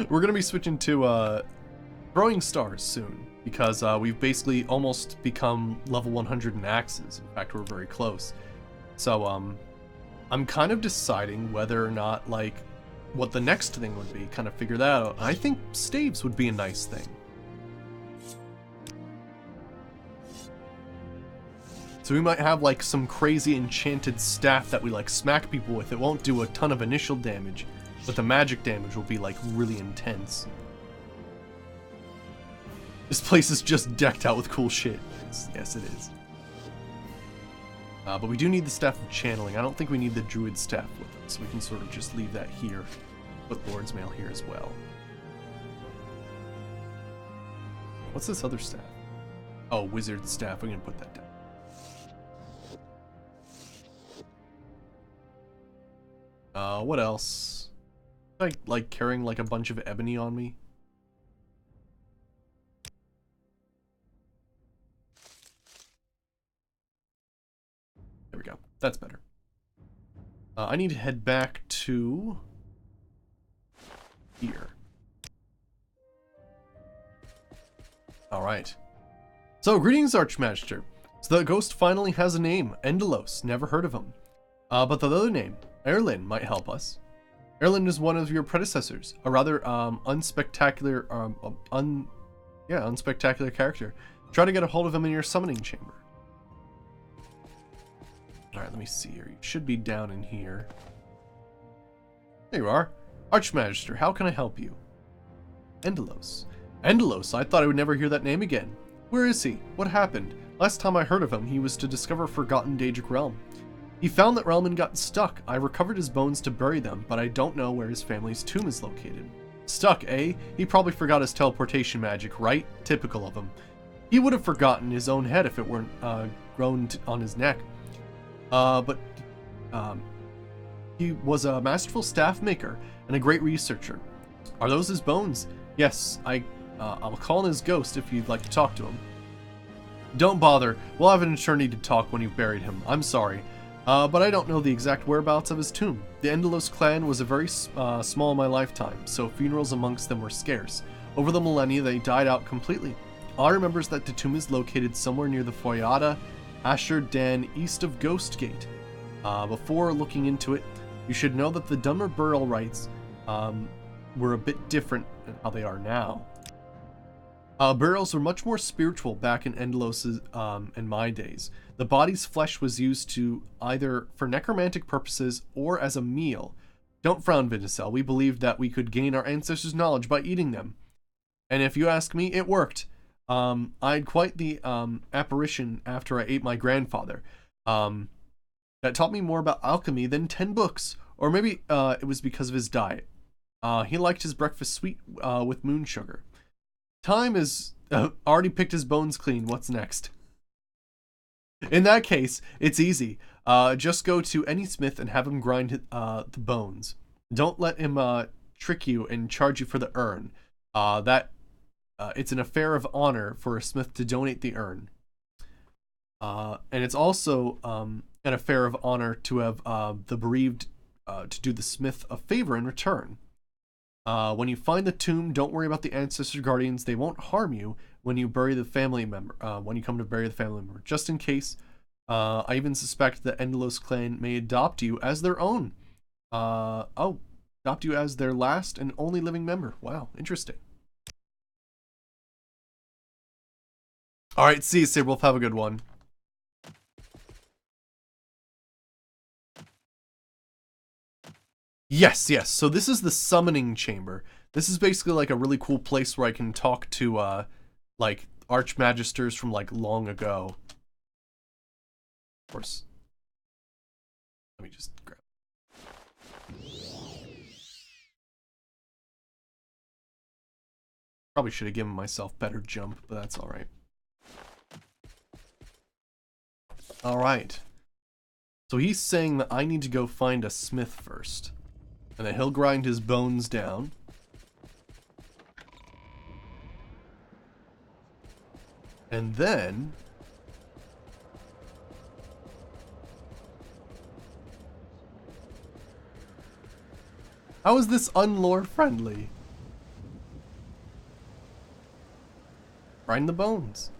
we're gonna be switching to, throwing stars soon. Because, we've basically almost become level 100 in axes. In fact, we're very close. So, I'm kind of deciding whether or not, like, what the next thing would be. Kind of figure that out. I think staves would be a nice thing. So we might have, like, some crazy enchanted staff that we, like, smack people with. It won't do a ton of initial damage, but the magic damage will be, like, really intense. This place is just decked out with cool shit. Yes, it is. But we do need the Staff of Channeling. I don't think we need the Druid Staff with us. We can sort of just leave that here. Put Lord's Mail here as well. What's this other staff? Oh, Wizard Staff. We're going to put that down. What else? Like carrying like a bunch of ebony on me? There we go. That's better. I need to head back to here. Alright. So, greetings, Archmagister. So the ghost finally has a name. Endelos. Never heard of him. But the other name, Erlin, might help us. Erlin is one of your predecessors. A rather, unspectacular, unspectacular character. Try to get a hold of him in your summoning chamber. Alright, let me see here. You should be down in here. There you are. Archmagister, how can I help you? Endelos. Endelos, I thought I would never hear that name again. Where is he? What happened? Last time I heard of him, he was to discover forgotten Daedric realm. He found that realm and got stuck. I recovered his bones to bury them, but I don't know where his family's tomb is located. Stuck, eh? He probably forgot his teleportation magic, right? Typical of him. He would have forgotten his own head if it weren't grown on his neck. He was a masterful staff maker and a great researcher. Are those his bones? Yes, I'll call in his ghost if you'd like to talk to him. Don't bother. We'll have an eternity to talk when you've buried him. I'm sorry. But I don't know the exact whereabouts of his tomb. The Endelos clan was a very small in my lifetime, so funerals amongst them were scarce. Over the millennia, they died out completely. All I remember is that the tomb is located somewhere near the Foyada Asher Den east of Ghost Gate. Before looking into it, you should know that the Dunmer burial rites were a bit different than how they are now. Burials were much more spiritual back in Endelos's in my days. The body's flesh was used to either for necromantic purposes or as a meal. Don't frown, Vinicel. We believed that we could gain our ancestors' knowledge by eating them. And if you ask me, it worked. I had quite the apparition after I ate my grandfather. That taught me more about alchemy than 10 books. Or maybe it was because of his diet. He liked his breakfast sweet with moon sugar. Time is already picked his bones clean. What's next? In that case, it's easy. Just go to any smith and have him grind the bones. Don't let him trick you and charge you for the urn. It's an affair of honor for a smith to donate the urn. And it's also an affair of honor to have the bereaved to do the smith a favor in return. When you find the tomb, don't worry about the ancestor guardians. They won't harm you when you bury the family member. When you come to bury the family member, just in case. I even suspect the Endelos clan may adopt you as their own. Adopt you as their last and only living member. Wow, interesting. All right, see you, Saberwolf. Have a good one. Yes, yes. So this is the summoning chamber. This is basically like a really cool place where I can talk to, like, archmagisters from, like, long ago. Of course. Let me just grab. Probably should have given myself better jump, but that's alright. Alright. So he's saying that I need to go find a smith first. And then he'll grind his bones down. And then... how is this unlore friendly? Grind the bones.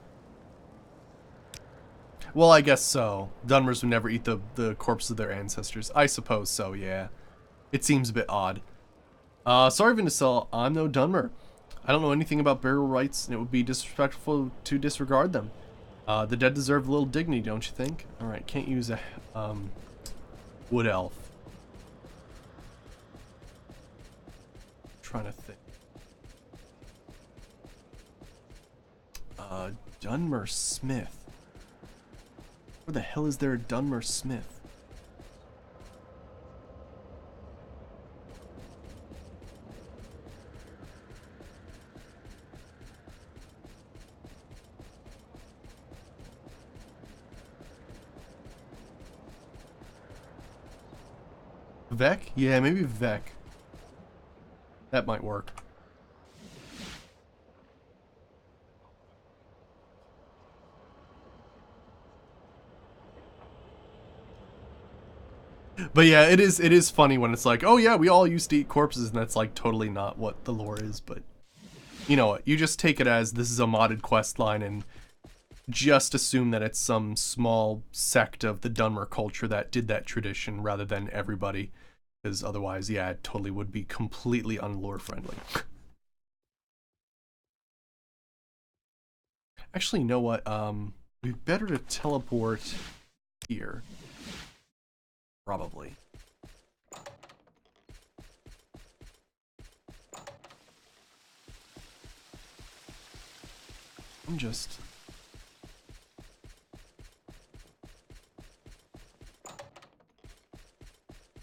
Well, I guess so. Dunmers would never eat the corpse of their ancestors. I suppose so, yeah. It seems a bit odd. Sorry, Vinicel, I'm no Dunmer. I don't know anything about burial rites, and it would be disrespectful to disregard them. The dead deserve a little dignity, don't you think? Alright, can't use a wood elf. Trying to think. Dunmer Smith. Where the hell is there a Dunmer Smith? Vec? Yeah, maybe Vec. That might work. But yeah, it is funny when it's like, oh yeah, we all used to eat corpses, and that's like totally not what the lore is, but you know what, you just take it as this is a modded quest line and just assume that it's some small sect of the Dunmer culture that did that tradition rather than everybody, because otherwise, yeah, it totally would be completely unlore friendly. Actually, you know what, we better to teleport here. Probably. I'm just...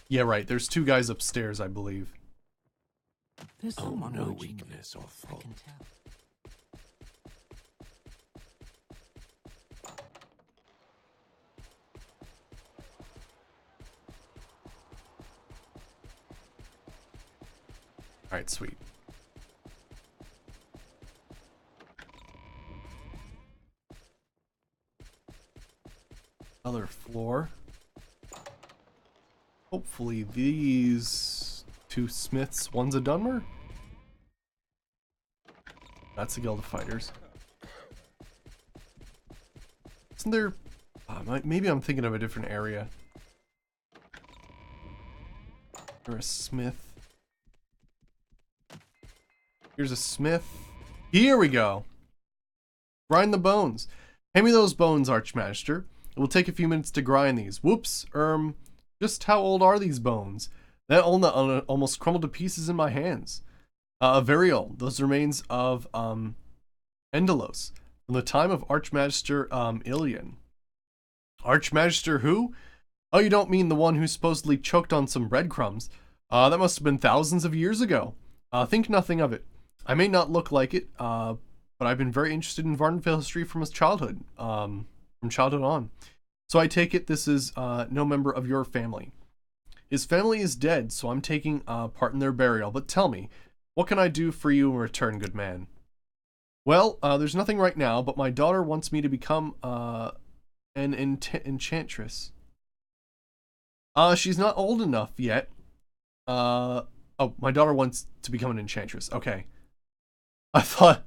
yeah, right. There's two guys upstairs, I believe. There's no weakness or fault. I can tell. Alright, sweet. Other floor. Hopefully these two smiths, one's a Dunmer? That's a guild of fighters. Isn't there... maybe I'm thinking of a different area. Or a smith. Here's a smith. Here we go. Grind the bones. Hand me those bones, Archmagister. It will take a few minutes to grind these. Whoops. Just how old are these bones? That almost crumbled to pieces in my hands. Very old. Those remains of, Endelos. From the time of Archmagister, Ilian. Archmagister who? Oh, you don't mean the one who supposedly choked on some breadcrumbs. That must have been thousands of years ago. Think nothing of it. I may not look like it, but I've been very interested in Vardenvale history from his childhood, from childhood on. So I take it this is no member of your family. His family is dead, so I'm taking part in their burial. But tell me, what can I do for you in return, good man? Well, there's nothing right now, but my daughter wants me to become an enchantress. She's not old enough yet. Oh, my daughter wants to become an enchantress. Okay. I thought,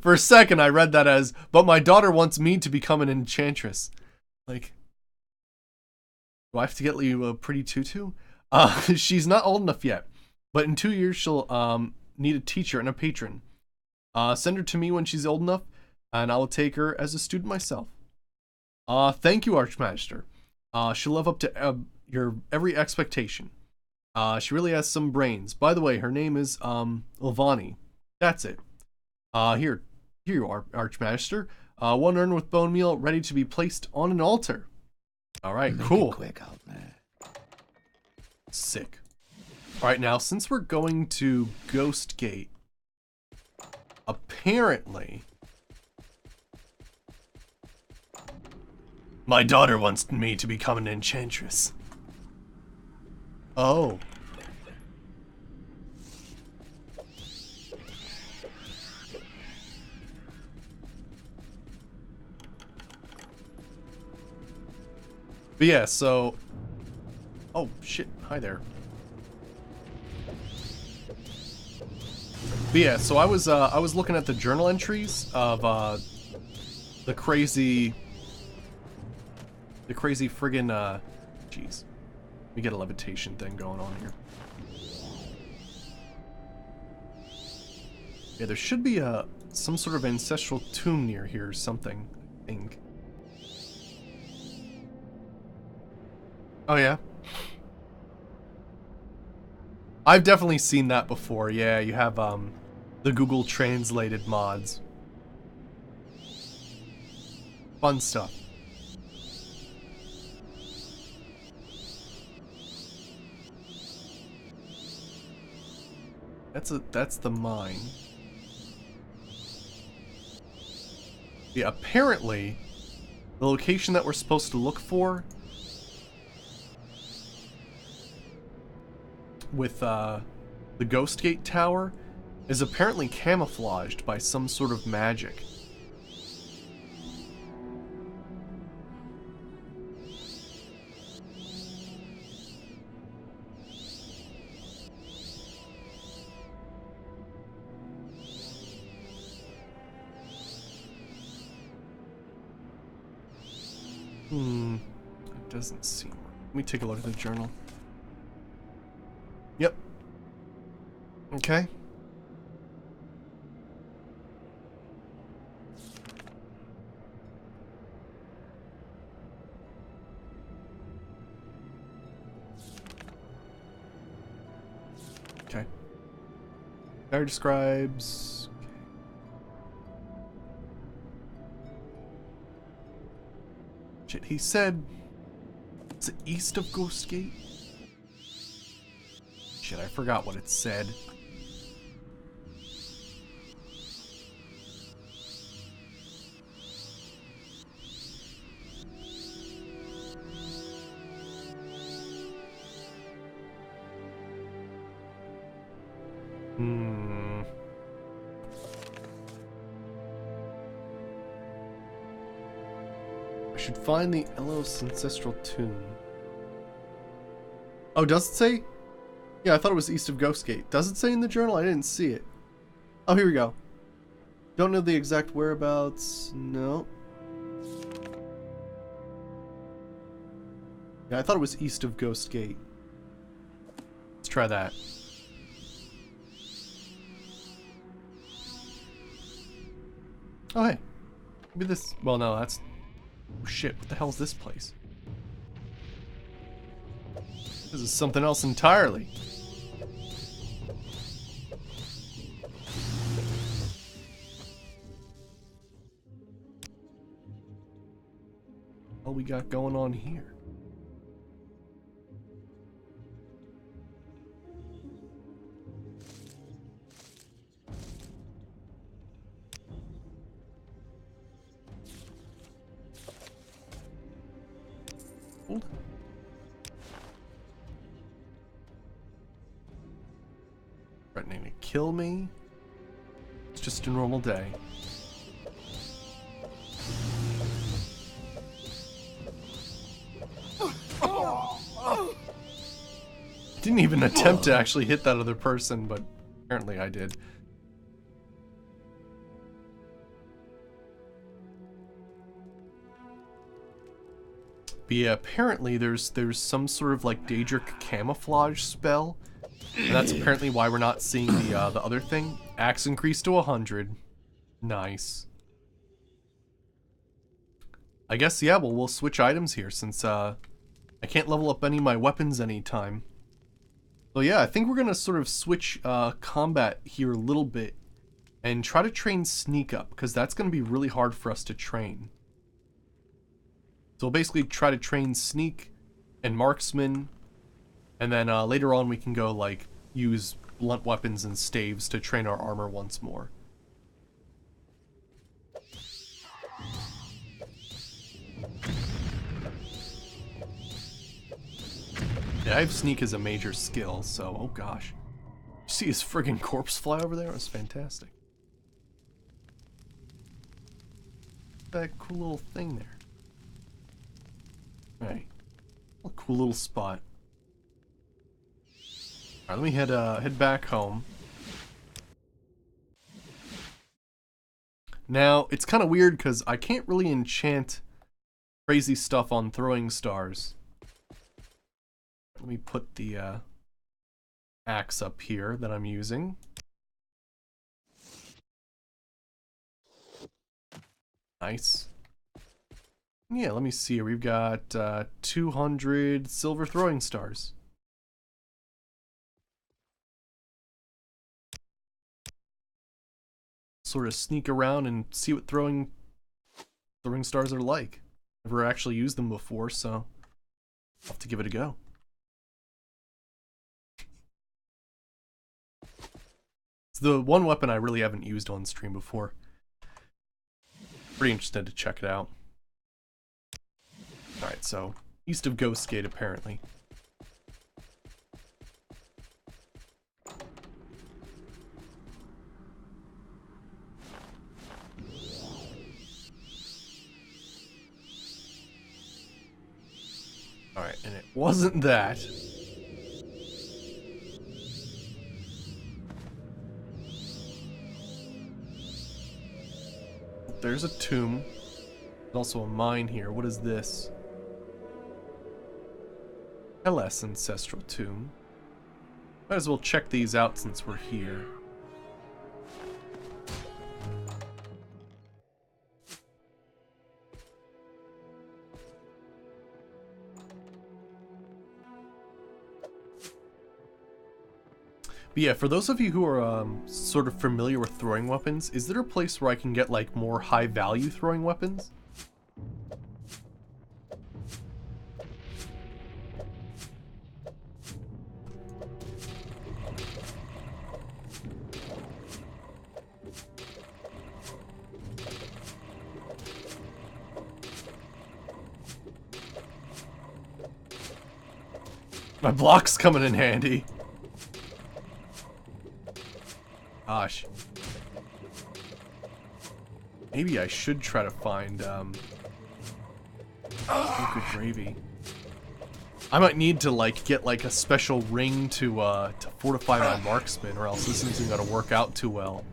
for a second, I read that as, but my daughter wants me to become an enchantress. Like, do I have to get you a pretty tutu? She's not old enough yet, but in 2 years she'll need a teacher and a patron. Send her to me when she's old enough, and I will take her as a student myself. Thank you, Archmaster. She'll live up to your every expectation. She really has some brains. By the way, her name is Ilvani. That's it. Here you are, Archmaster. One urn with bone meal ready to be placed on an altar. All right, Make cool. it quick out there. Sick. All right, now since we're going to Ghost Gate, apparently my daughter wants me to become an enchantress. Oh. But yeah, so... Oh, shit. Hi there. But yeah, so I was looking at the journal entries of the crazy friggin' jeez. We get a levitation thing going on here. Yeah, there should be some sort of ancestral tomb near here or something, I think. Oh yeah. I've definitely seen that before. Yeah, you have the Google translated mods. Fun stuff. That's the mine. Yeah, apparently the location that we're supposed to look for with the Ghost Gate Tower is apparently camouflaged by some sort of magic. It doesn't seem right. Let me take a look at the journal. Yep. Okay. Okay. There describes... Shit, he said... Is it east of Ghost Gate? Shit, I forgot what it said. I should find the Elos ancestral tomb. Oh, does it say? Yeah, I thought it was east of Ghost Gate. Does it say in the journal? I didn't see it. Oh, here we go. Don't know the exact whereabouts. No. Yeah, I thought it was east of Ghost Gate. Let's try that. Oh, hey. Maybe this... Well, no, that's... Oh, shit. What the hell is this place? This is something else entirely. What we got going on here? Hold on. Threatening to kill me. It's just a normal day. Didn't even attempt to actually hit that other person, but apparently I did. But yeah, apparently there's some sort of like Daedric camouflage spell. And that's apparently why we're not seeing the other thing. Axe increased to 100. Nice. I guess, yeah, well, we'll switch items here since I can't level up any of my weapons anytime. So yeah, I think we're gonna sort of switch combat here a little bit and try to train sneak up, because that's gonna be really hard for us to train. So we'll basically try to train sneak and marksman, and then later on we can go like use blunt weapons and staves to train our armor once more. Yeah, I have sneak as a major skill, so oh gosh. You see his friggin' corpse fly over there? It was fantastic. That cool little thing there. Alright. A cool little spot. Alright, let me head back home. Now, it's kind of weird because I can't really enchant crazy stuff on throwing stars. Let me put the axe up here that I'm using. Nice. Yeah, let me see. We've got 200 silver throwing stars. Sort of sneak around and see what throwing stars are like. Never actually used them before, so I'll have to give it a go. It's the one weapon I really haven't used on stream before. Pretty interested to check it out. Alright, so east of Ghost Gate apparently. Alright, and it wasn't that. There's a tomb. There's also a mine here. What is this? LS Ancestral Tomb. Might as well check these out since we're here. But yeah, for those of you who are sort of familiar with throwing weapons, is there a place where I can get like more high value throwing weapons? My block's coming in handy. Gosh. Maybe I should try to find, oh, good gravy. I might need to, like, get, like, a special ring to fortify my marksman, or else this isn't gonna work out too well.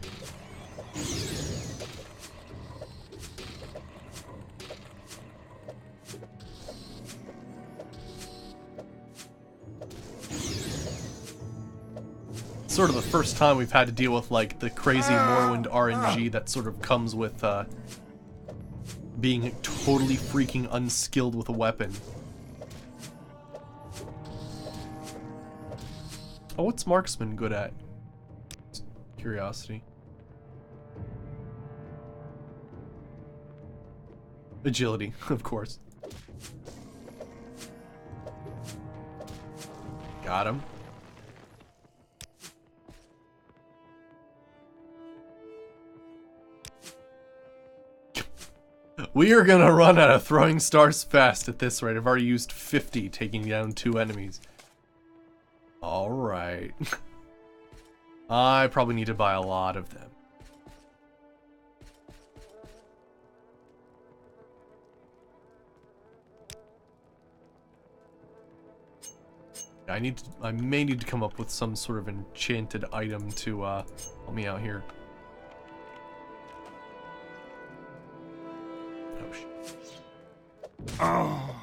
Sort of the first time we've had to deal with like the crazy Morrowind RNG that sort of comes with being totally freaking unskilled with a weapon. Oh, what's marksman good at? Curiosity. Agility, of course. Got him. We are gonna run out of throwing stars fast at this rate. I've already used 50, taking down 2 enemies. Alright. I probably need to buy a lot of them. I may need to come up with some sort of enchanted item to help me out here. Oh shit. Oh.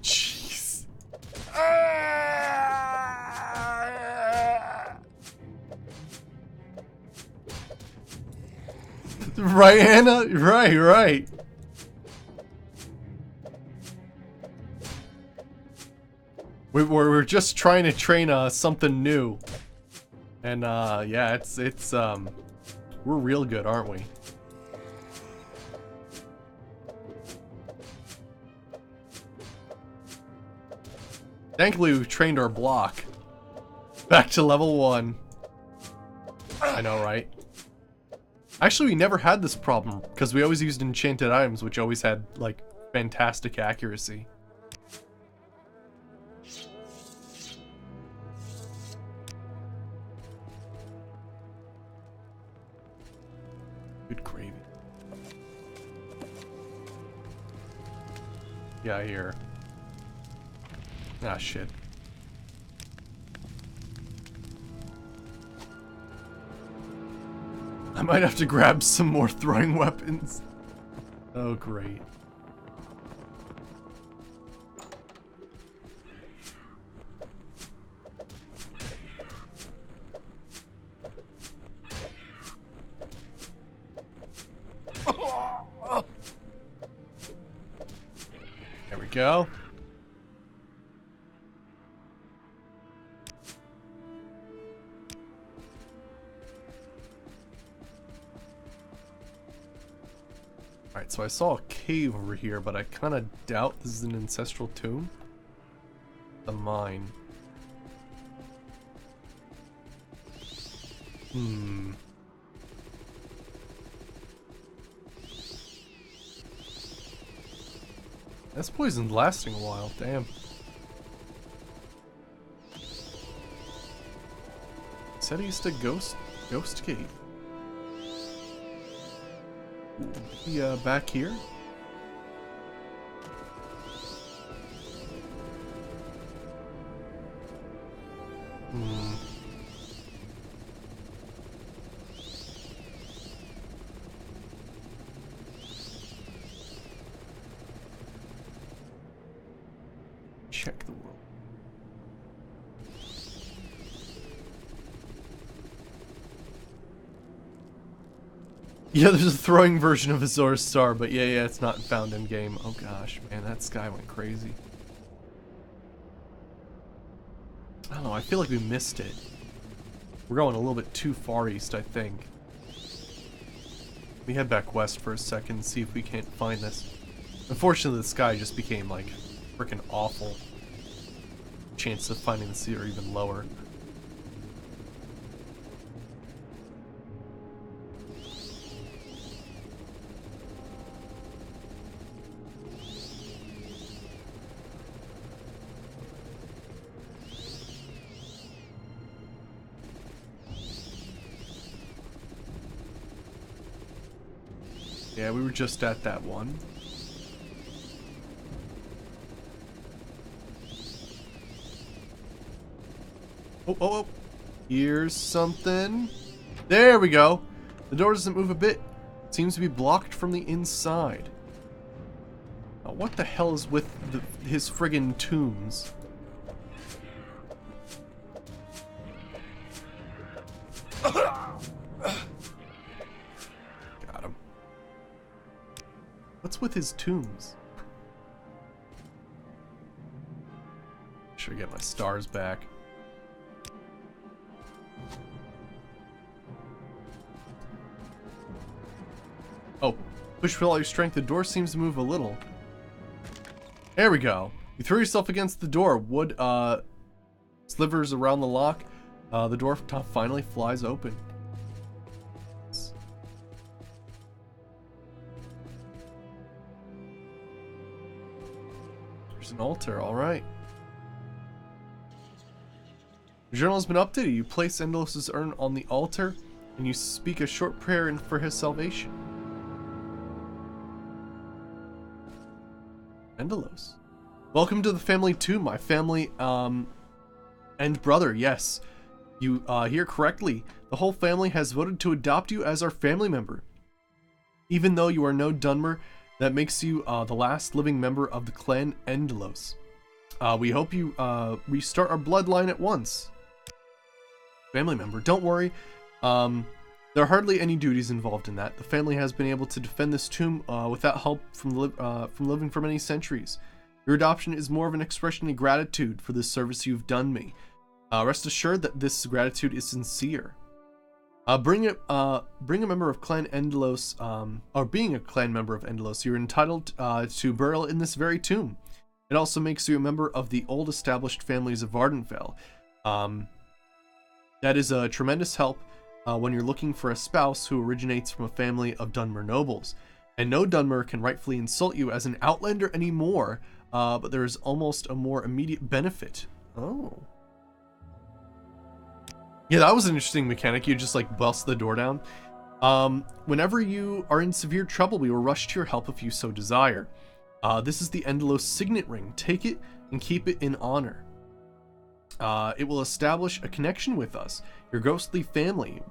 Jeez. Right, Anna? Right, right. We're just trying to train something new. And yeah, it's we're real good, aren't we? Thankfully, we've trained our block. Back to level 1. I know, right? Actually, we never had this problem, because we always used enchanted items, which always had, like, fantastic accuracy. Good gravy. Yeah, I hear. Ah, shit. I might have to grab some more throwing weapons. Oh, great. There we go. Alright, so I saw a cave over here, but I kind of doubt this is an ancestral tomb. A mine. This poison's lasting a while, damn. Said he used to ghost gate. Yeah, back here. Check the world. Yeah, there's a throwing version of Azor's Star, but yeah, it's not found in game. Oh gosh, man, that sky went crazy. I don't know, I feel like we missed it. We're going a little bit too far east, I think. We head back west for a second and see if we can't find this. Unfortunately, the sky just became, like, freaking awful. Chances of finding the sea are even lower. Yeah, we were just at that one. Oh. Here's something. There we go. The door doesn't move a bit. It seems to be blocked from the inside. Now, what the hell is with his friggin' tombs? What's with his tombs? Should get my stars back. Oh, push with all your strength. The door seems to move a little. There we go. You throw yourself against the door. Wood slivers around the lock. The door top finally flies open. There's an altar, alright. The journal has been updated. You place Endelos' urn on the altar, and you speak a short prayer for his salvation. Endelos. Welcome to the family tomb, my family, and brother, yes. You, hear correctly. The whole family has voted to adopt you as our family member. Even though you are no Dunmer, that makes you, the last living member of the clan Endelos. We hope you, restart our bloodline at once. Family member, don't worry. There are hardly any duties involved in that. The family has been able to defend this tomb, without help from living for many centuries. Your adoption is more of an expression of gratitude for the service you've done me. Rest assured that this gratitude is sincere. Bring a member of Clan Endelos, or being a clan member of Endelos, you're entitled to burial in this very tomb. It also makes you a member of the old established families of Vardenfell. That is a tremendous help when you're looking for a spouse who originates from a family of Dunmer nobles. And no Dunmer can rightfully insult you as an outlander anymore, but there is almost a more immediate benefit. Oh. Yeah, that was an interesting mechanic. You just like bust the door down. Whenever you are in severe trouble, we will rush to your help if you so desire. This is the Endelos signet ring. Take it and keep it in honor. It will establish a connection with us, your ghostly family,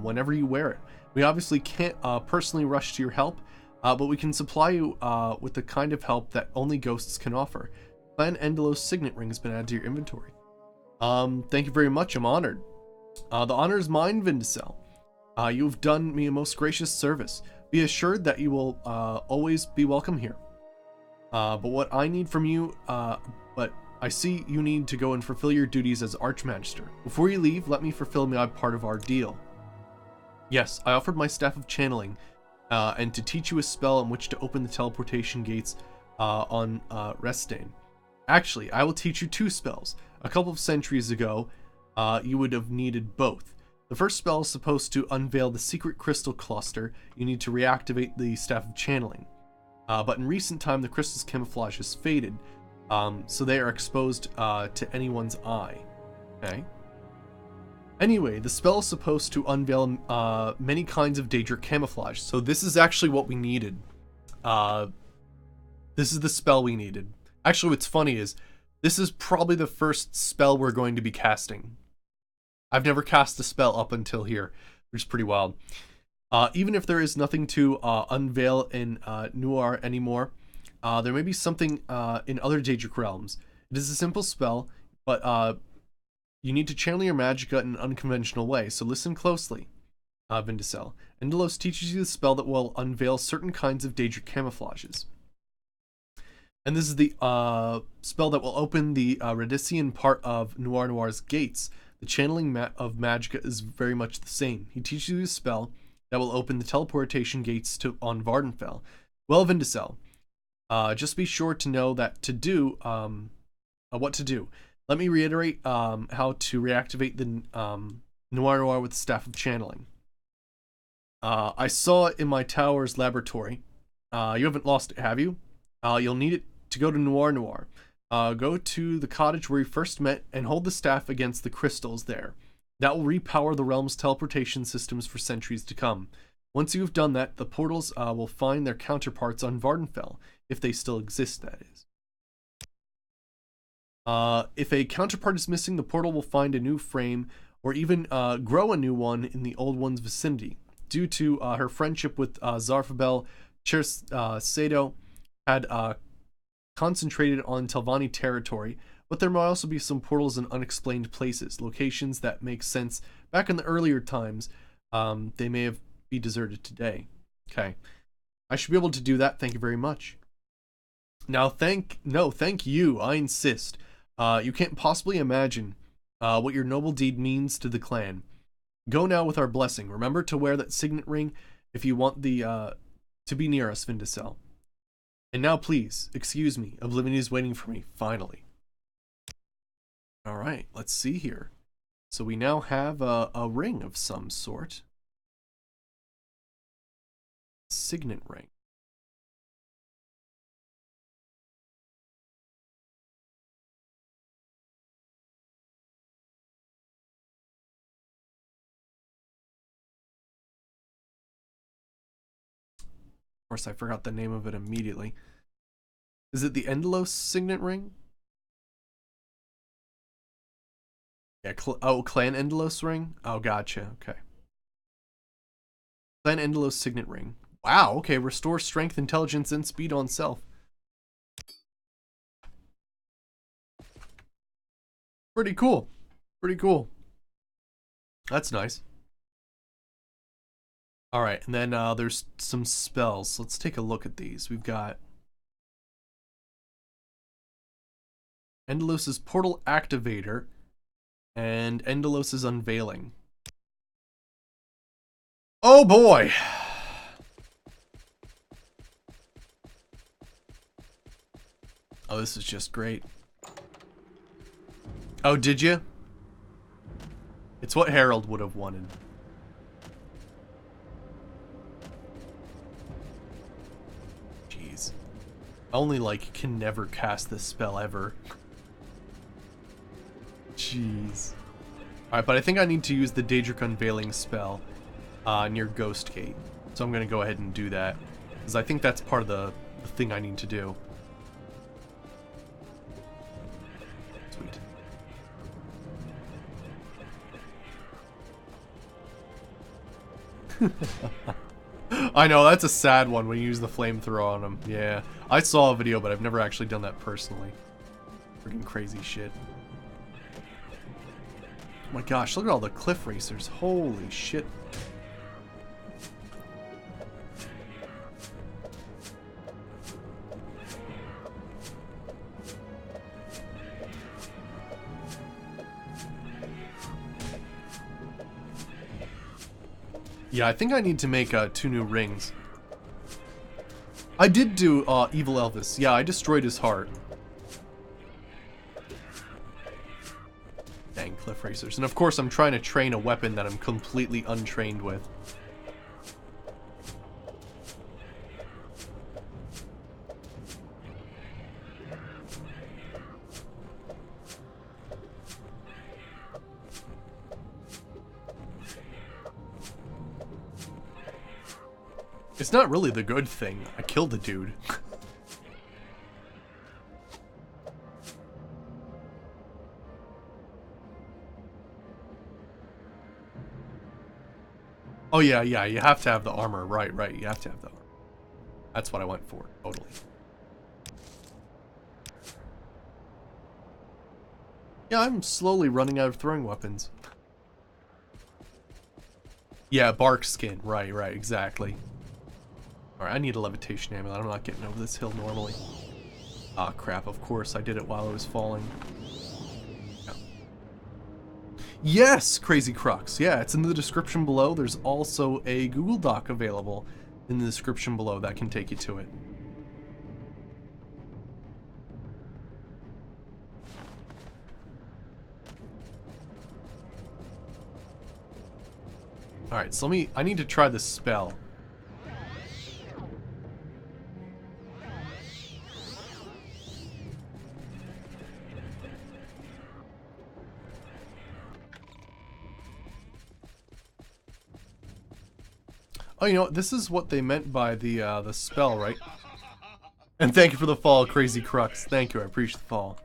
whenever you wear it. We obviously can't personally rush to your help, but we can supply you with the kind of help that only ghosts can offer. Clan Endelos signet ring has been added to your inventory. Thank you very much. I'm honored. The honor is mine, Vindicel. You have done me a most gracious service. Be assured that you will always be welcome here. But what I need from you, but I see you need to go and fulfill your duties as Archmagister. Before you leave, let me fulfill my part of our deal. Yes, I offered my staff of channeling, and to teach you a spell in which to open the teleportation gates on Restane. Actually, I will teach you 2 spells. A couple of centuries ago, you would have needed both. The first spell is supposed to unveil the secret crystal cluster. You need to reactivate the staff of channeling. But in recent time, the crystal's camouflage has faded, so they are exposed to anyone's eye. Okay. Anyway, the spell is supposed to unveil many kinds of Daedric camouflage, so this is actually what we needed. This is the spell we needed. Actually, what's funny is, this is probably the first spell we're going to be casting. I've never cast a spell up until here, which is pretty wild. Even if there is nothing to unveil in Noir anymore, there may be something in other Daedric realms. It is a simple spell, but you need to channel your magicka in an unconventional way, so listen closely, Vindicel. Endelos teaches you the spell that will unveil certain kinds of Daedric camouflages. And this is the spell that will open the Redician part of Noir's gates. The channeling of magicka is very much the same. He teaches you a spell that will open the teleportation gates on Vardenfell. Well, Vindicel, just be sure to know that to do, what to do. Let me reiterate how to reactivate the Noir with the Staff of Channeling. I saw it in my tower's laboratory. You haven't lost it, have you? You'll need it to go to Noir. Go to the cottage where you first met and hold the staff against the crystals there. That will repower the realm's teleportation systems for centuries to come. Once you have done that, the portals will find their counterparts on Vardenfell, if they still exist, that is. If a counterpart is missing, the portal will find a new frame, or even grow a new one in the old one's vicinity. Due to her friendship with Zarfabel, Sado had concentrated on Telvanni territory, but there might also be some portals in unexplained places, locations that make sense back in the earlier times. They may have be deserted today. Okay, I should be able to do that. Thank you very much. Now, thank you. I insist. You can't possibly imagine what your noble deed means to the clan. Go now with our blessing. Remember to wear that signet ring if you want the to be near us, Vindicel. And now, please, excuse me. Oblivion is waiting for me, finally. Alright, let's see here. So we now have a ring of some sort. Signet ring. Of course, I forgot the name of it immediately. Is it the Endelos Signet Ring? Yeah, Clan Endelos Ring? Oh, gotcha, okay. Clan Endelos Signet Ring. Wow, okay, restore strength, intelligence, and speed on self. Pretty cool. Pretty cool. That's nice. Alright, and then there's some spells. Let's take a look at these. We've got Endelos's Portal Activator and Endelos's Unveiling. Oh boy! Oh, this is just great. Oh, did you? It's what Harold would have wanted. Jeez. I only, like, can never cast this spell ever. Jeez. Alright, but I think I need to use the Daedric Unveiling spell near Ghost Gate. So I'm going to go ahead and do that. Because I think that's part of the thing I need to do. Sweet. I know, that's a sad one when you use the flamethrower on him. Yeah. I saw a video, but I've never actually done that personally. Freaking crazy shit. Oh my gosh, look at all the cliff racers. Holy shit. Yeah, I think I need to make 2 new rings. I did do Evil Elvis. Yeah, I destroyed his heart. Dang, cliff racers. And of course I'm trying to train a weapon that I'm completely untrained with. It's not really the good thing. I killed the dude. Oh yeah, you have to have the armor. Right, you have to have the armor. That's what I went for, totally. Yeah, I'm slowly running out of throwing weapons. Yeah, bark skin. Right, exactly. Alright, I need a levitation amulet. I'm not getting over this hill normally. Ah, crap. Of course, I did it while I was falling. Yeah. Yes! Crazy Crux. Yeah, it's in the description below. There's also a Google Doc available in the description below that can take you to it. Alright, so I need to try this spell. Oh, you know what? This is what they meant by the spell, right? And thank you for the fall, Crazy Crux. Thank you, I appreciate the fall.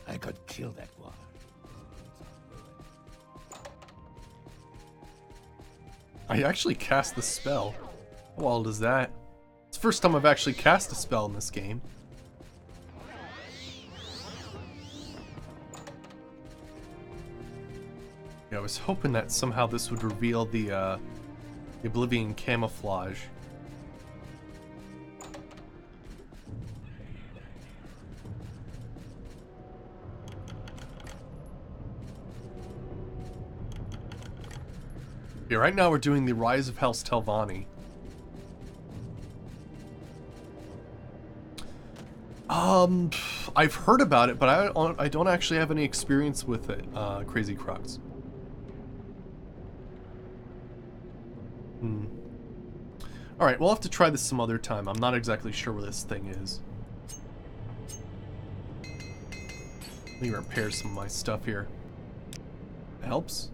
I could kill that one. I actually cast the spell. How wild is that? It's the first time I've actually cast a spell in this game. Yeah, I was hoping that somehow this would reveal the Oblivion camouflage. Yeah, right now we're doing the Rise of House Telvanni. I've heard about it, but I don't actually have any experience with it, Crazy Crux. Alright, we'll have to try this some other time. I'm not exactly sure where this thing is. Let me repair some of my stuff here. That helps.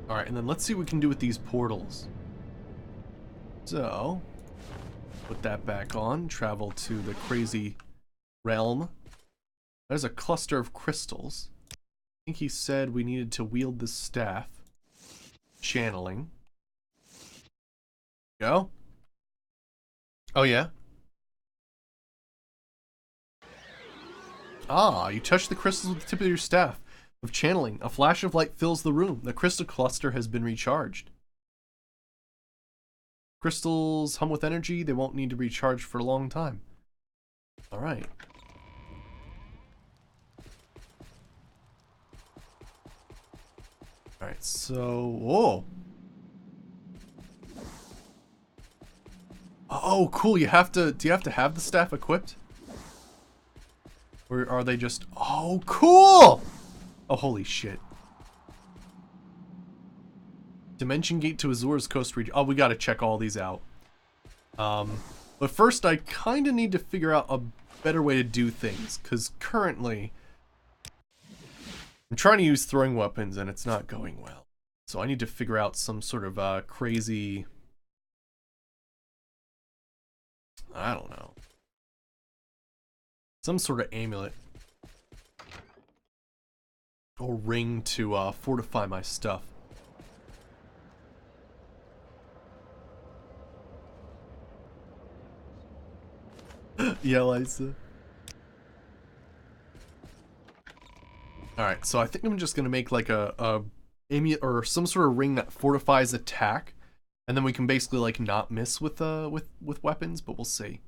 Alright, and then let's see what we can do with these portals. So, put that back on. Travel to the crazy realm. There's a cluster of crystals. I think he said we needed to wield the staff. Channeling. Go. Oh, yeah? Ah, you touch the crystals with the tip of your staff of channeling. A flash of light fills the room. The crystal cluster has been recharged. Crystals hum with energy. They won't need to be recharged for a long time. Alright. Alright, so... Whoa! Oh, cool. You have to... Do you have to have the staff equipped? Or are they just... Oh, cool! Oh, holy shit. Dimension Gate to Azura's Coast region. Oh, we gotta check all these out. But first, I kind of need to figure out a better way to do things. Because currently... I'm trying to use throwing weapons, and it's not going well. So I need to figure out some sort of crazy... I don't know. Some sort of amulet. Or ring to fortify my stuff. Yeah, Lisa. Alright, so I think I'm just gonna make like a amulet or some sort of ring that fortifies attack. And then we can basically like not miss with weapons, but we'll see.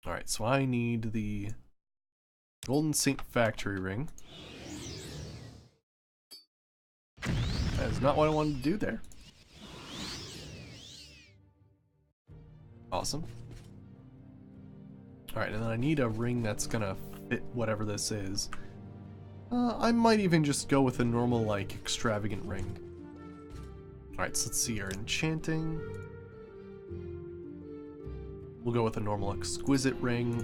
Alright, so I need the Golden Saint Factory Ring. That is not what I wanted to do there. Awesome. Alright, and then I need a ring that's gonna fit whatever this is. I might even just go with a normal, like, extravagant ring. Alright, so let's see here. Enchanting. We'll go with a normal exquisite ring.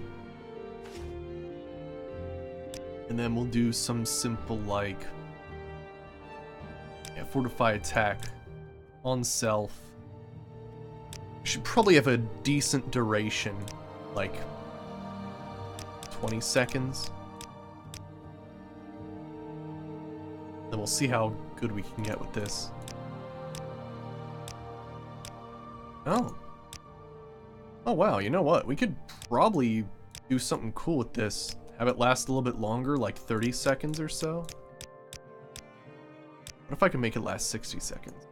And then we'll do some simple, like... Yeah, fortify attack. On self. Should probably have a decent duration. Like... 20 seconds. Then we'll see how good we can get with this. Oh. Oh wow, you know what? We could probably do something cool with this. Have it last a little bit longer, like 30 seconds or so. What if I can make it last 60 seconds?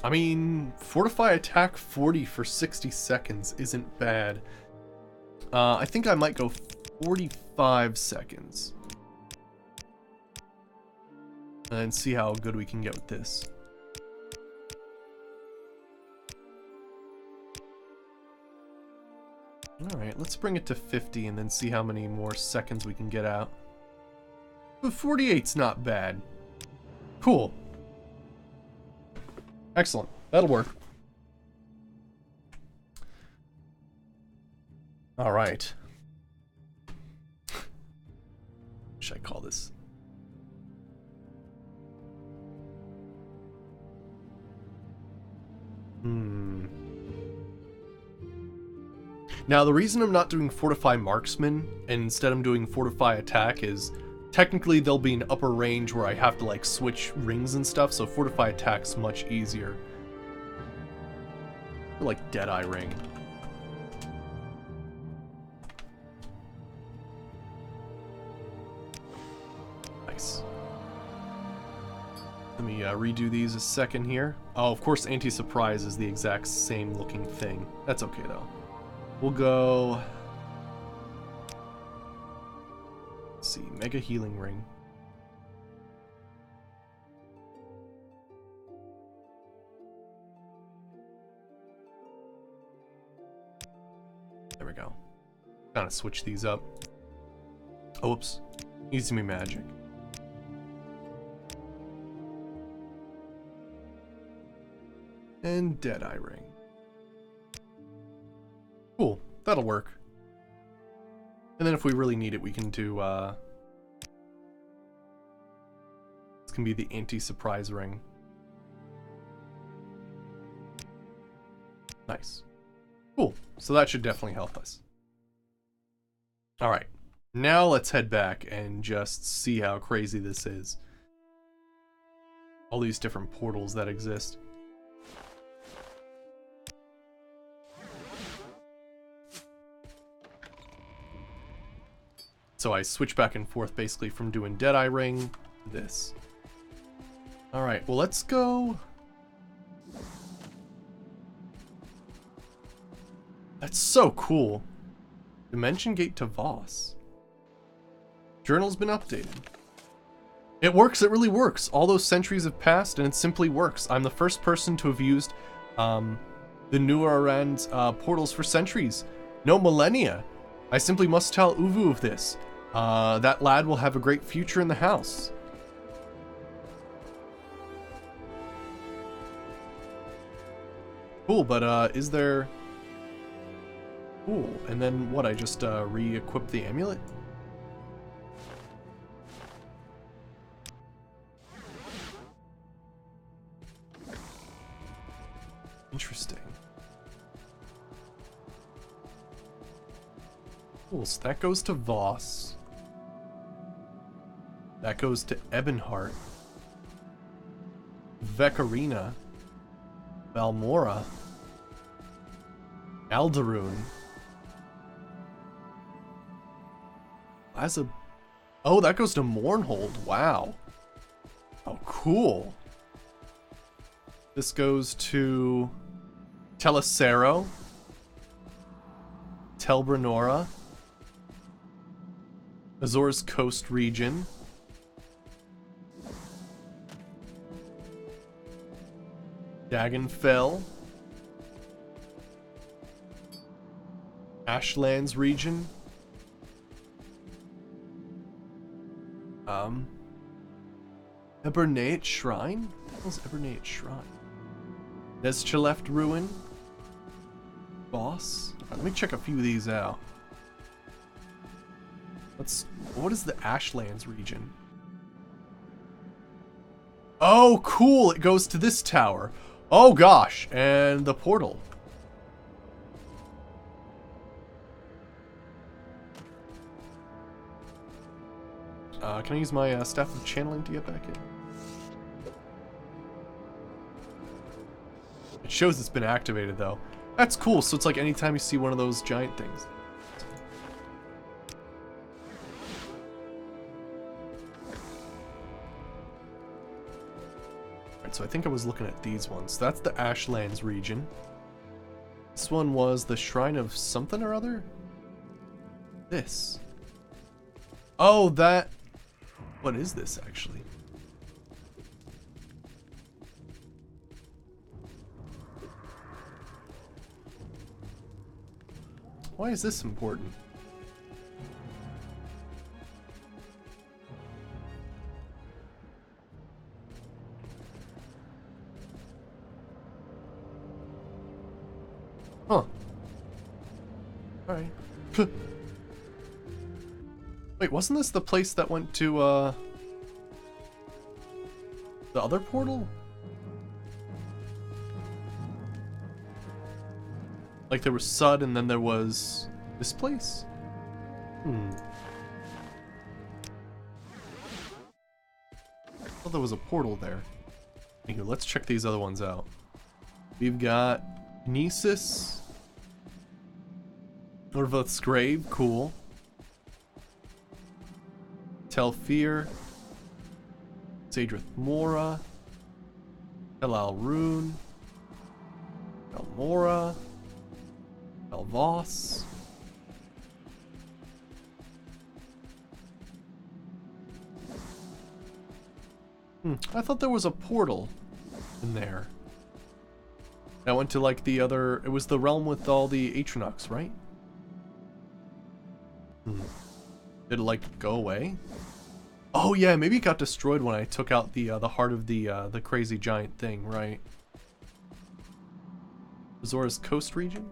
I mean, Fortify Attack 40 for 60 seconds isn't bad. I think I might go 45 seconds. And see how good we can get with this. Alright, let's bring it to 50 and then see how many more seconds we can get out. But 48's not bad. Cool. Excellent. That'll work. Alright. What should I call this? Now, the reason I'm not doing Fortify Marksman, and instead I'm doing Fortify Attack is, technically there'll be an upper range where I have to like switch rings and stuff, so Fortify Attack's much easier. Or like Deadeye Ring. Nice. Let me redo these a second here. Oh, of course Anti-Surprise is the exact same looking thing. That's okay though. We'll go... Let's see, Mega Healing Ring. There we go. Kind of switch these up. Oh, whoops. Needs to be magic. And Deadeye Ring. Cool. That'll work. And then if we really need it, we can do, this can be the anti-surprise ring. Nice. Cool. So that should definitely help us. Alright. Now let's head back and just see how crazy this is. All these different portals that exist. So I switch back and forth basically from doing Deadeye Ring to this. Alright, well let's go... That's so cool. Dimension Gate to Voss. Journal's been updated. It works, it really works. All those centuries have passed and it simply works. I'm the first person to have used the newer Aran's portals for centuries. No millennia. I simply must tell Uvu of this. That lad will have a great future in the house. Cool, but is there... Cool, and then what, I just re-equip the amulet? Interesting. Cool, so that goes to Voss. That goes to Ebonheart. Vekarina. Balmora. Aldaroon. Oh, that goes to Mournhold. Wow. Oh, cool. This goes to Telecero. Telbranora. Azor's Coast region. Dagonfell. Ashlands region. Ebernaet Shrine? What the hell's Ebernaet Shrine? Nescheleft Ruin. Boss. Let me check a few of these out. What is the Ashlands region? Oh, cool! It goes to this tower. Oh gosh, and the portal. Can I use my Staff of Channeling to get back in? It shows it's been activated though. That's cool, so it's like anytime you see one of those giant things. Alright, so I think I was looking at these ones. That's the Ashlands region. This one was the Shrine of something or other? This. Oh, that... What is this, actually? Why is this important? Huh. Alright. Wait, wasn't this the place that went to, the other portal? Like there was Sud and then there was this place? I thought there was a portal there. Anyway, let's check these other ones out. We've got Nesis. Orvoth's Grave, cool. Telfir. Zadrith Mora. Elal Rune. Elmora. Elvoss. I thought there was a portal in there. That went to like the other... It was the realm with all the Atronox, right? Did it, like, go away? Oh, yeah, maybe it got destroyed when I took out the heart of the crazy giant thing, right? Azora's Coast region?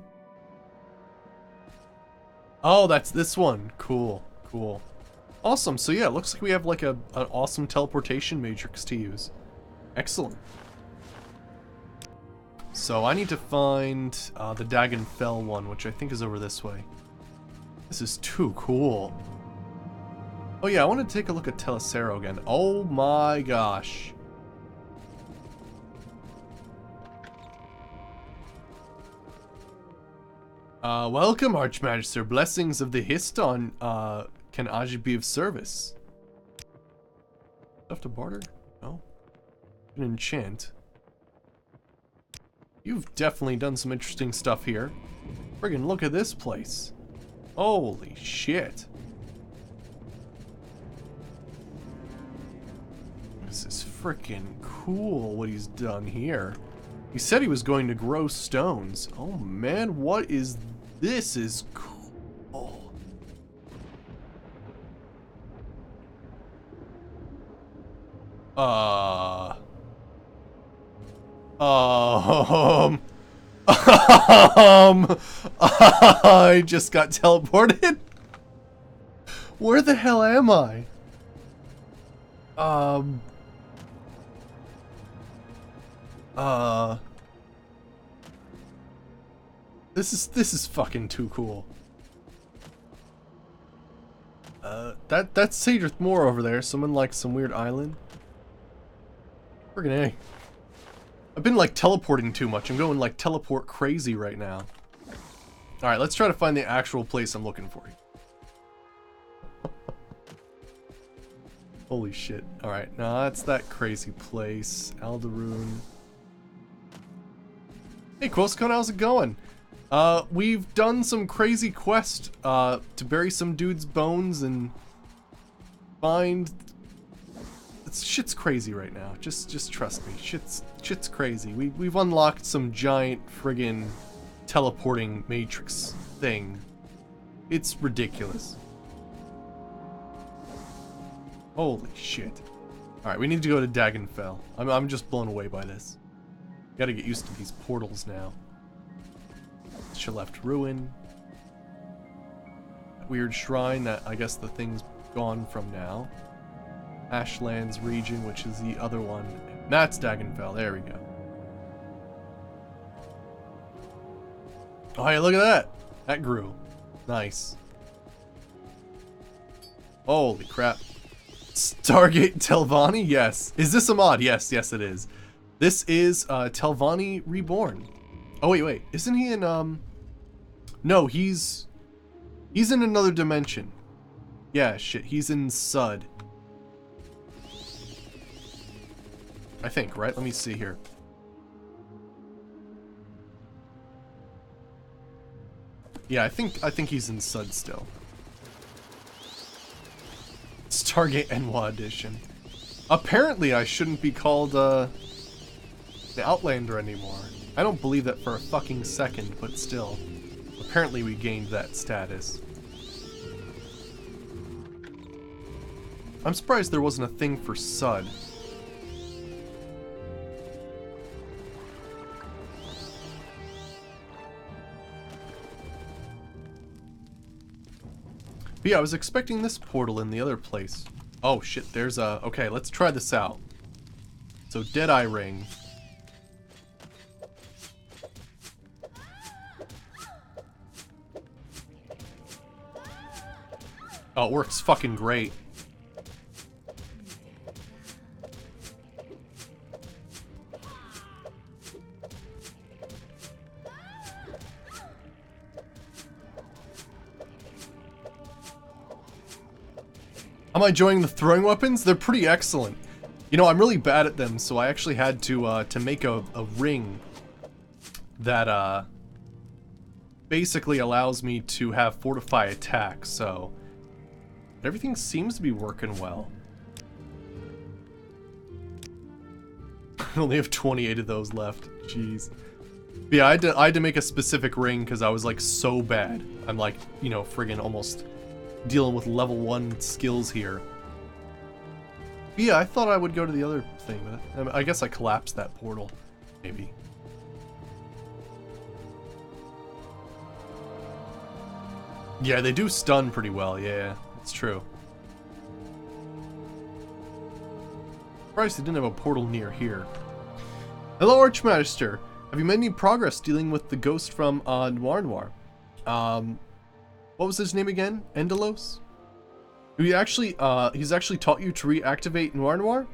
Oh, that's this one. Cool, cool. Awesome, so yeah, it looks like we have, like, an awesome teleportation matrix to use. Excellent. So I need to find the Dagon Fell one, which I think is over this way. This is too cool. Oh yeah, I want to take a look at Telecero again. Oh my gosh. Welcome, Archmagister. Blessings of the Histon can Aji be of service. Stuff to barter? No. An enchant. You've definitely done some interesting stuff here. Friggin' look at this place. Holy shit. This is freaking cool what he's done here. He said he was going to grow stones. Oh man, what is this? Is cool. I just got teleported. Where the hell am I? This is fucking too cool. That's Cedric Moore over there. Someone like some weird island. Friggin' A. I've been like teleporting too much. I'm going like teleport crazy right now. Alright, let's try to find the actual place I'm looking for. Holy shit. Alright, no, that's that crazy place. Aldaroon. Hey, Quoscon, how's it going? We've done some crazy quest, to bury some dude's bones and find... Shit's crazy right now. Just trust me. Shit's crazy. We've unlocked some giant friggin' teleporting matrix thing. It's ridiculous. Holy shit. Alright, we need to go to Dagonfell. I'm just blown away by this. Gotta get used to these portals now. Shaleft Ruin. Weird shrine that I guess the thing's gone from now. Ashlands region, which is the other one. That's Dagonfell. There we go. Oh, hey, look at that. That grew. Nice. Holy crap. Stargate Telvanni? Yes. Is this a mod? Yes, yes it is. This is Telvanni Reborn. Oh, wait. Isn't he in, No, he's in another dimension. Yeah, shit. He's in Sud. I think, right? Let me see here. Yeah, I think he's in Sud still. Stargate Enwa edition. Apparently I shouldn't be called the Outlander anymore. I don't believe that for a fucking second, but still. Apparently we gained that status. I'm surprised there wasn't a thing for Sud. But yeah, I was expecting this portal in the other place. Oh shit, there's a... Okay, let's try this out. So, Deadeye Ring. Oh, it works fucking great. Am I enjoying the throwing weapons? They're pretty excellent. You know, I'm really bad at them, so I actually had to make a ring that basically allows me to have fortify attack, so everything seems to be working well. I only have 28 of those left. Jeez. But yeah, I had to make a specific ring because I was like so bad. I'm like, you know, friggin' almost dealing with level 1 skills here. But yeah, I thought I would go to the other thing, but I guess I collapsed that portal. Maybe. Yeah, they do stun pretty well, yeah, it's true. Surprised they didn't have a portal near here. Hello, Archmagister. Have you made any progress dealing with the ghost from Noir? What was his name again? Endelos? He's actually taught you to reactivate Noir?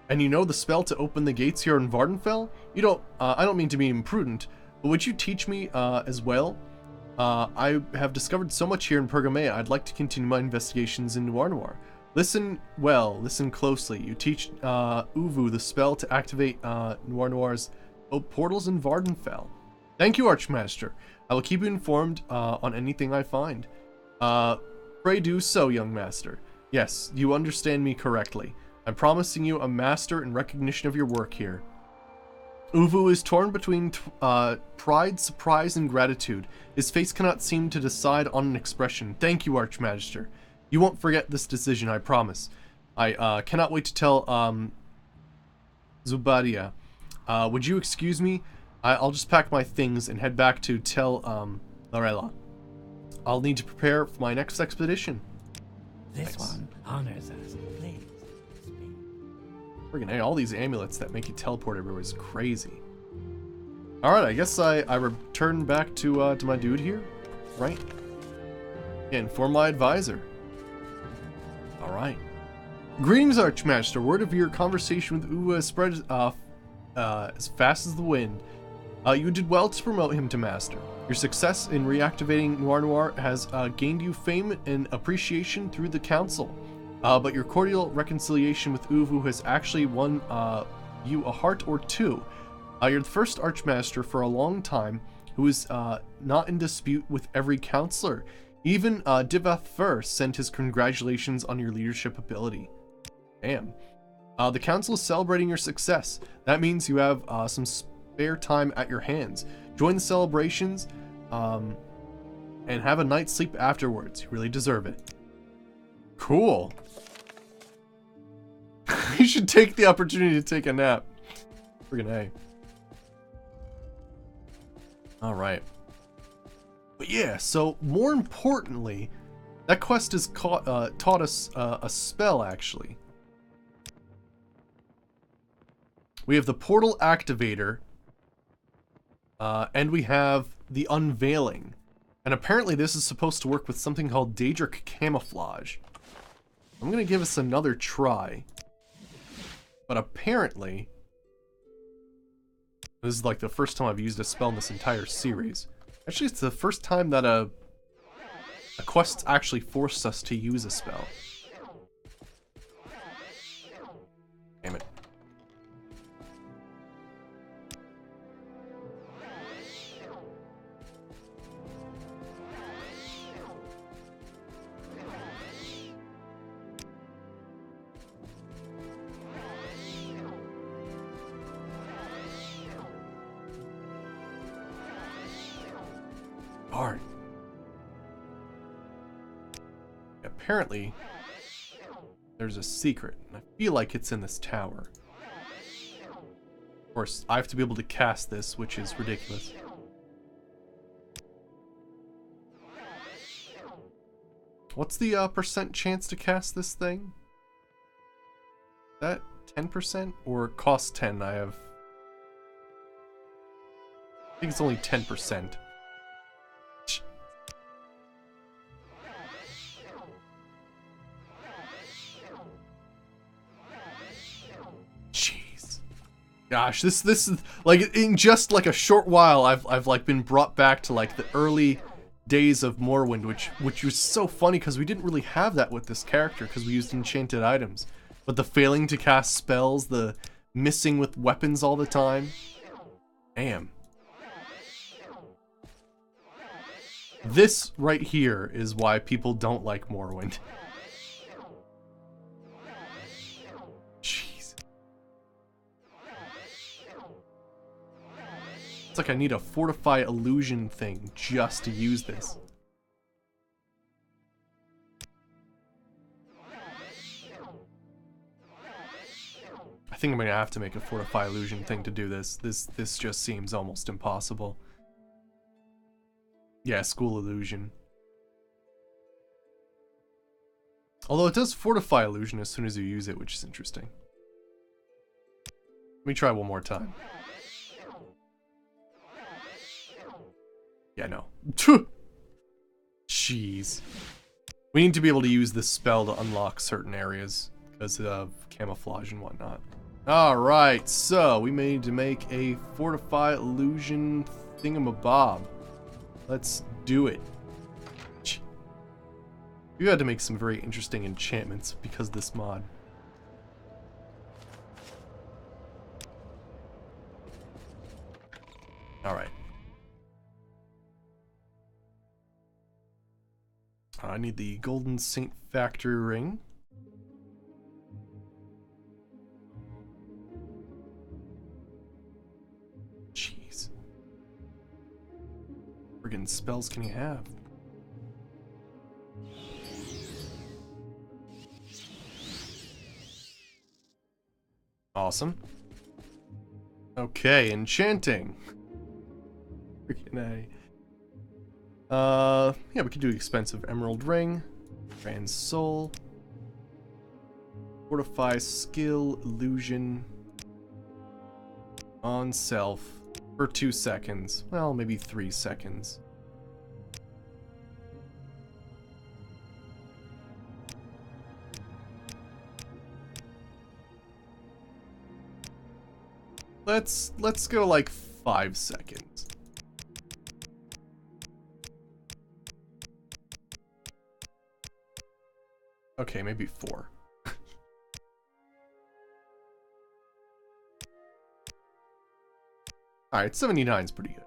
And you know the spell to open the gates here in Vardenfell? You don't, I don't mean to be imprudent, but would you teach me as well? I have discovered so much here in Pergamea, I'd like to continue my investigations in Noir. Listen well, listen closely. You teach Uvu the spell to activate Noir's portals in Vardenfell. Thank you, Archmaster. I will keep you informed on anything I find. Pray do so, young master. Yes, you understand me correctly. I'm promising you a master in recognition of your work here. Uvu is torn between pride, surprise, and gratitude. His face cannot seem to decide on an expression. Thank you, Archmagister. You won't forget this decision, I promise. I cannot wait to tell Zubadia. Would you excuse me? I'll just pack my things and head back to tell Lorella. I'll need to prepare for my next expedition. This one honors us. Please. Friggin' A, all these amulets that make you teleport everywhere is crazy. Alright, I guess I return back to my dude here, right? And inform my advisor. Alright. Greetings, Archmaster. Word of your conversation with Uva has spread as fast as the wind. You did well to promote him to Master. Your success in reactivating Noir has gained you fame and appreciation through the Council. But your cordial reconciliation with Uvu has actually won you a heart or two. You're the first Archmaster for a long time who is not in dispute with every counselor. Even Divath Fur sent his congratulations on your leadership ability. Damn. The Council is celebrating your success. That means you have some spare time at your hands. Join the celebrations and have a night's sleep afterwards. You really deserve it. Cool. You should take the opportunity to take a nap. Friggin' A. Alright. But yeah, so more importantly, that quest has taught us a spell, actually. We have the Portal Activator, and we have the Unveiling. And apparently this is supposed to work with something called Daedric Camouflage. I'm going to give us another try. But apparently, this is like the first time I've used a spell in this entire series. Actually, it's the first time that a quest actually forced us to use a spell. Damn it. Darn. Apparently, there's a secret, and I feel like it's in this tower. Of course, I have to be able to cast this, which is ridiculous. What's the percent chance to cast this thing? Is that 10% or cost 10? I think it's only 10%. Jeez. Gosh, this is like in just like a short while I've like been brought back to like the early days of Morrowind, which was so funny because we didn't really have that with this character because we used enchanted items. But the failing to cast spells, the missing with weapons all the time. Damn. This right here is why people don't like Morrowind. Jeez. It's like I need a fortify illusion thing just to use this. think I'm gonna have to make a Fortify Illusion thing to do this. This just seems almost impossible. Yeah, School Illusion. Although it does Fortify Illusion as soon as you use it, which is interesting. Let me try one more time. Yeah, no. Jeez. We need to be able to use this spell to unlock certain areas because of camouflage and whatnot. Alright, so we may need to make a Fortify Illusion thingamabob. Let's do it. You had to make some very interesting enchantments because of this mod. Alright. I need the Golden Saint Factory Ring. Jeez. Friggin' spells can you have? Awesome. Okay, enchanting. Freaking A. Yeah, we could do expensive emerald ring, grand soul, fortify skill, illusion, on self for 2 seconds. Well, maybe 3 seconds. Let's go like 5 seconds. Okay, maybe 4. Alright, 79 is pretty good.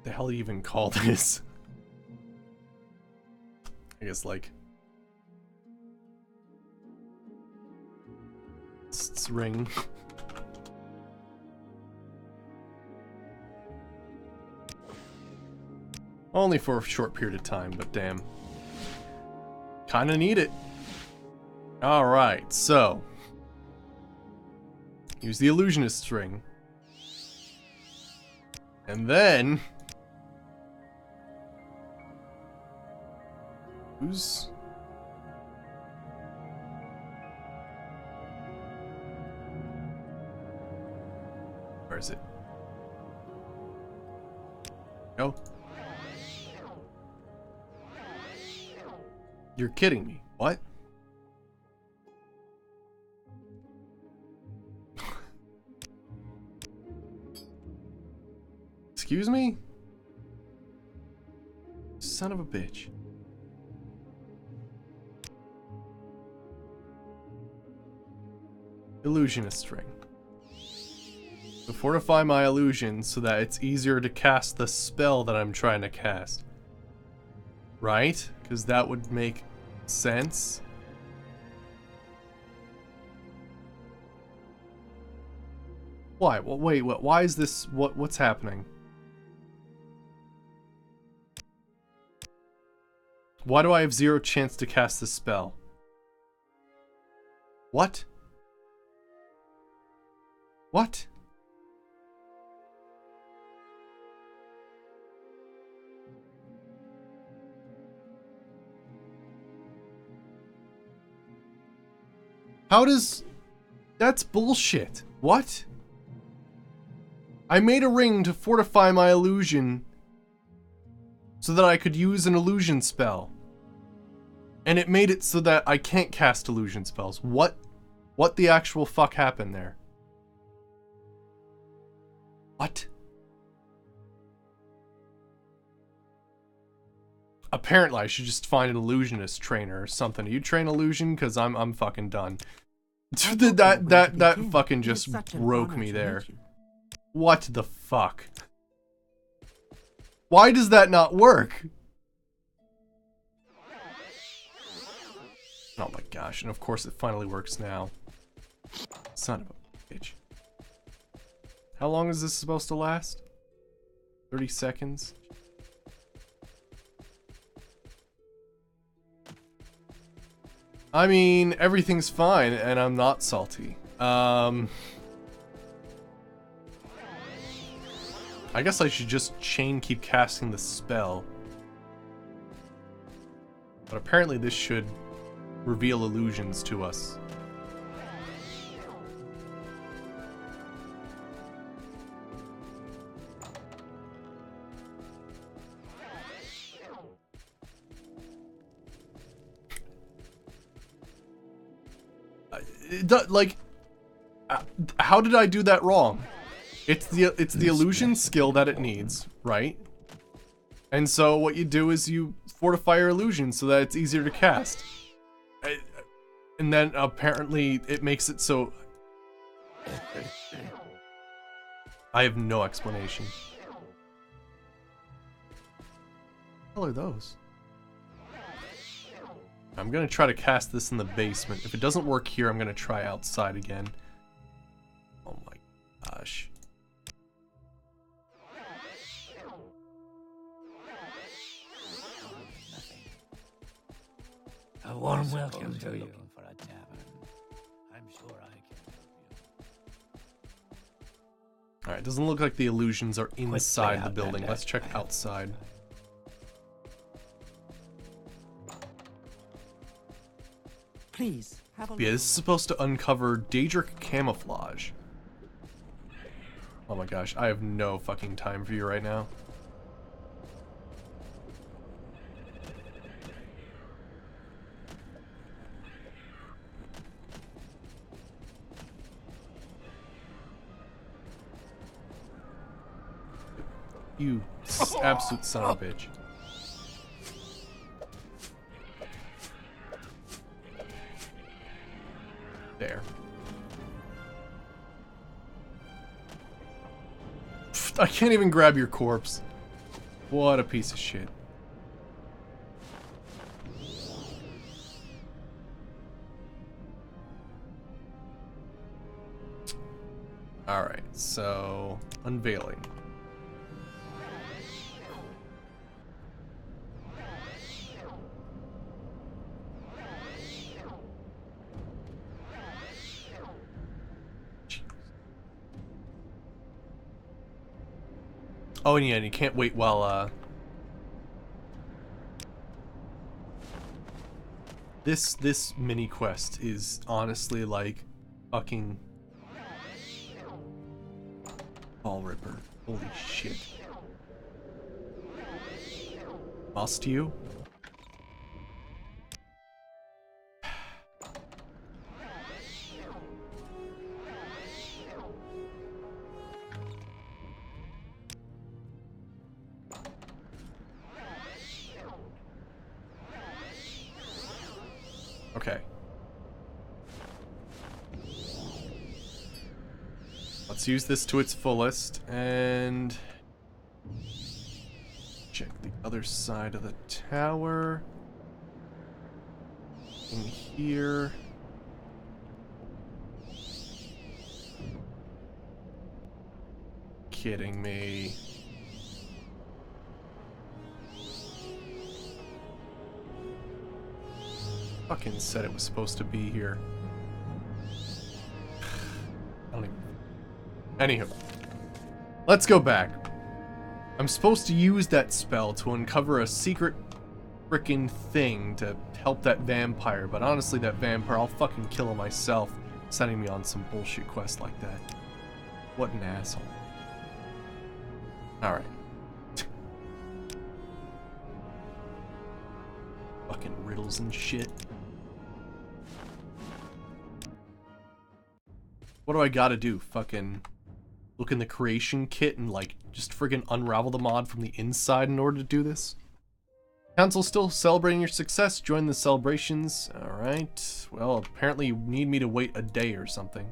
The hell do you even call this? I guess like it's ring. Only for a short period of time, but damn. Kinda need it. Alright, so use the illusionist ring. And then who's where is it? No. You're kidding me. What? Excuse me? Son of a bitch. Illusionist ring. To fortify my illusion so that it's easier to cast the spell that I'm trying to cast. Right? Because that would make sense. Why? Well, wait, what? Why is this? What's happening? Why do I have 0 chance to cast this spell? What? What? How does... That's bullshit. What? I made a ring to fortify my illusion so that I could use an illusion spell. And it made it so that I can't cast illusion spells. What the actual fuck happened there? What? Apparently I should just find an illusionist trainer or something. Do you train illusion? Because I'm fucking done. that fucking just broke me there. What the fuck? Why does that not work? Oh my gosh, and of course it finally works now. Son of a bitch. How long is this supposed to last? 30 seconds? I mean, everything's fine, and I'm not salty. I guess I should just keep casting the spell. But apparently this should reveal illusions to us. How did I do that wrong? It's the illusion skill that it needs, right? And so what you do is you fortify your illusion so that it's easier to cast. And then apparently it makes it so... I have no explanation. What the hell are those? I'm gonna try to cast this in the basement. If it doesn't work here, I'm gonna try outside again. Oh my gosh. A warm welcome to you. For a tavern. I'm sure I can help you. Alright, doesn't look like the illusions are inside the out, building. Bandit. Let's check outside. Please have a Yeah, this is supposed to uncover Daedric camouflage. Oh my gosh, I have no fucking time for you right now. You absolute son of a bitch. There. Pfft, I can't even grab your corpse. What a piece of shit. Alright, so unveiling. Oh, and yeah, and you can't wait while, This mini quest is honestly like fucking ball ripper. Holy shit. Must you? Okay. Let's use this to its fullest and check the other side of the tower. In here. Kidding me. Fucking said it was supposed to be here. I don't even... Anywho. Let's go back. I'm supposed to use that spell to uncover a secret frickin' thing to help that vampire, but honestly that vampire, I'll fucking kill him myself, sending me on some bullshit quest like that. What an asshole. Alright. Fucking riddles and shit. What do I gotta do? Fucking look in the creation kit and like just friggin' unravel the mod from the inside in order to do this? Council still celebrating your success. Join the celebrations. Alright. Well, apparently you need me to wait a day or something.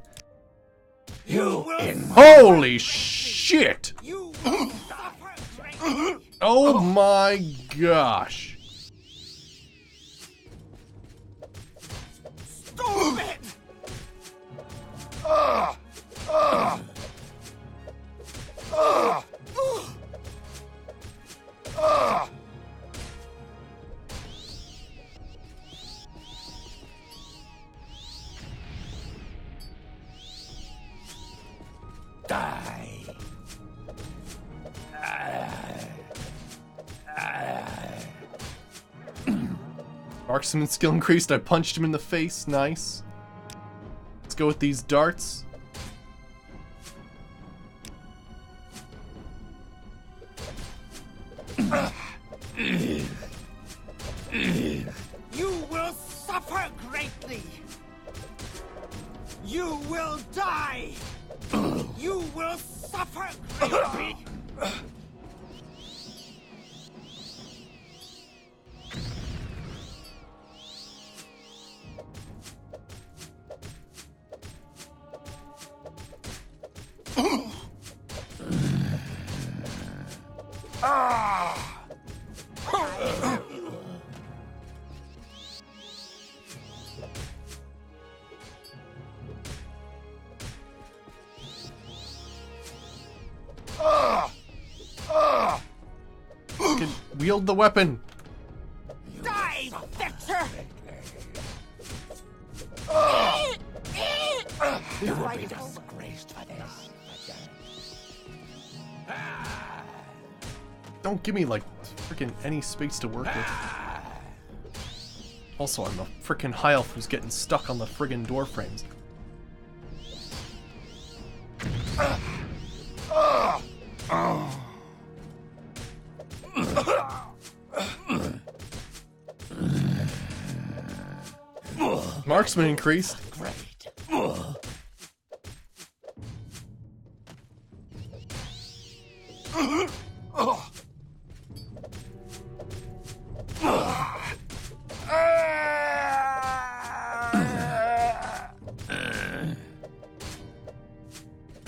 Holy shit! Oh my gosh. Marksman skill increased. I punched him in the face. Nice. Let's go with these darts. You will suffer greatly. You will die. You will suffer greatly. Can wield the weapon. Die, Victor! You will be disgraced for this. Don't give me like freaking any space to work with. Also, I'm a freaking high elf who's getting stuck on the friggin' door frames. Marksman increased. Great.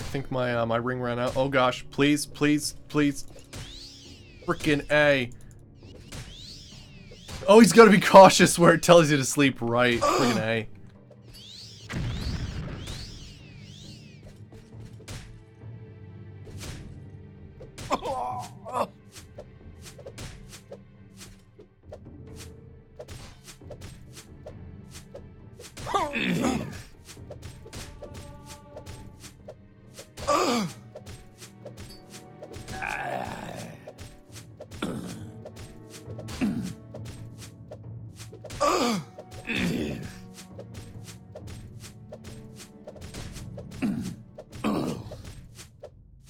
I think my ring ran out. Oh gosh, please, please, please. Frickin' A. Oh, he's gotta be cautious where it tells you to sleep, right? Frickin' A.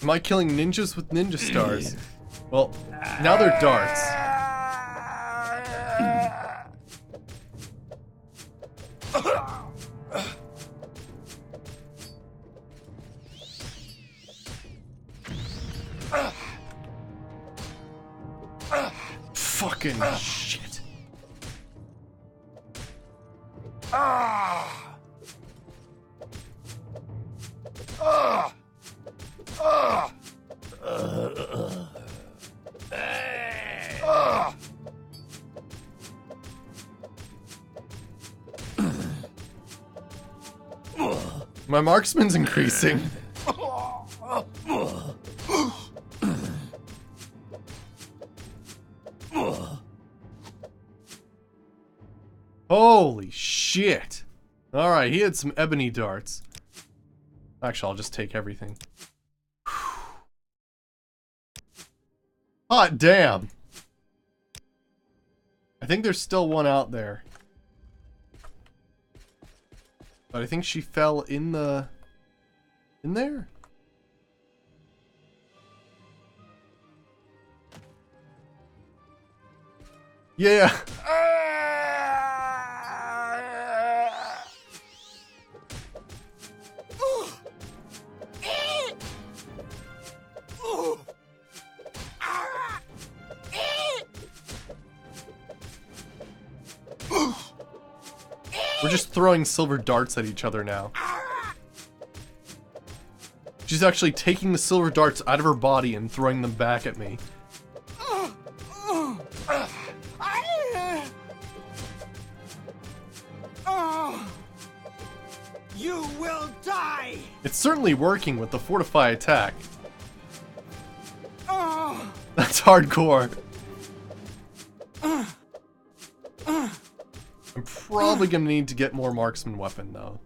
Am I killing ninjas with ninja stars? Well, now they're darts. Fucking shit. My marksman's increasing. Holy shit. Alright, he had some ebony darts. Actually, I'll just take everything. Hot damn. I think there's still one out there. But I think she fell in the... in there? Yeah. We're just throwing silver darts at each other now. She's actually taking the silver darts out of her body and throwing them back at me. You will die! It's certainly working with the fortify attack. That's hardcore. I'm probably gonna need to get more marksman weapon though.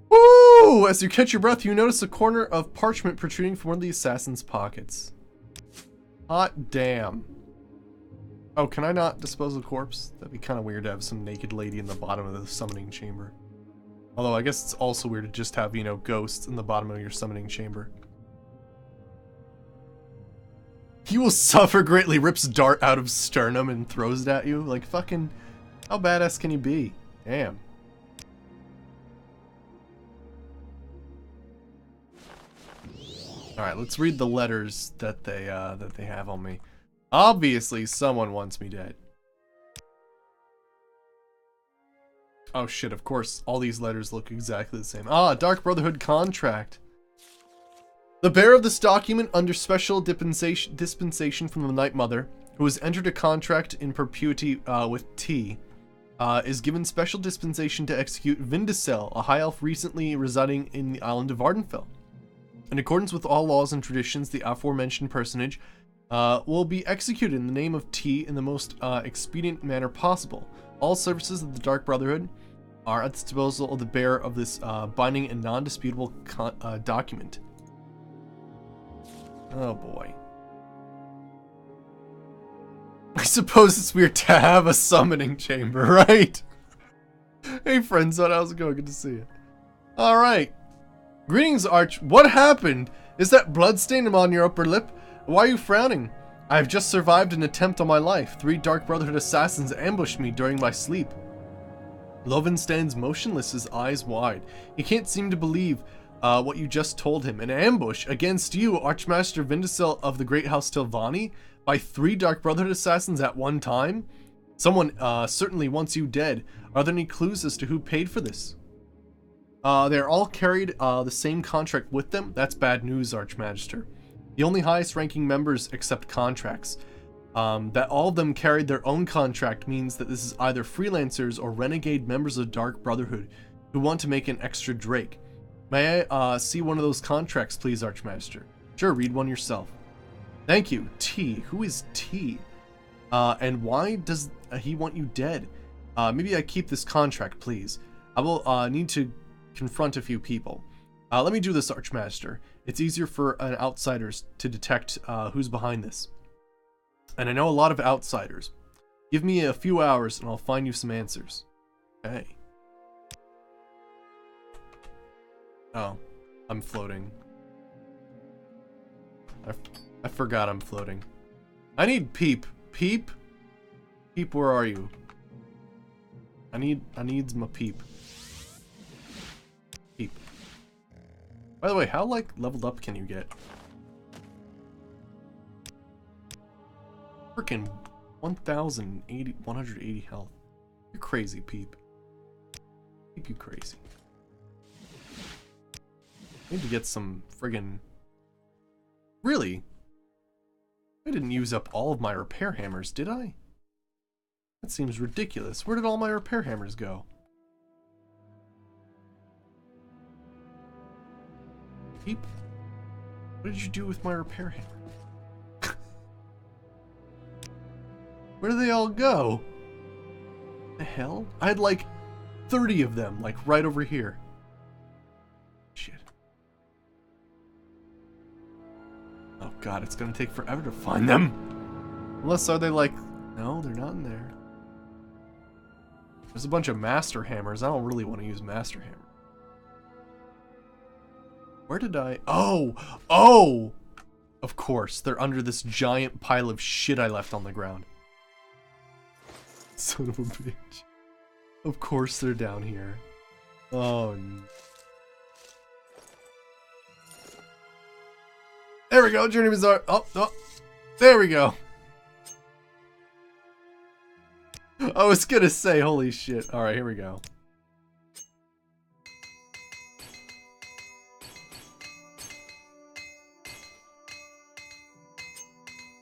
Woo! As you catch your breath, you notice a corner of parchment protruding from one of the assassin's pockets. Hot damn. Oh, can I not dispose of the corpse? That'd be kind of weird to have some naked lady in the bottom of the summoning chamber. Although I guess it's also weird to just have, you know, ghosts in the bottom of your summoning chamber. He will suffer greatly, rips dart out of sternum and throws it at you. Like, fucking, how badass can you be? Damn. Alright, let's read the letters that they have on me. Obviously, someone wants me dead. Oh shit, of course, all these letters look exactly the same. Ah, Dark Brotherhood contract. The bearer of this document, under special dispensation from the Night Mother, who has entered a contract in perpetuity with T, is given special dispensation to execute Vindicel, a high elf recently residing in the island of Ardenfell. In accordance with all laws and traditions, the aforementioned personage will be executed in the name of T in the most expedient manner possible. All services of the Dark Brotherhood are at the disposal of the bearer of this binding and non-disputable document. Oh boy. I suppose it's weird to have a summoning chamber, right? Hey friendzone, how's it going? Good to see you. Alright. Greetings, Arch. What happened? Is that bloodstain on your upper lip? Why are you frowning? I have just survived an attempt on my life. 3 Dark Brotherhood assassins ambushed me during my sleep. Loven stands motionless, his eyes wide. He can't seem to believe what you just told him. An ambush against you, Archmaster Vindicel of the Great House Tilvani, by 3 Dark Brotherhood assassins at one time? Someone certainly wants you dead. Are there any clues as to who paid for this? They're all carried the same contract with them. That's bad news, Archmaster. The only highest ranking members accept contracts. That all of them carried their own contract means that this is either freelancers or renegade members of Dark Brotherhood who want to make an extra Drake. May I see one of those contracts, please, Archmaster? Sure, read one yourself. Thank you. T. Who is T? And why does he want you dead? Maybe I keep this contract, please. I will need to confront a few people. Let me do this, Archmaster. It's easier for an outsiders to detect who's behind this. And I know a lot of outsiders. Give me a few hours and I'll find you some answers. Okay. Oh, I'm floating. I forgot I'm floating. I need Peep. Peep? Peep, where are you? I need my Peep. Peep. By the way, how, like, leveled up can you get? Frickin' 180 health. You're crazy, Peep. Peep, you crazy. I need to get some friggin'... Really? I didn't use up all of my repair hammers, did I? That seems ridiculous. Where did all my repair hammers go? Peep? What did you do with my repair hammer? Where do they all go? The hell? I had like 30 of them, like right over here. Shit. Oh god, it's gonna take forever to find them. Unless are they like... No, they're not in there. There's a bunch of master hammers. I don't really want to use master hammer. Where did I... Oh! Oh! Of course, they're under this giant pile of shit I left on the ground. Son of a bitch. Of course they're down here. Oh no. There we go, Journey Bazaar. Oh, oh. There we go. I was gonna say, holy shit. Alright, here we go.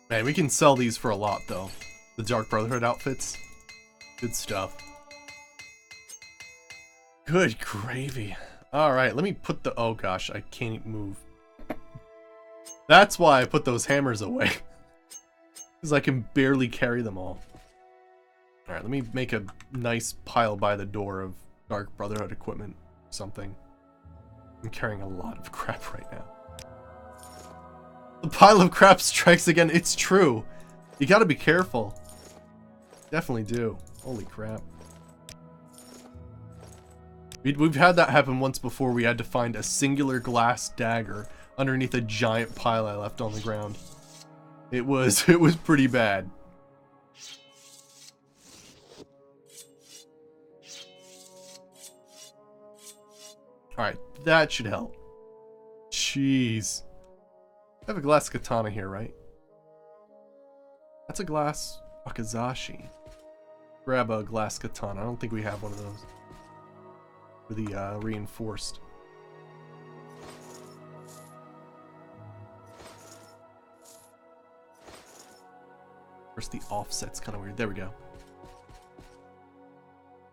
Man, we can sell these for a lot, though. The Dark Brotherhood outfits. Good stuff. Good gravy. Alright, let me put the... Oh gosh, I can't move. That's why I put those hammers away. Because I can barely carry them all. Alright, let me make a nice pile by the door of Dark Brotherhood equipment. Something. I'm carrying a lot of crap right now. The pile of crap strikes again. It's true. You gotta be careful. Definitely do. Holy crap. We've had that happen once before. We had to find a singular glass dagger underneath a giant pile I left on the ground. It was pretty bad. Alright, that should help. Jeez. I have a glass katana here, right? That's a glass wakizashi. Grab a glass katana. I don't think we have one of those. For the reinforced. Where's the offset's kind of weird. There we go.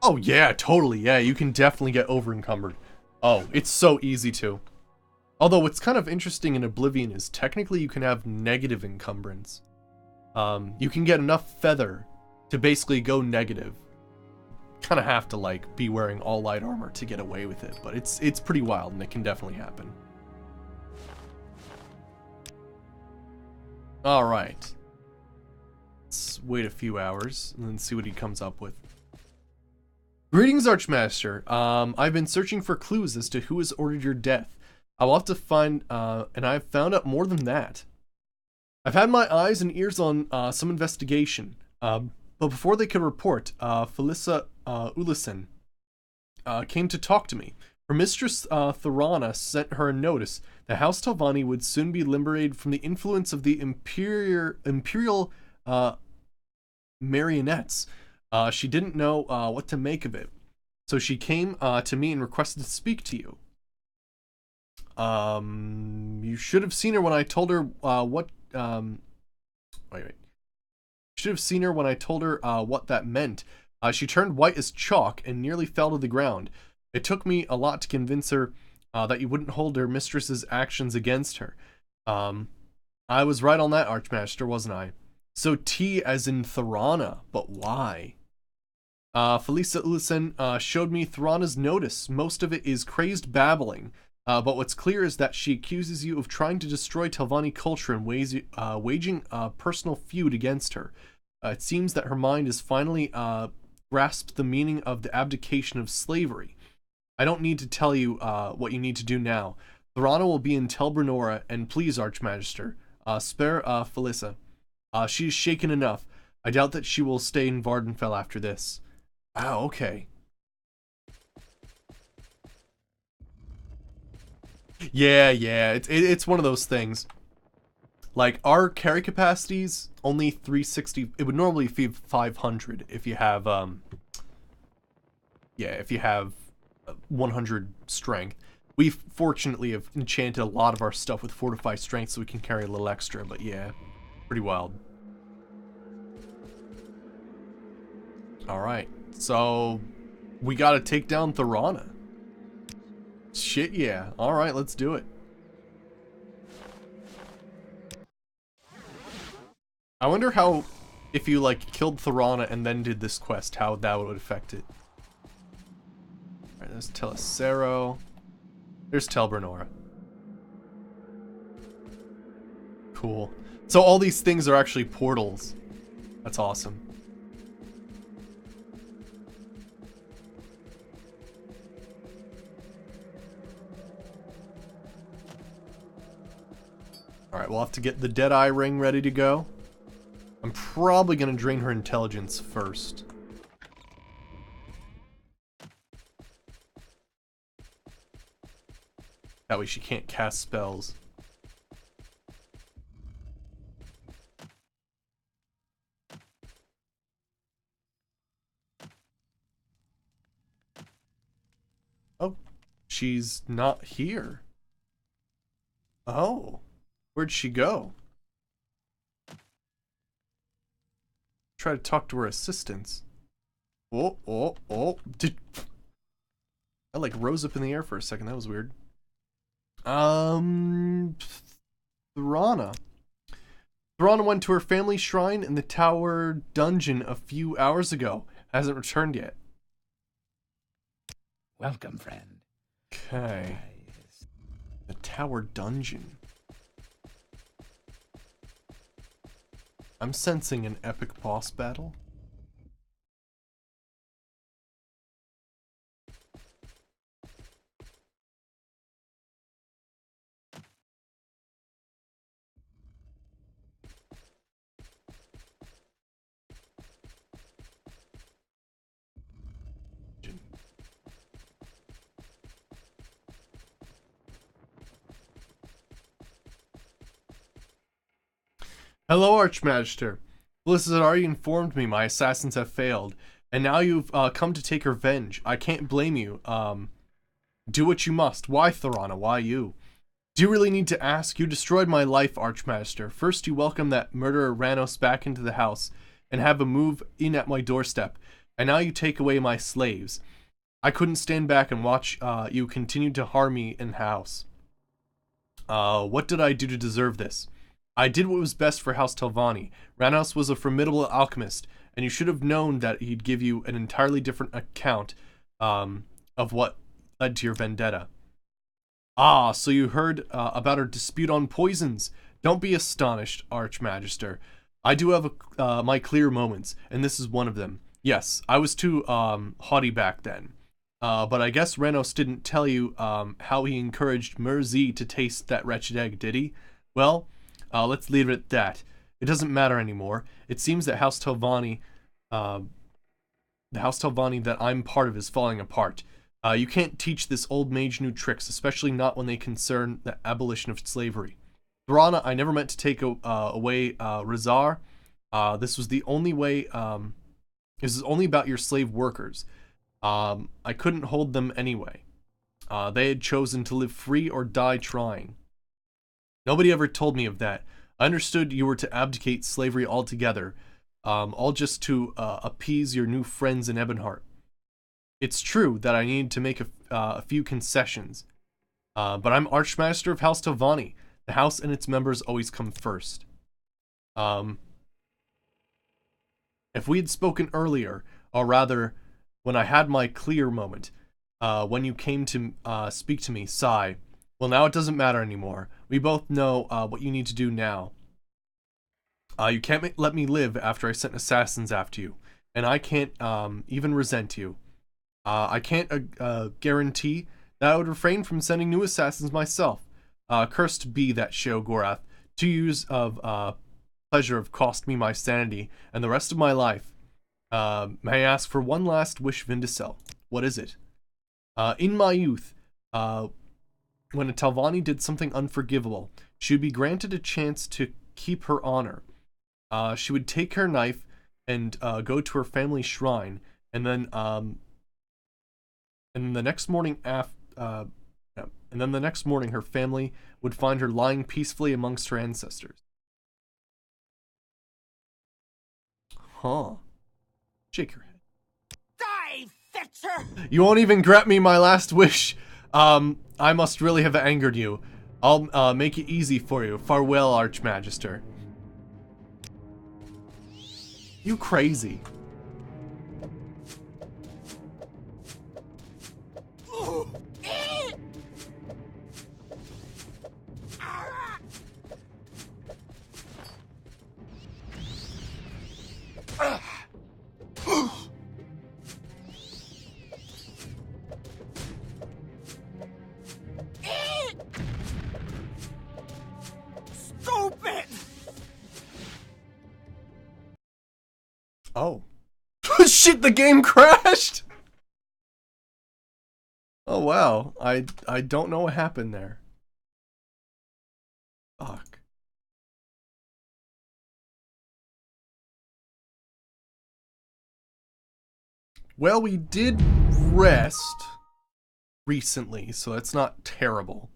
Oh yeah, totally. Yeah, you can definitely get over encumbered. Oh, it's so easy to. Although what's kind of interesting in Oblivion is technically you can have negative encumbrance. You can get enough feather to basically go negative. Kind of have to like be wearing all light armor to get away with it, but it's pretty wild and it can definitely happen. All right. Let's wait a few hours and then see what he comes up with. Greetings, Archmaster. I've been searching for clues as to who has ordered your death. I will have to find, and I've found out more than that. I've had my eyes and ears on some investigation, but before they could report, Felissa Ulison came to talk to me. Her mistress, Thorana, sent her a notice that House Telvanni would soon be liberated from the influence of the imperial marionettes. She didn't know what to make of it, so she came to me and requested to speak to you. You should have seen her when I told her what. Wait. Should have seen her when I told her what that meant. She turned white as chalk and nearly fell to the ground. It took me a lot to convince her that you wouldn't hold her mistress's actions against her. I was right on that, Archmaster, wasn't I? So T as in Thorana, but why? Felissa Ulison showed me Thorana's notice. Most of it is crazed babbling. But what's clear is that she accuses you of trying to destroy Telvanni culture and waging a personal feud against her. It seems that her mind has finally grasped the meaning of the abdication of slavery. I don't need to tell you what you need to do now. Thorana will be in Tel Brenora, and please, Archmagister, spare Felissa. She is shaken enough. I doubt that she will stay in Vardenfell after this. Oh, okay. Yeah, it's one of those things. Like, our carry capacity's only 360. It would normally be 500 if you have, if you have 100 strength. We fortunately have enchanted a lot of our stuff with fortified strength so we can carry a little extra, but yeah, pretty wild. Alright, so we gotta take down Thorana. Shit, yeah. Alright, let's do it. I wonder how, if you, like, killed Thorana and then did this quest, how that would affect it. Alright, there's Telecero. There's Tel Brenora. Cool. So all these things are actually portals. That's awesome. Alright, we'll have to get the Deadeye ring ready to go. I'm probably going to drain her intelligence first. That way she can't cast spells. Oh, she's not here. Oh. Where'd she go? Try to talk to her assistants. Oh. I like rose up in the air for a second. That was weird. Thorana. Thorana went to her family shrine in the tower dungeon a few hours ago. Hasn't returned yet. Welcome, friend. Okay. The tower dungeon. I'm sensing an epic boss battle. Hello, Archmagister. Felicity already informed me my assassins have failed, and now you've come to take revenge. I can't blame you. Do what you must. Why, Thorana? Why you? Do you really need to ask? You destroyed my life, Archmagister. First, you welcomed that murderer Ranos back into the house and have him move in at my doorstep, and now you take away my slaves. I couldn't stand back and watch you continue to harm me in the house. What did I do to deserve this? I did what was best for House Telvanni. Ranos was a formidable alchemist, and you should have known that he'd give you an entirely different account of what led to your vendetta. Ah, so you heard about our dispute on poisons. Don't be astonished, Archmagister. I do have my clear moments, and this is one of them. Yes, I was too haughty back then. But I guess Ranos didn't tell you how he encouraged Merzi to taste that wretched egg, did he? Well, let's leave it at that. It doesn't matter anymore. It seems that the House Telvanni that I'm part of is falling apart. You can't teach this old mage new tricks, especially not when they concern the abolition of slavery. Thorana, I never meant to take away Rizar. This was the only way. This is only about your slave workers. I couldn't hold them anyway. They had chosen to live free or die trying. Nobody ever told me of that. I understood you were to abdicate slavery altogether, all just to appease your new friends in Ebonheart. It's true that I needed to make a few concessions, but I'm Archmaster of House Telvanni. The house and its members always come first. If we had spoken earlier, or rather, when I had my clear moment, when you came to speak to me, Sai, well, now it doesn't matter anymore. We both know what you need to do now. You can't let me live after I sent assassins after you, and I can't even resent you. I can't guarantee that I would refrain from sending new assassins myself. Cursed be that Sheogorath. 2 years of pleasure have cost me my sanity and the rest of my life. May I ask for one last wish, Vindicel? What is it? In my youth, when a Telvanni did something unforgivable, she would be granted a chance to keep her honor. She would take her knife and go to her family shrine, and then the next morning her family would find her lying peacefully amongst her ancestors. Huh. Shake your head. Die, Fetcher! You won't even grant me my last wish. I must really have angered you. I'll make it easy for you. Farewell, Archmagister. You crazy. Stupid! Oh. Shit, the game crashed! Oh wow, I don't know what happened there. Fuck. Well, we did rest recently, so that's not terrible.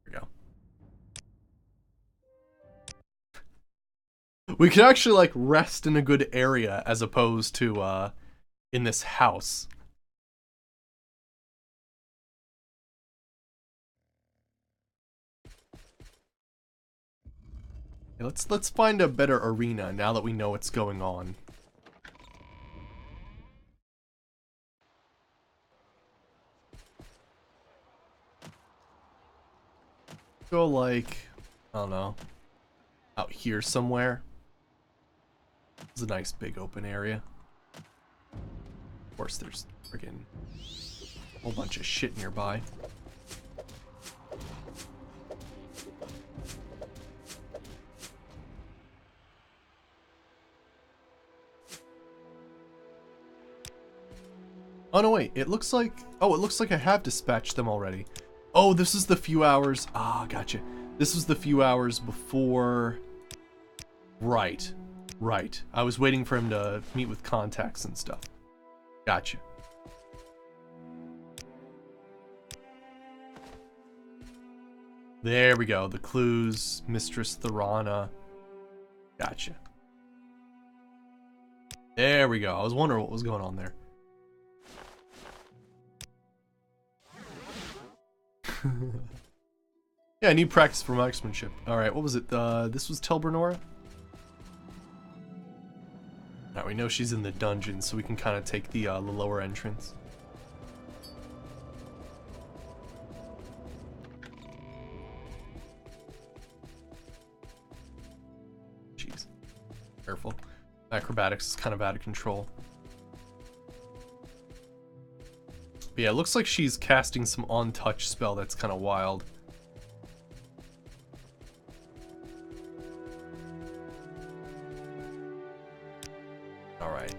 There we go. We could actually like rest in a good area as opposed to in this house. Okay, let's find a better arena now that we know what's going on. Go like, I don't know, out here somewhere. It's a nice big open area. Of course there's friggin' a whole bunch of shit nearby. Oh no, wait, it looks like I have dispatched them already. Oh, this is the few hours. Ah, gotcha. This was the few hours before. Right. Right. I was waiting for him to meet with contacts and stuff. Gotcha. There we go. The clues, Mistress Thorana. Gotcha. There we go. I was wondering what was going on there. Yeah, I need practice for marksmanship. Alright, what was it? This was Tel Bernora? Alright, we know she's in the dungeon, so we can kind of take the lower entrance. Jeez. Careful. Acrobatics is kind of out of control. But yeah, it looks like she's casting some on-touch spell that's kind of wild. Alright.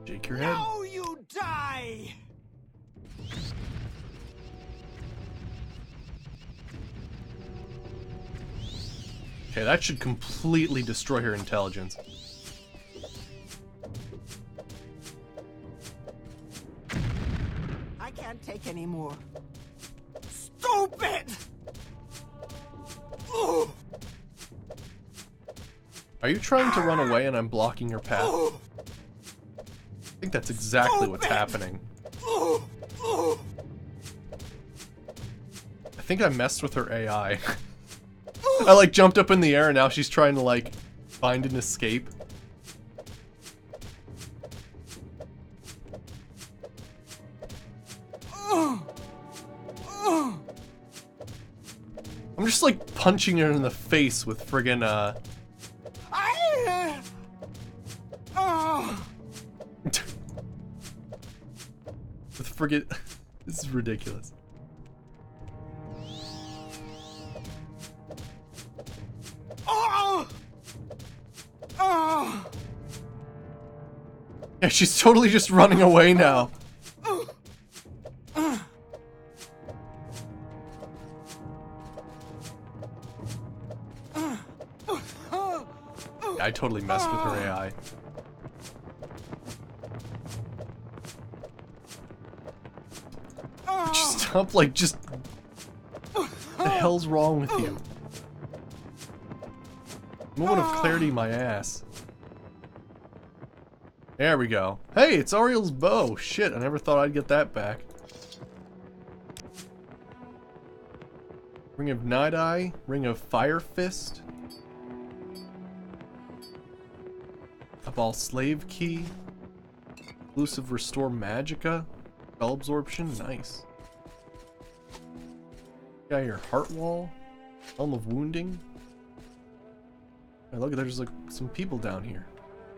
Shake your head. Now you die! Okay, that should completely destroy her intelligence. I can't take any more. Stupid! Ugh. Are you trying to run away and I'm blocking your path? I think that's exactly what's happening. I think I messed with her AI. I like jumped up in the air and now she's trying to like find an escape. I'm just like punching her in the face with friggin' with friggin' this is ridiculous. Yeah, she's totally just running away now. Yeah, I totally messed with her AI. Just stop, like, just... What the hell's wrong with you? Moment of clarity, my ass. There we go. Hey, it's Ariel's bow. Shit, I never thought I'd get that back. Ring of Night Eye, Ring of Fire Fist. Cabal Slave Key. Exclusive Restore Magicka. Spell Absorption, nice. Got your Heart Wall. Helm of Wounding. Hey, look, there's like some people down here.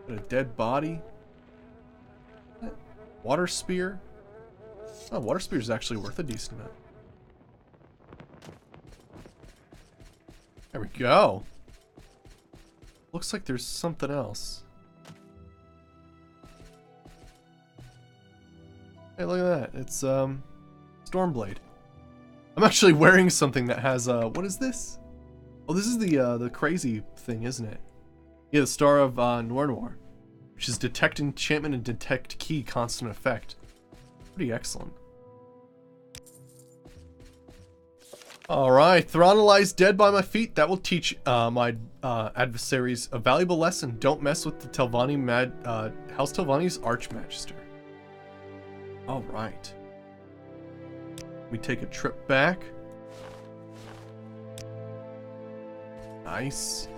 Got a dead body. Water Spear. Oh, Water Spear is actually worth a decent amount. There we go. Looks like there's something else. Hey, look at that. It's Stormblade. I'm actually wearing something that has what is this? Oh, this is the crazy thing, isn't it? Yeah, the Star of Noir, which is Detect Enchantment and Detect Key constant effect. Pretty excellent. Alright, Thorana lies dead by my feet. That will teach my adversaries a valuable lesson. Don't mess with the Telvanni House Telvanni's Archmagister. Alright. We take a trip back. Nice.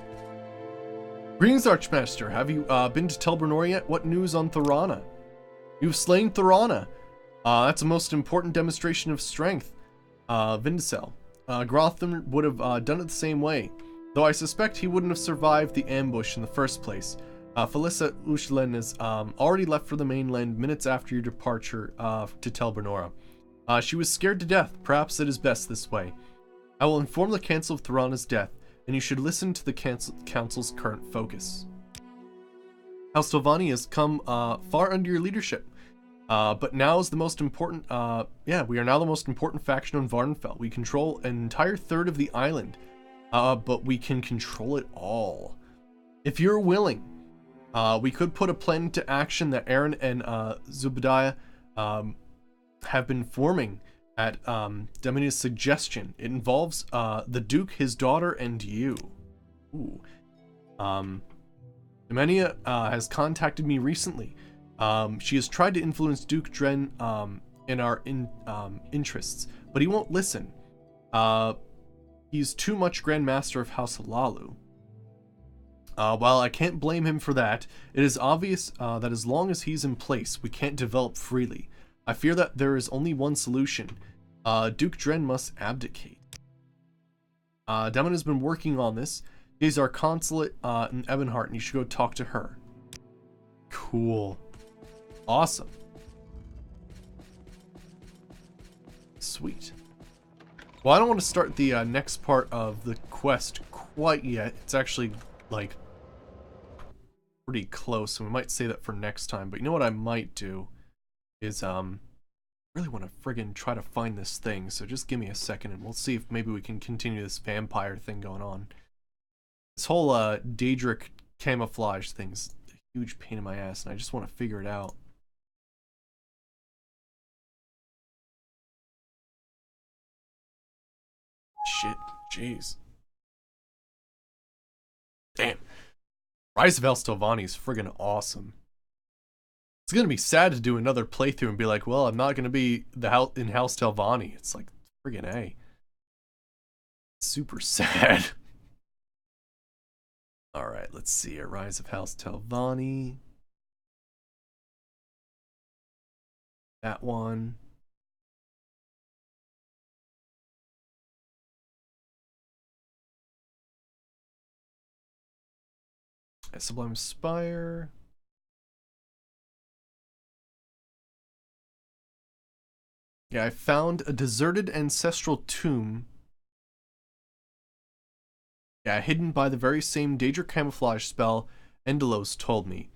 Greetings, Archmaster. Have you been to Tel Bernora yet? What news on Thorana? You've slain Thorana. That's a most important demonstration of strength. Vindicel. Grotham would have done it the same way, though I suspect he wouldn't have survived the ambush in the first place. Felissa Ushlen has already left for the mainland minutes after your departure to Tel Bernora. She was scared to death. Perhaps it is best this way. I will inform the Council of Thorana's death, and you should listen to the Council's current focus. House Sylvani has come far under your leadership. But now is the most important, we are now the most important faction on Vardenfell. We control an entire third of the island, but we can control it all. If you're willing, we could put a plan into action that Aaron and Zubadiah have been forming at Demonia's suggestion. It involves the Duke, his daughter, and you. Ooh. Demenia has contacted me recently. She has tried to influence Duke Dren in our interests, but he won't listen. He's too much Grand Master of House Lalu. While I can't blame him for that, it is obvious that as long as he's in place, we can't develop freely. I fear that there is only one solution. Duke Dren must abdicate. Demon has been working on this. She's our consulate in Ebonheart, and you should go talk to her. Cool. Awesome. Sweet. Well, I don't want to start the next part of the quest quite yet. It's actually, like, pretty close, and we might say that for next time. But you know what I might do is, really want to friggin' try to find this thing. So just give me a second, and we'll see if maybe we can continue this vampire thing going on. This whole, Daedric camouflage thing's a huge pain in my ass, and I just want to figure it out. Shit, jeez. Damn. Rise of Elstelvani is friggin' awesome. It's gonna be sad to do another playthrough and be like, well, I'm not gonna be in House Telvanni. It's like, friggin' A. Super sad. Alright, let's see. A Rise of House Telvanni. That one. Sublime Spire. Yeah, I found a deserted ancestral tomb. Yeah, hidden by the very same Daedric camouflage spell Endelos told me.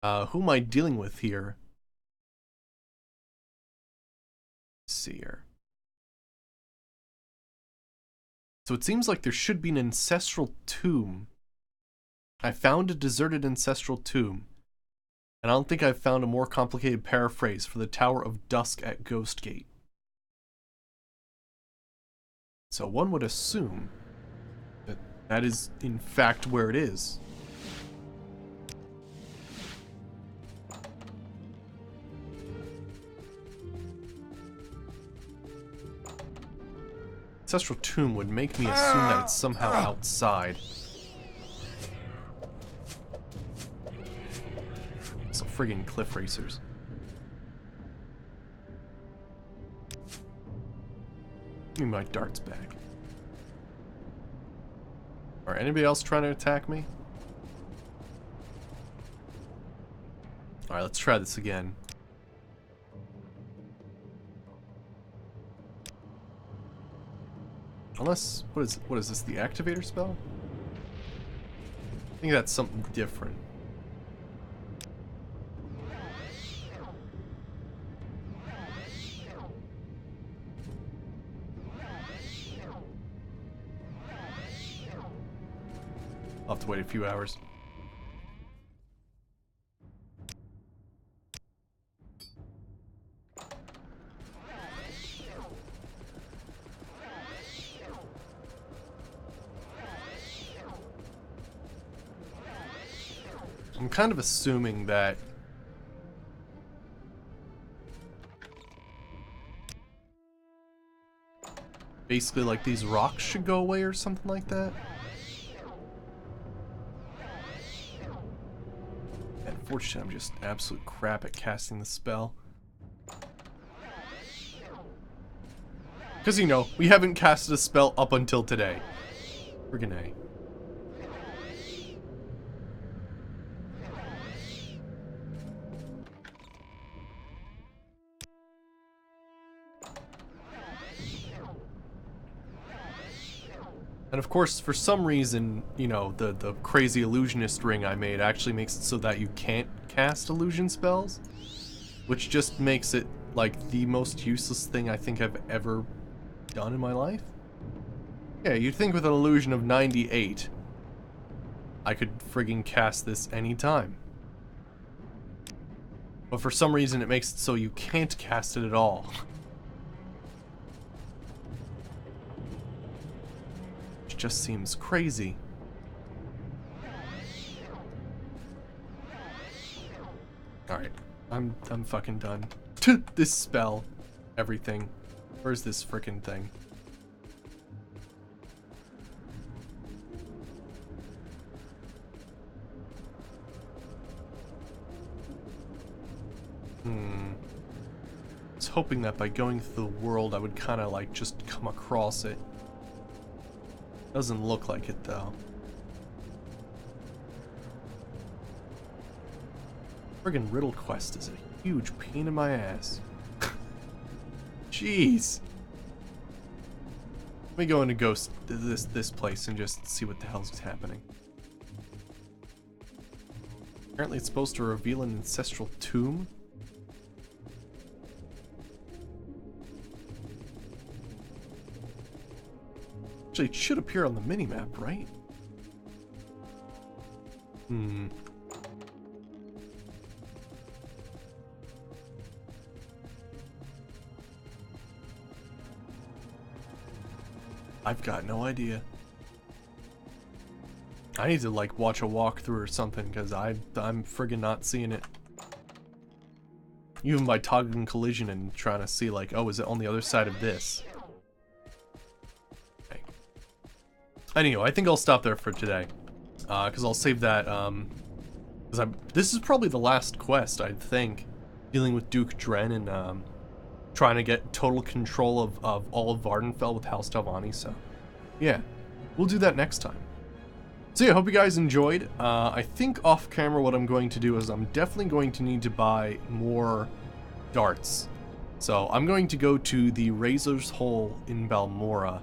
Who am I dealing with here? Let's see here. So it seems like there should be an ancestral tomb. I found a deserted ancestral tomb, and I don't think I've found a more complicated paraphrase for the Tower of Dusk at Ghostgate. So one would assume that that is, in fact, where it is. Ancestral tomb would make me assume that it's somehow outside. So friggin' cliff racers. Give me my darts back. Alright, anybody else trying to attack me? Alright, let's try this again. Unless, what is this, the activator spell? I think that's something different. I'll have to wait a few hours. I'm kind of assuming that basically like these rocks should go away or something like that. Unfortunately, I'm just absolute crap at casting the spell. Because, you know, we haven't casted a spell up until today. Friggin' A. And of course, for some reason, you know, the crazy illusionist ring I made actually makes it so that you can't cast illusion spells, which just makes it like the most useless thing I think I've ever done in my life. Yeah, you'd think with an illusion of 98, I could friggin' cast this anytime. But for some reason it makes it so you can't cast it at all. Which just seems crazy. Alright, I'm fucking done. This spell. Everything. Where's this frickin' thing? I was hoping that by going through the world I would kind of like just come across it. Doesn't look like it though. Friggin' riddle quest is a huge pain in my ass. Jeez. Let me go into ghost this place and just see what the hell's happening. Apparently it's supposed to reveal an ancestral tomb. Actually, it should appear on the minimap, right? I've got no idea. I need to like watch a walkthrough or something because I'm friggin' not seeing it. Even by toggling collision and trying to see like, oh, is it on the other side of this? Okay. Anyway, I think I'll stop there for today. Because I'll save that, because this is probably the last quest, I think, dealing with Duke Dren and trying to get total control of all of Vardenfell with House Telvanni, so yeah, we'll do that next time. So yeah, hope you guys enjoyed. I think off camera what I'm going to do is I'm definitely going to need to buy more darts. So I'm going to go to the Razor's Hole in Balmora.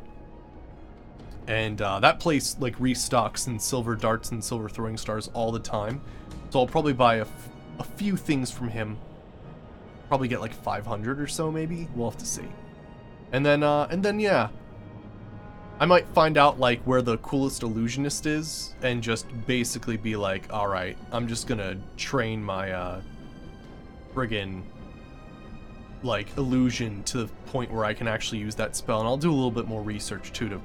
And that place like restocks in silver darts and silver throwing stars all the time. So I'll probably buy a few things from him. Probably get like 500 or so maybe. We'll have to see. And then yeah. I might find out like where the coolest illusionist is and just basically be like, alright, I'm just gonna train my friggin' like illusion to the point where I can actually use that spell, and I'll do a little bit more research too to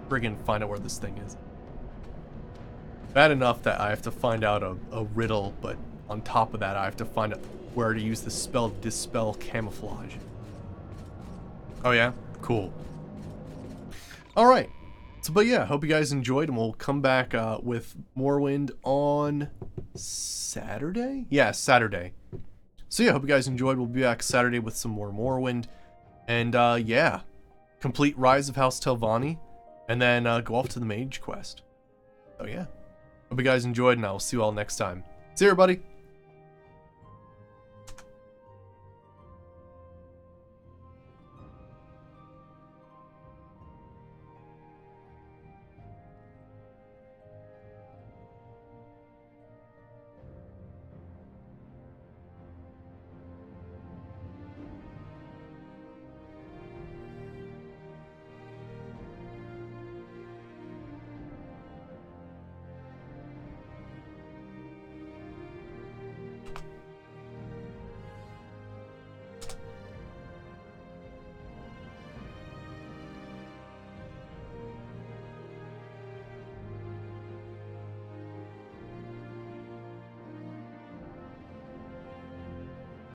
friggin' find out where this thing is. Bad enough that I have to find out a riddle, but on top of that I have to find out where to use the spell to dispel camouflage. Oh yeah? Cool. Alright, so but yeah, hope you guys enjoyed, and we'll come back with Morrowind on Saturday? Yeah, Saturday. So yeah, hope you guys enjoyed. We'll be back Saturday with some more Morrowind. And yeah, complete Rise of House Telvanni, and then go off to the Mage Quest. So yeah, hope you guys enjoyed, and I will see you all next time. See you everybody!